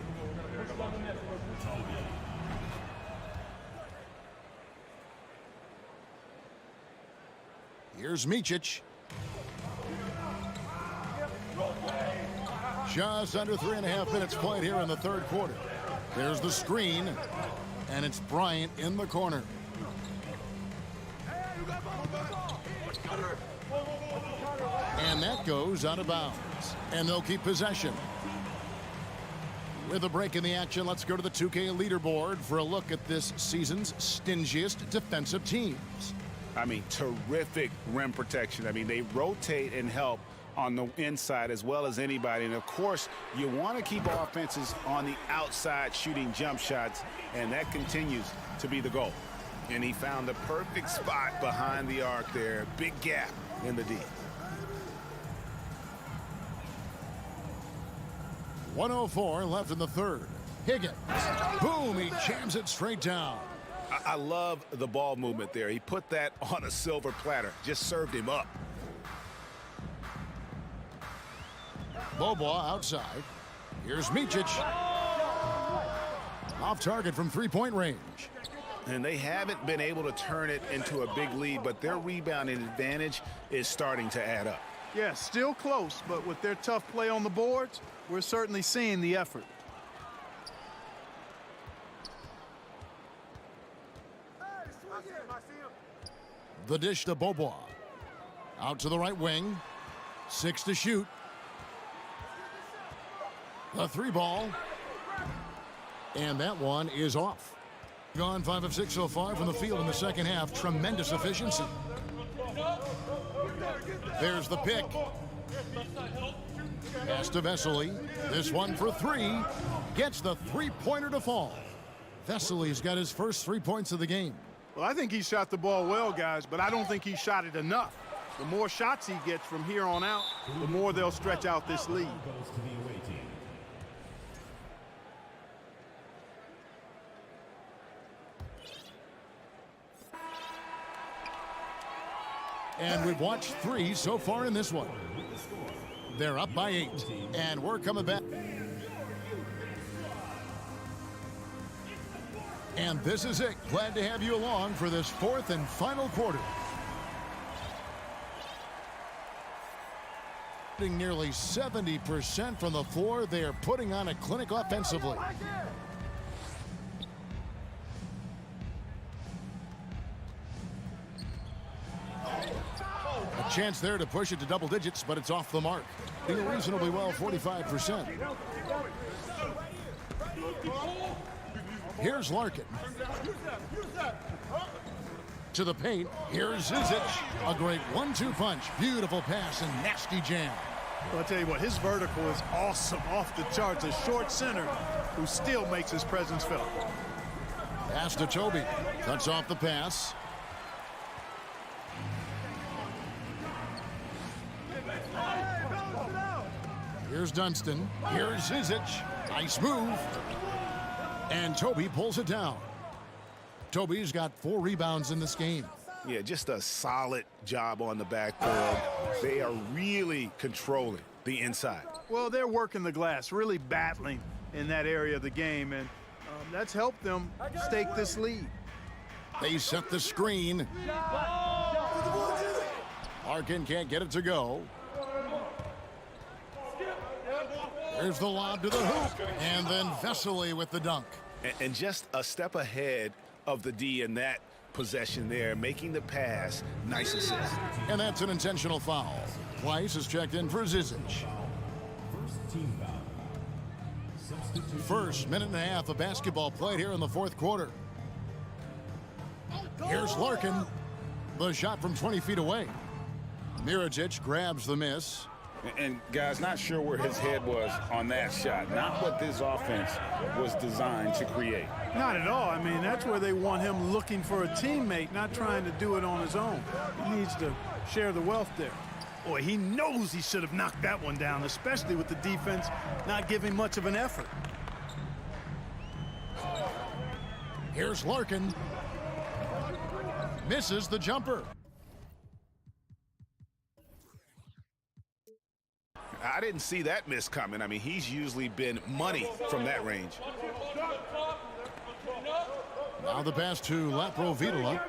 Here's Micic. Just under 3.5 minutes played here in the third quarter. There's the screen, and it's Bryant in the corner. And that goes out of bounds. And they'll keep possession. With a break in the action, let's go to the 2K leaderboard for a look at this season's stingiest defensive teams. I mean, terrific rim protection. I mean, they rotate and help on the inside as well as anybody. And, of course, you want to keep offenses on the outside shooting jump shots, and that continues to be the goal. And he found the perfect spot behind the arc there. Big gap in the D. 1:04 left in the third. Higgins. Boom, he jams it straight down. I love the ball movement there. He put that on a silver platter. Just served him up. Beaubois outside. Here's Micic. Off target from three-point range. And they haven't been able to turn it into a big lead, but their rebounding advantage is starting to add up. Yeah, still close, but with their tough play on the boards, we're certainly seeing the effort. The dish to Beaubois. Out to the right wing. 6 to shoot. The 3 ball. And that one is off. Gone 5 of 6 so far from the field in the second half. Tremendous efficiency. There's the pick. Pass to Vesely. This one for 3. Gets the three-pointer to fall. Vesely's got his first 3 points of the game. Well, I think he shot the ball well, guys, but I don't think he shot it enough. The more shots he gets from here on out, the more they'll stretch out this lead. Goes to the away team. And we've watched 3 so far in this one. They're up by 8, and we're coming back. And this is it. Glad to have you along for this 4th and final quarter. Nearly 70% from the floor. They are putting on a clinic offensively. A chance there to push it to double digits, but it's off the mark. Doing reasonably well, 45%. Here's Larkin. To the paint. Here's Zizic. A great 1-2 punch. Beautiful pass and nasty jam. Well, I'll tell you what, his vertical is awesome, off the charts. A short center who still makes his presence felt. Pass to Toby. Cuts off the pass. Here's Dunston. Here's Zizic. Nice move. And Toby pulls it down. Toby's got 4 rebounds in this game. Yeah, just a solid job on the backboard. They are really controlling the inside. Well, they're working the glass, really battling in that area of the game, and that's helped them stake this lead. They set the screen. Larkin can't get it to go. There's the lob to the hoop, and then Vesely with the dunk. And just a step ahead of the D in that possession there, making the pass. Nice assist. And that's an intentional foul. Weiss is checked in for Zizic. First team foul. Substitute. First minute and a half of basketball played here in the 4th quarter. Here's Larkin. The shot from 20 feet away. Miričić grabs the miss. And guys, not sure where his head was on that shot. Not what this offense was designed to create. Not at all. I mean, that's where they want him looking for a teammate, not trying to do it on his own. He needs to share the wealth there. Boy, he knows he should have knocked that one down, especially with the defense not giving much of an effort. Here's Larkin. Misses the jumper. I didn't see that miss coming. I mean, he's usually been money from that range. Now the pass to Laprovitola.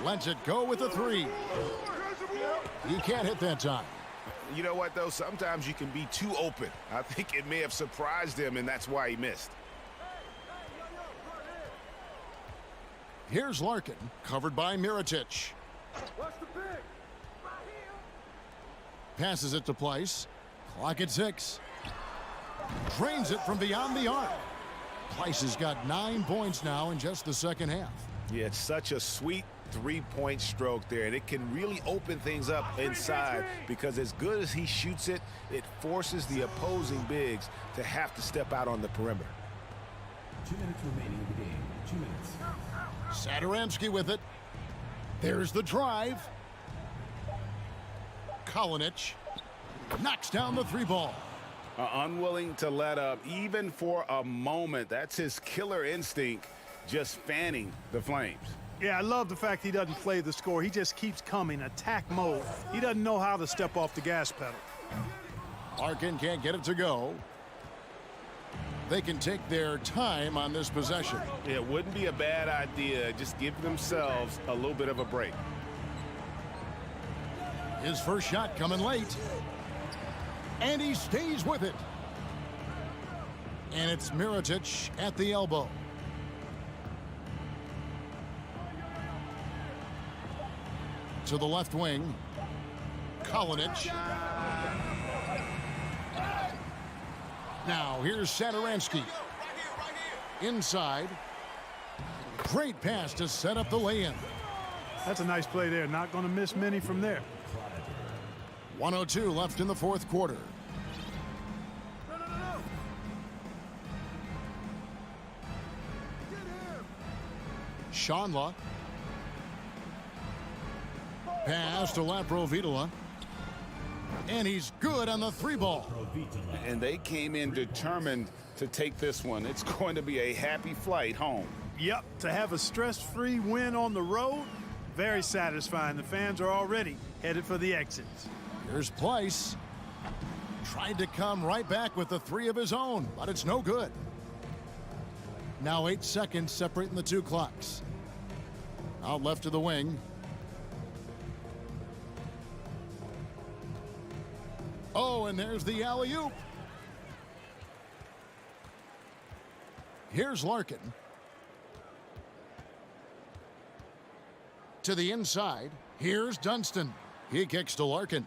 Lets it go with a 3. He can't hit that time. You know what, though? Sometimes you can be too open. I think it may have surprised him, and that's why he missed. Here's Larkin, covered by Miričić. Passes it to Place. Clock at 6. Drains it from beyond the arc. Place has got 9 points now in just the second half. Yeah, it's such a sweet 3-point stroke there, and it can really open things up inside because as good as he shoots it, it forces the opposing bigs to have to step out on the perimeter. 2 minutes remaining in the game. 2 minutes. Satoransky with it. There's the drive. Kalinic knocks down the 3 ball. Unwilling to let up even for a moment. That's his killer instinct, just fanning the flames. Yeah, I love the fact he doesn't play the score. He just keeps coming, attack mode. He doesn't know how to step off the gas pedal. Larkin can't get it to go. They can take their time on this possession. It wouldn't be a bad idea. Just give themselves a little bit of a break. His first shot coming late. And he stays with it. And it's Miričić at the elbow. To the left wing. Kalinic. Now here's Satoransky. Inside. Great pass to set up the lay-in. That's a nice play there. Not going to miss many from there. 1:02 left in the 4th quarter. Shanla. Pass to Laprovitola. And he's good on the 3-ball. And they came in determined to take this one. It's going to be a happy flight home. Yep, to have a stress-free win on the road, very satisfying. The fans are already headed for the exits. Here's Place. Tried to come right back with the 3 of his own, but it's no good. Now 8 seconds separating the 2 clocks. Out left to the wing. Oh, and there's the alley-oop. Here's Larkin. To the inside. Here's Dunston. He kicks to Larkin.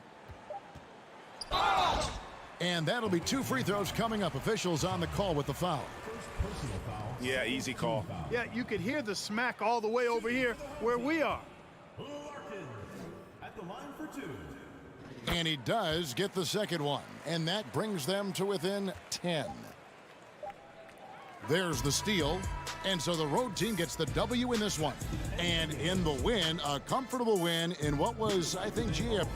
And that'll be 2 free throws coming up. Officials on the call with the foul. Yeah, easy call. Yeah, you could hear the smack all the way over here where we are. Larkin at the line for 2. And he does get the second one. And that brings them to within 10. There's the steal. And so the road team gets the W in this one. And in the win, a comfortable win in what was, I think, GF.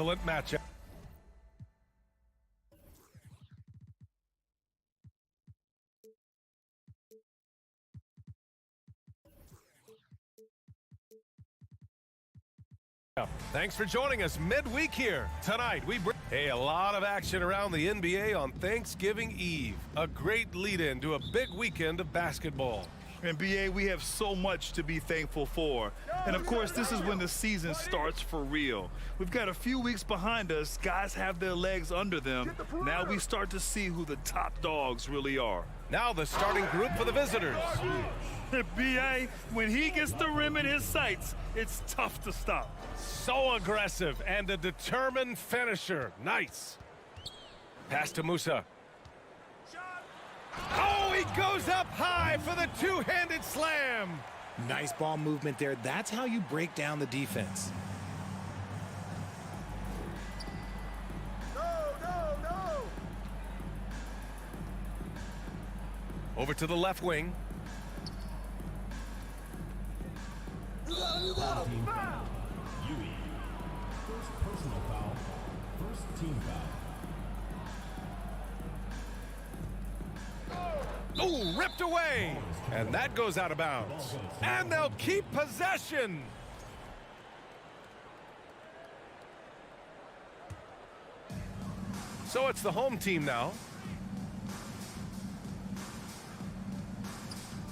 Excellent matchup. Thanks for joining us midweek here. Tonight, we bring a lot of action around the NBA on Thanksgiving Eve. A great lead-in to a big weekend of basketball. And BA, we have so much to be thankful for. And of course, this is when the season starts for real. We've got a few weeks behind us. Guys have their legs under them. Now we start to see who the top dogs really are. Now the starting group for the visitors. BA, when he gets the rim in his sights, it's tough to stop. So aggressive and a determined finisher. Nice. Pass to Musa. Oh, he goes up high for the two-handed slam. Nice ball movement there. That's how you break down the defense. Over to the left wing. First personal foul. First team foul. Oh, ripped away. And that goes out of bounds. And they'll keep possession. So it's the home team now.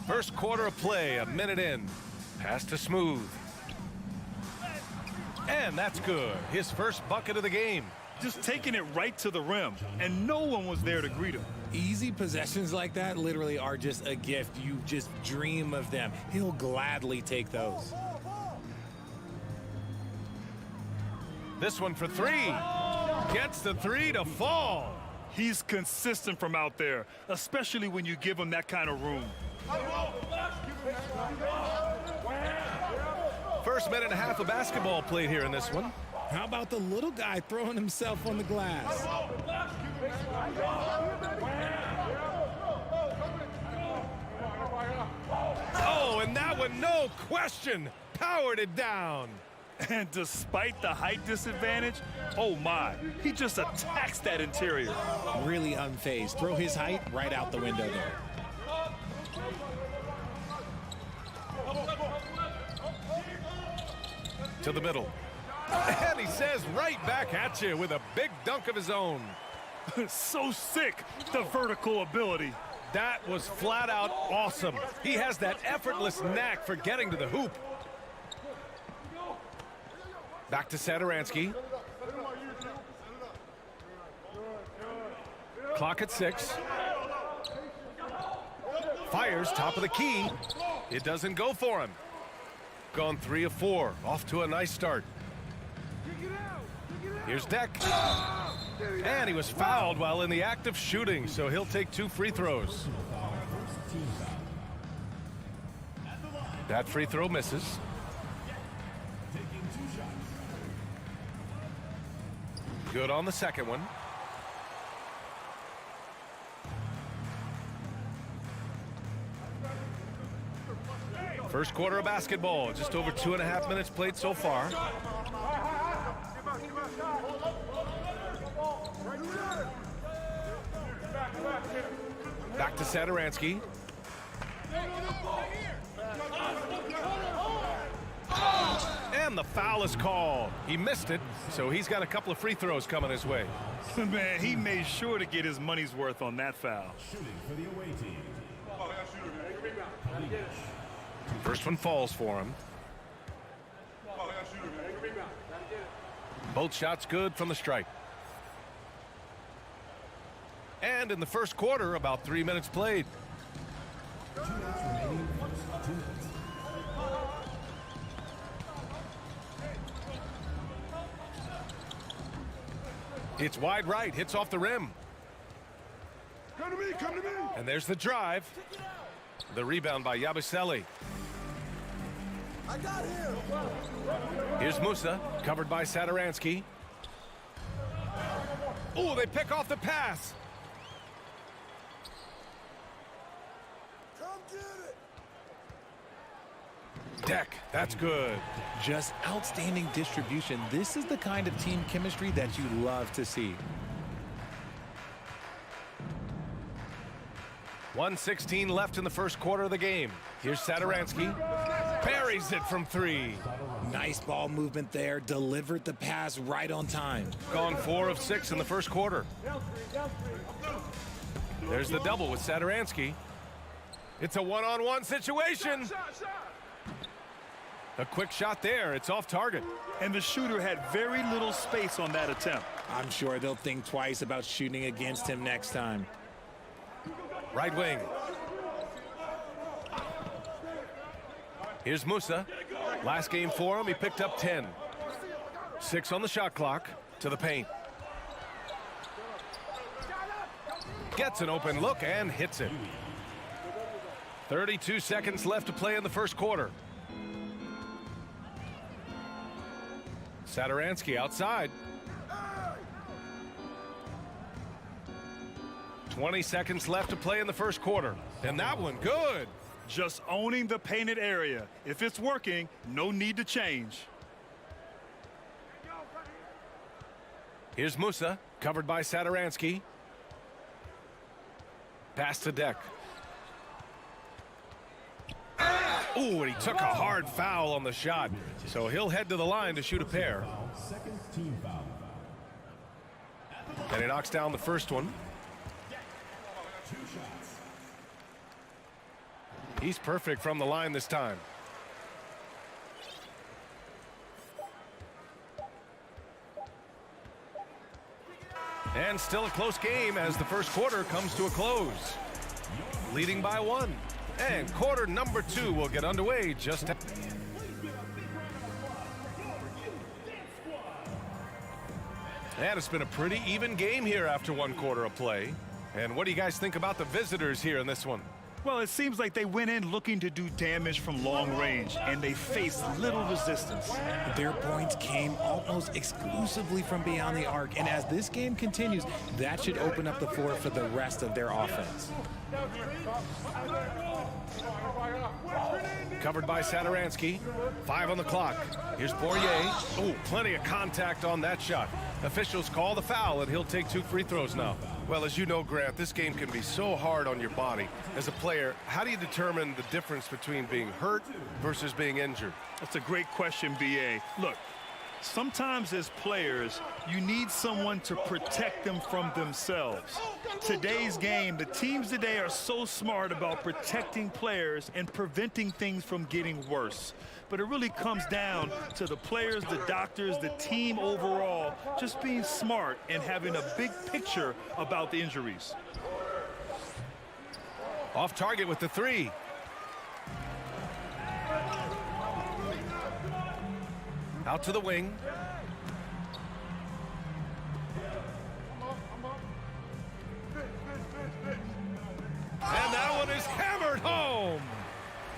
First quarter of play, a minute in. Pass to Smooth. And that's good. His first bucket of the game. Just taking it right to the rim, and no one was there to greet him. Easy possessions like that literally are just a gift. You just dream of them. He'll gladly take those. This one for three. Gets the three to fall. He's consistent from out there, especially when you give him that kind of room. First minute and a half of basketball played here in this one. How about the little guy throwing himself on the glass? Oh, and that one, no question, powered it down. And despite the height disadvantage, oh my, he just attacks that interior. Really unfazed. Throw his height right out the window there. To the middle. And he says right back at you with a big dunk of his own. So sick, the vertical ability. That was flat out awesome. He has that effortless knack for getting to the hoop. Back to Satoransky. Clock at 6. Fires top of the key. It doesn't go for him. Gone 3 of 4. Off to a nice start. Here's Deck. And he was fouled while in the act of shooting, so he'll take 2 free throws. That free throw misses. Good on the second one. First quarter of basketball, just over 2.5 minutes played so far. Back to Satoransky. And the foul is called. He missed it, so he's got a couple of free throws coming his way. Man, he made sure to get his money's worth on that foul. Shooting for the away team. First one falls for him. Both shots good from the stripe. And in the first quarter, about 3 minutes played. It's wide right, hits off the rim. Come to me, come to me. And there's the drive. The rebound by Yabusele. I got him. Here's Musa, covered by Satoransky. Oh, they pick off the pass. Come get it. Deck, that's good. Just outstanding distribution. This is the kind of team chemistry that you love to see. 1:16 left in the first quarter of the game. Here's Satoransky. Buries buries it from 3. Nice ball movement there. Delivered the pass right on time. Gone 4 of 6 in the first quarter. There's the double with Sadaransky. It's a one-on-one situation. A quick shot there. It's off target. And the shooter had very little space on that attempt. I'm sure they'll think twice about shooting against him next time. Right wing. Here's Musa. Last game for him, he picked up 10. 6 on the shot clock. To the paint. Gets an open look and hits it. 32 seconds left to play in the first quarter. Sadaransky outside. 20 seconds left to play in the first quarter. And that one good. Just owning the painted area. If it's working, no need to change. Here's Musa, covered by Sadaransky. Pass to Deck. Ooh, and he took a hard foul on the shot. So he'll head to the line to shoot a pair. Second team foul. And he knocks down the first one. He's perfect from the line this time. And still a close game as the first quarter comes to a close. Leading by 1. And quarter number 2 will get underway just after. And it's been a pretty even game here after 1 quarter of play. And what do you guys think about the visitors here in this one? Well, it seems like they went in looking to do damage from long range, and they faced little resistance. Their points came almost exclusively from beyond the arc, and as this game continues, that should open up the floor for the rest of their offense. Covered by Sadaransky. 5 on the clock. Here's Poirier. Oh, plenty of contact on that shot. Officials call the foul, and he'll take 2 free throws now. Well, as you know, Grant, this game can be so hard on your body. As a player, how do you determine the difference between being hurt versus being injured? That's a great question, B.A. Look, sometimes as players, you need someone to protect them from themselves. Today's game, the teams today are so smart about protecting players and preventing things from getting worse. But it really comes down to the players, the doctors, the team overall, just being smart and having a big picture about the injuries. Off target with the 3. Out to the wing. And that one is hammered home.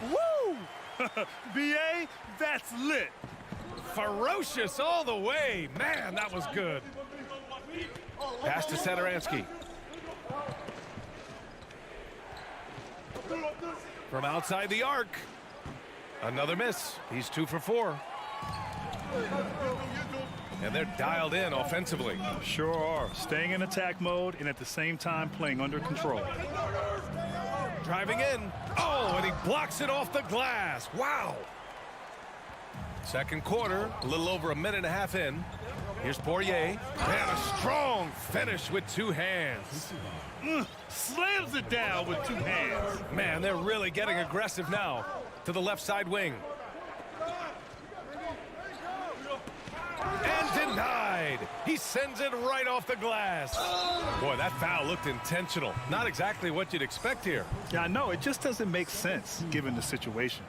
Woo! B.A., that's lit. Ferocious all the way. Man, that was good. Pass to Sadaransky. From outside the arc. Another miss. He's 2 for 4. And they're dialed in offensively. Sure are. Staying in attack mode and at the same time playing under control. Driving in. Oh, and he blocks it off the glass. Wow. Second quarter, a little over a minute and a half in. Here's Poirier. And a strong finish with 2 hands. Slams it down with 2 hands. Man, they're really getting aggressive now. To the left side wing. And denied. He sends it right off the glass. Boy, that foul looked intentional. Not exactly what you'd expect here. Yeah, I know. It just doesn't make sense given the situation.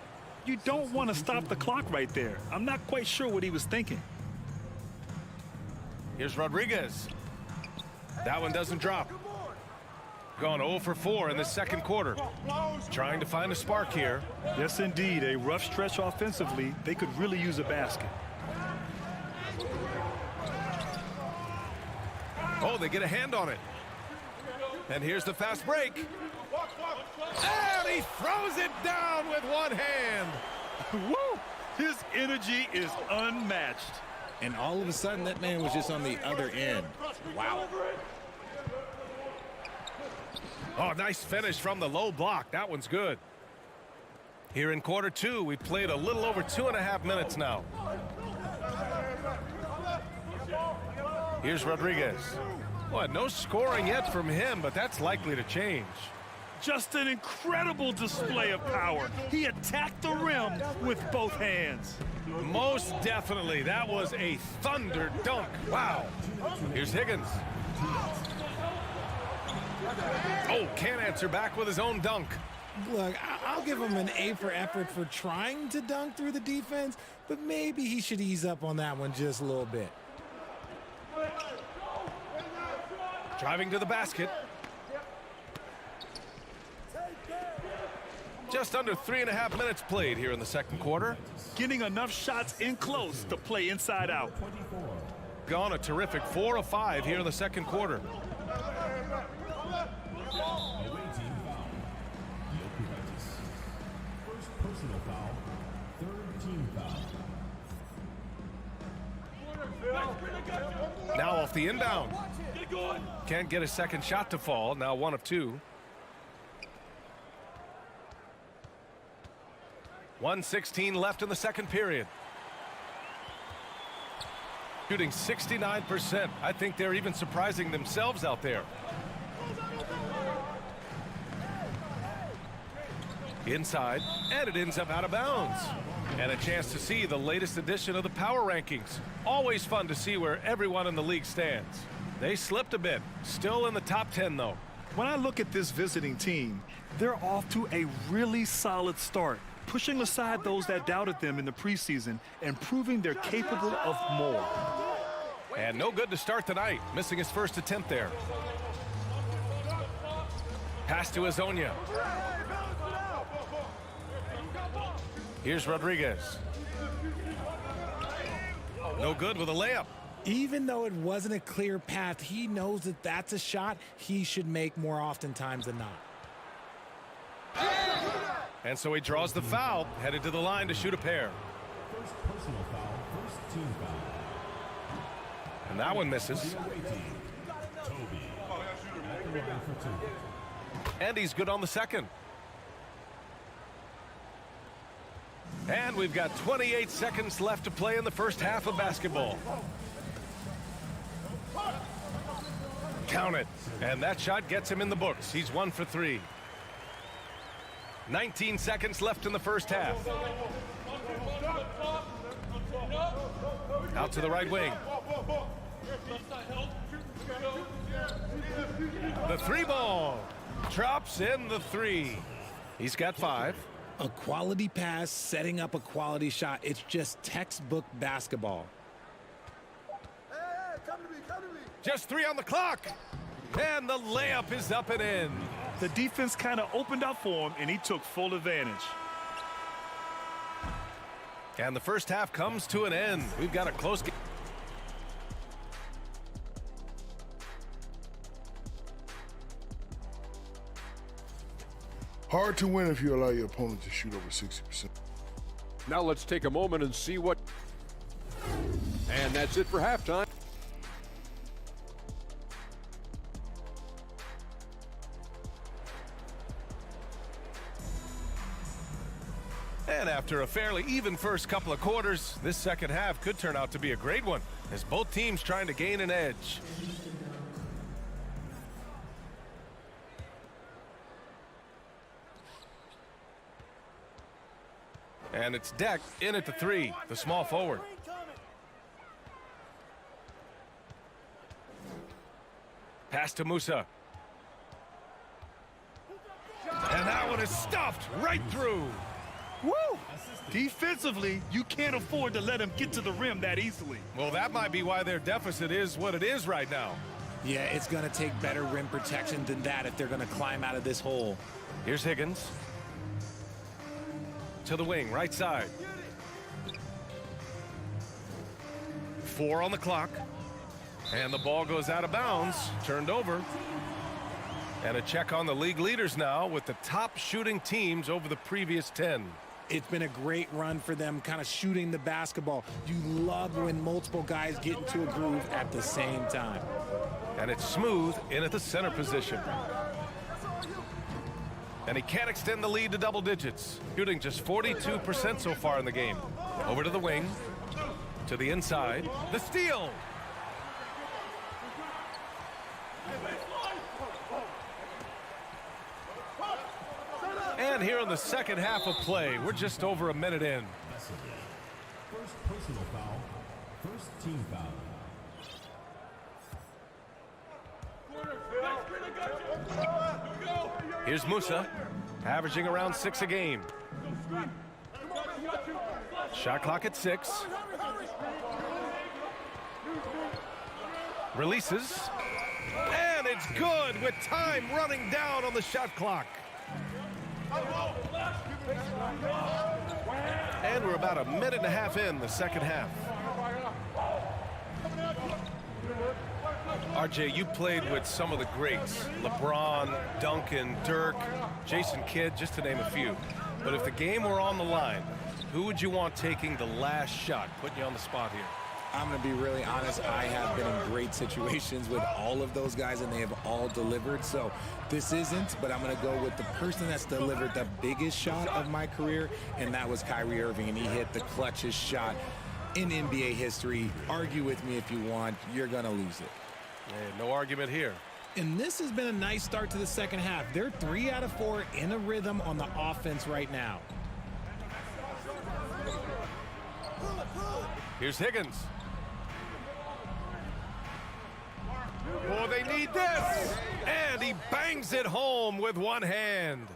You don't want to stop the clock right there. I'm not quite sure what he was thinking. Here's Rodriguez. That one doesn't drop. Gone 0 for 4 in the second quarter. Trying to find a spark here. Yes, indeed. A rough stretch offensively. They could really use a basket. Oh, they get a hand on it. And here's the fast break. And he throws it down with 1 hand. Woo! His energy is unmatched. And all of a sudden, that man was just on the other end. Wow. Oh, nice finish from the low block. That one's good. Here in quarter two, we've played a little over 2.5 minutes now. Here's Rodriguez. Well, no scoring yet from him, but that's likely to change. Just an incredible display of power. He attacked the rim with both hands. Most definitely. That was a thunder dunk. Wow. Here's Higgins. Oh, can't answer back with his own dunk. Look, I'll give him an A for effort for trying to dunk through the defense, but maybe he should ease up on that one just a little bit. Driving to the basket. Just under 3.5 minutes played here in the second quarter. Getting enough shots in close to play inside out. Gone a terrific 4 of 5 here in the second quarter. First personal foul, third team foul. Now off the inbound. Can't get a second shot to fall. Now 1 of 2. 1:16 left in the second period. Shooting 69%. I think they're even surprising themselves out there. Inside, and it ends up out of bounds. And a chance to see the latest edition of the power rankings. Always fun to see where everyone in the league stands. They slipped a bit. Still in the top 10, though. When I look at this visiting team, they're off to a really solid start, pushing aside those that doubted them in the preseason and proving they're capable of more. And no good to start the night, missing his first attempt there. Pass to Azonia. Here's Rodriguez. No good with a layup. Even though it wasn't a clear path, he knows that that's a shot he should make more oftentimes than not. And so he draws the foul, headed to the line to shoot a pair. First personal foul, first team foul. And that one misses. Toby at the line for 2. And he's good on the second. And we've got 28 seconds left to play in the first half of basketball. Count it. And that shot gets him in the books. He's 1 for 3. 19 seconds left in the first half. Out to the right wing. The 3 ball. Drops in the 3. He's got 5. A quality pass, setting up a quality shot. It's just textbook basketball. Just 3 on the clock. And the layup is up and in. The defense kind of opened up for him, and he took full advantage. And the first half comes to an end. We've got a close game. Hard to win if you allow your opponent to shoot over 60%. Now let's take a moment and see what... And that's it for halftime. And after a fairly even first couple of quarters, this second half could turn out to be a great one, as both teams trying to gain an edge. And it's Deck in at the 3, the small forward. Pass to Musa. And that one is stuffed right through. Woo! Defensively, you can't afford to let him get to the rim that easily. Well, that might be why their deficit is what it is right now. Yeah, it's going to take better rim protection than that if they're going to climb out of this hole. Here's Higgins. To the wing, right side. 4 on the clock. And the ball goes out of bounds, turned over. And a check on the league leaders now with the top shooting teams over the previous 10. It's been a great run for them, kind of shooting the basketball. You love when multiple guys get into a groove at the same time. And it's Smooth in at the center position. And he can't extend the lead to double digits. Shooting just 42% so far in the game. Over to the wing. To the inside. The steal. And here in the second half of play, we're just over a minute in. First personal foul. First team foul. Here's Musa, averaging around 6 a game. Shot clock at 6. Releases. And it's good with time running down on the shot clock. And we're about a minute and a half in the second half. RJ, you played with some of the greats. LeBron, Duncan, Dirk, Jason Kidd, just to name a few. But if the game were on the line, who would you want taking the last shot? Putting you on the spot here. I'm going to be really honest. I have been in great situations with all of those guys, and they have all delivered. So this isn't, but I'm going to go with the person that's delivered the biggest shot of my career, and that was Kyrie Irving, and he hit the clutchest shot in NBA history. Argue with me if you want. You're going to lose it. Hey, no argument here. And this has been a nice start to the second half. They're 3 out of 4 in a rhythm on the offense right now. Here's Higgins. Oh, they need this! And he bangs it home with one hand.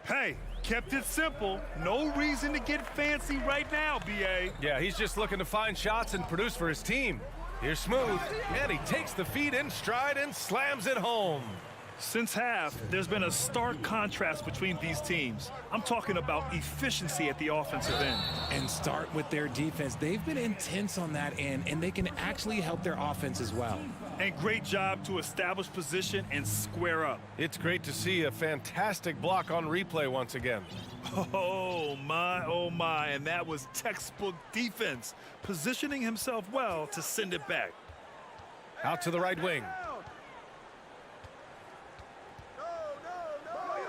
Hey, kept it simple. No reason to get fancy right now, B.A. Yeah, he's just looking to find shots and produce for his team. Here's Smooth, and he takes the feed in stride and slams it home. Since half, there's been a stark contrast between these teams. I'm talking about efficiency at the offensive end. And start with their defense. They've been intense on that end, and they can actually help their offense as well. And great job to establish position and square up. It's great to see a fantastic block on replay once again. Oh my, and that was textbook defense, positioning himself well to send it back. Out to the right wing.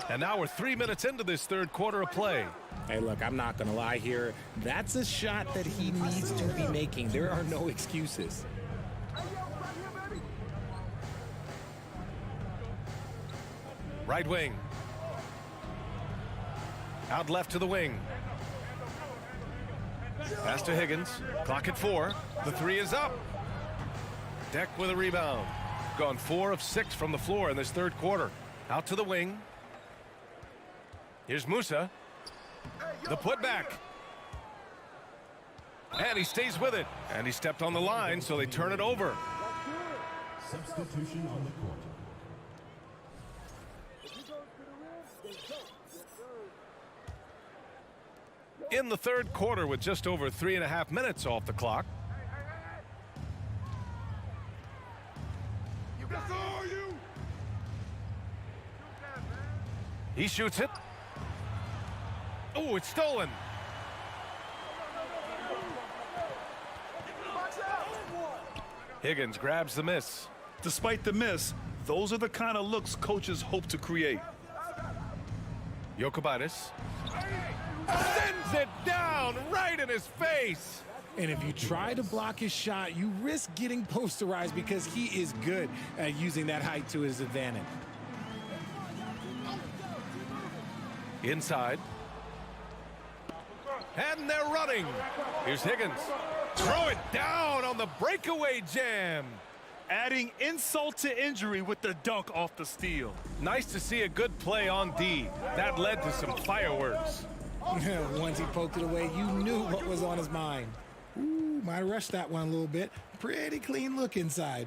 And now we're 3 minutes into this third quarter of play. Hey, look, I'm not going to lie here. That's a shot that he needs to be making. There are no excuses. Right wing. Out left to the wing. Pass to Higgins. Clock at 4. The 3 is up. Deck with a rebound. Gone 4 of 6 from the floor in this third quarter. Out to the wing. Here's Musa. The putback. And he stays with it. And he stepped on the line, so they turn it over. Substitution on the court. In the third quarter with just over 3.5 minutes off the clock. He shoots it. Oh, it's stolen. Higgins grabs the miss. Despite the miss, those are the kind of looks coaches hope to create. Jokic sends it down right in his face. And if you try to block his shot, you risk getting posterized because he is good at using that height to his advantage. Inside. And they're running. Here's Higgins. Throw it down on the breakaway jam. Adding insult to injury with the dunk off the steal. Nice to see a good play on D. That led to some fireworks. Once he poked it away, you knew what was on his mind. Ooh, might rush that one a little bit. Pretty clean look inside.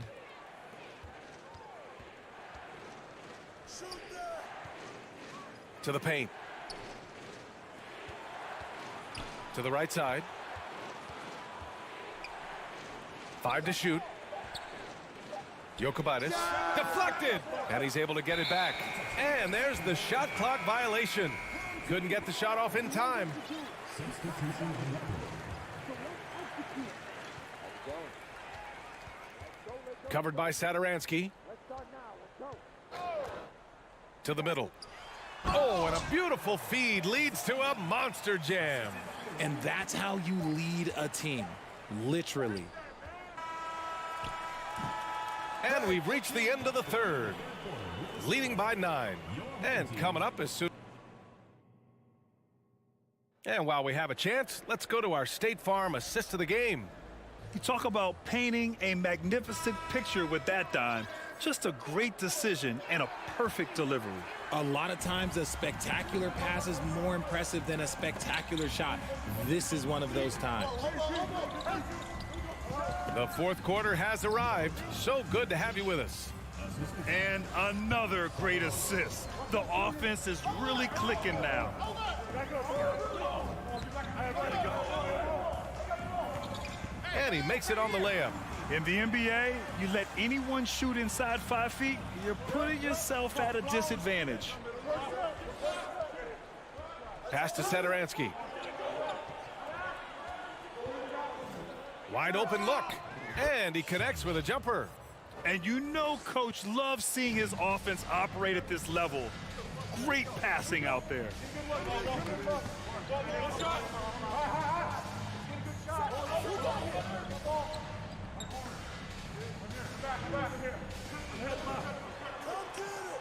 To the paint. To the right side. 5 to shoot. Jokic deflected, and he's able to get it back. And there's the shot clock violation. Couldn't get the shot off in time. Covered by Sadaransky. To the middle. Oh, Oh, and a beautiful feed leads to a monster jam. And that's how you lead a team, literally. And we've reached the end of the third. Leading by 9. And coming up as soon. And while we have a chance, let's go to our State Farm assist of the game. You talk about painting a magnificent picture with that dime. Just a great decision and a perfect delivery. A lot of times a spectacular pass is more impressive than a spectacular shot. This is one of those times. The fourth quarter has arrived. So good to have you with us. And another great assist. The offense is really clicking now. And he makes it on the layup. In the NBA, you let anyone shoot inside 5 feet, you're putting yourself at a disadvantage. Pass to Satoransky. Wide open look. And he connects with a jumper. And you know Coach loves seeing his offense operate at this level. Great passing out there.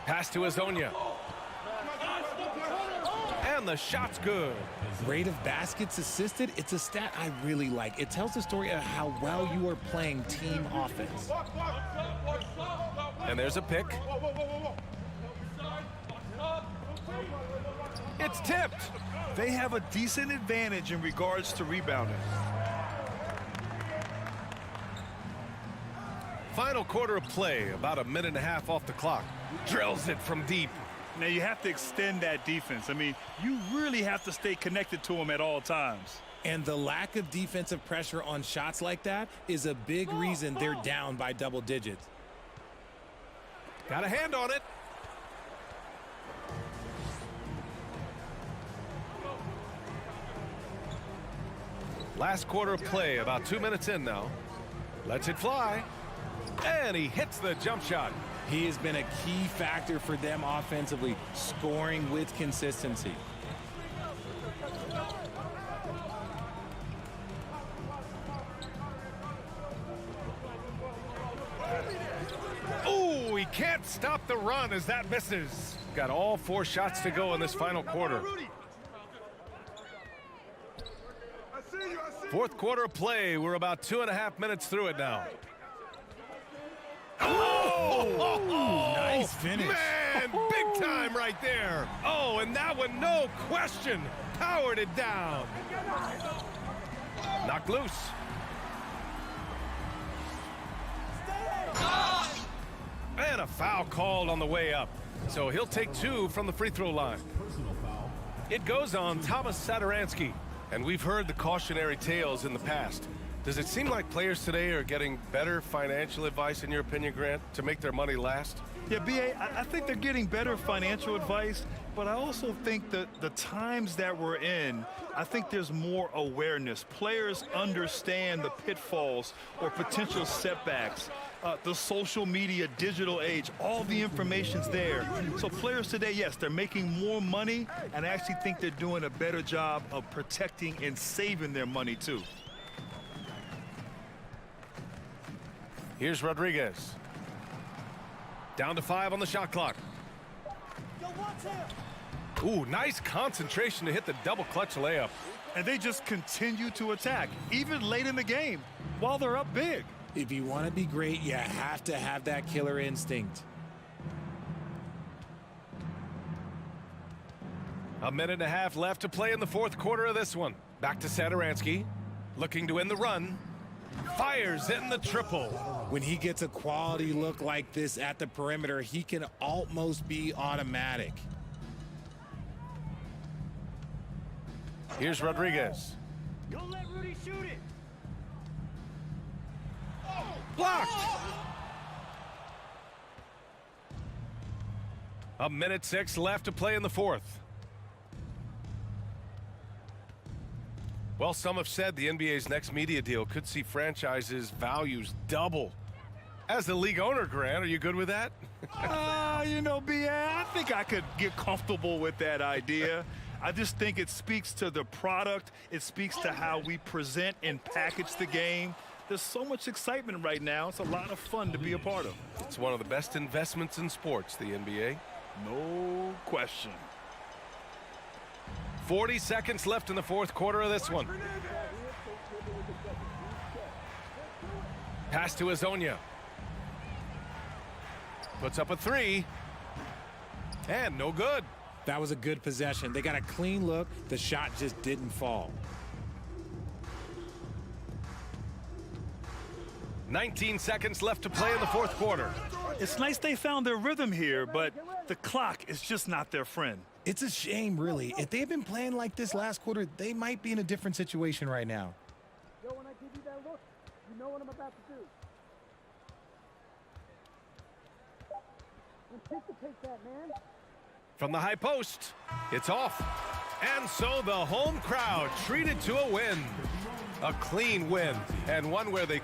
Pass to Azonia. And the shot's good. Rate of baskets assisted, it's a stat I really like. It tells the story of how well you are playing team offense. And there's a pick. It's tipped. They have a decent advantage in regards to rebounding. Final quarter of play, about a minute and a half off the clock. Drills it from deep. Now you have to extend that defense. I mean, you really have to stay connected to them at all times. And the lack of defensive pressure on shots like that is a big reason they're down by double digits. Got a hand on it. Last quarter of play, about 2 minutes in now. Lets it fly. And he hits the jump shot. He has been a key factor for them offensively, scoring with consistency. Ooh, he can't stop the run as that misses. Got all 4 shots to go in this final quarter. Fourth quarter of play. We're about 2.5 minutes through it now. Oh, nice finish. Man, big time right there. Oh, and that one, no question, powered it down. Knocked loose. And a foul called on the way up. So he'll take 2 from the free throw line. It goes on Thomas Satoransky. And we've heard the cautionary tales in the past. Does it seem like players today are getting better financial advice, in your opinion, Grant, to make their money last? Yeah, B.A., I think they're getting better financial advice, but I also think that the times that we're in, I think there's more awareness. Players understand the pitfalls or potential setbacks. The social media, digital age, all the information's there. So players today, yes, they're making more money, and I actually think they're doing a better job of protecting and saving their money, too. Here's Rodriguez. Down to 5 on the shot clock. Ooh, nice concentration to hit the double clutch layup. And they just continue to attack, even late in the game, while they're up big. If you want to be great, you have to have that killer instinct. A minute and a half left to play in the fourth quarter of this one. Back to Satoransky, looking to end the run. Fires in the triple. When he gets a quality look like this at the perimeter, he can almost be automatic. Here's Rodriguez. Don't let Rudy shoot it. Blocked. A minute 6 left to play in the fourth. Well, some have said the NBA's next media deal could see franchises' values double. As the league owner, Grant, are you good with that? You know, BA, I think I could get comfortable with that idea. I just think it speaks to the product. It speaks to how we present and package the game. There's so much excitement right now. It's a lot of fun to be a part of. It's one of the best investments in sports, the NBA. No question. 40 seconds left in the fourth quarter of this one. Pass to Azonia. Puts up a three. And no good. That was a good possession. They got a clean look. The shot just didn't fall. 19 seconds left to play in the fourth quarter. It's nice they found their rhythm here, but the clock is just not their friend. It's a shame, really. If they had been playing like this last quarter, they might be in a different situation right now. When I give you that look, you know what I'm about to do. Anticipate that, man. From the high post, it's off. And so the home crowd treated to a win. A clean win, and one where they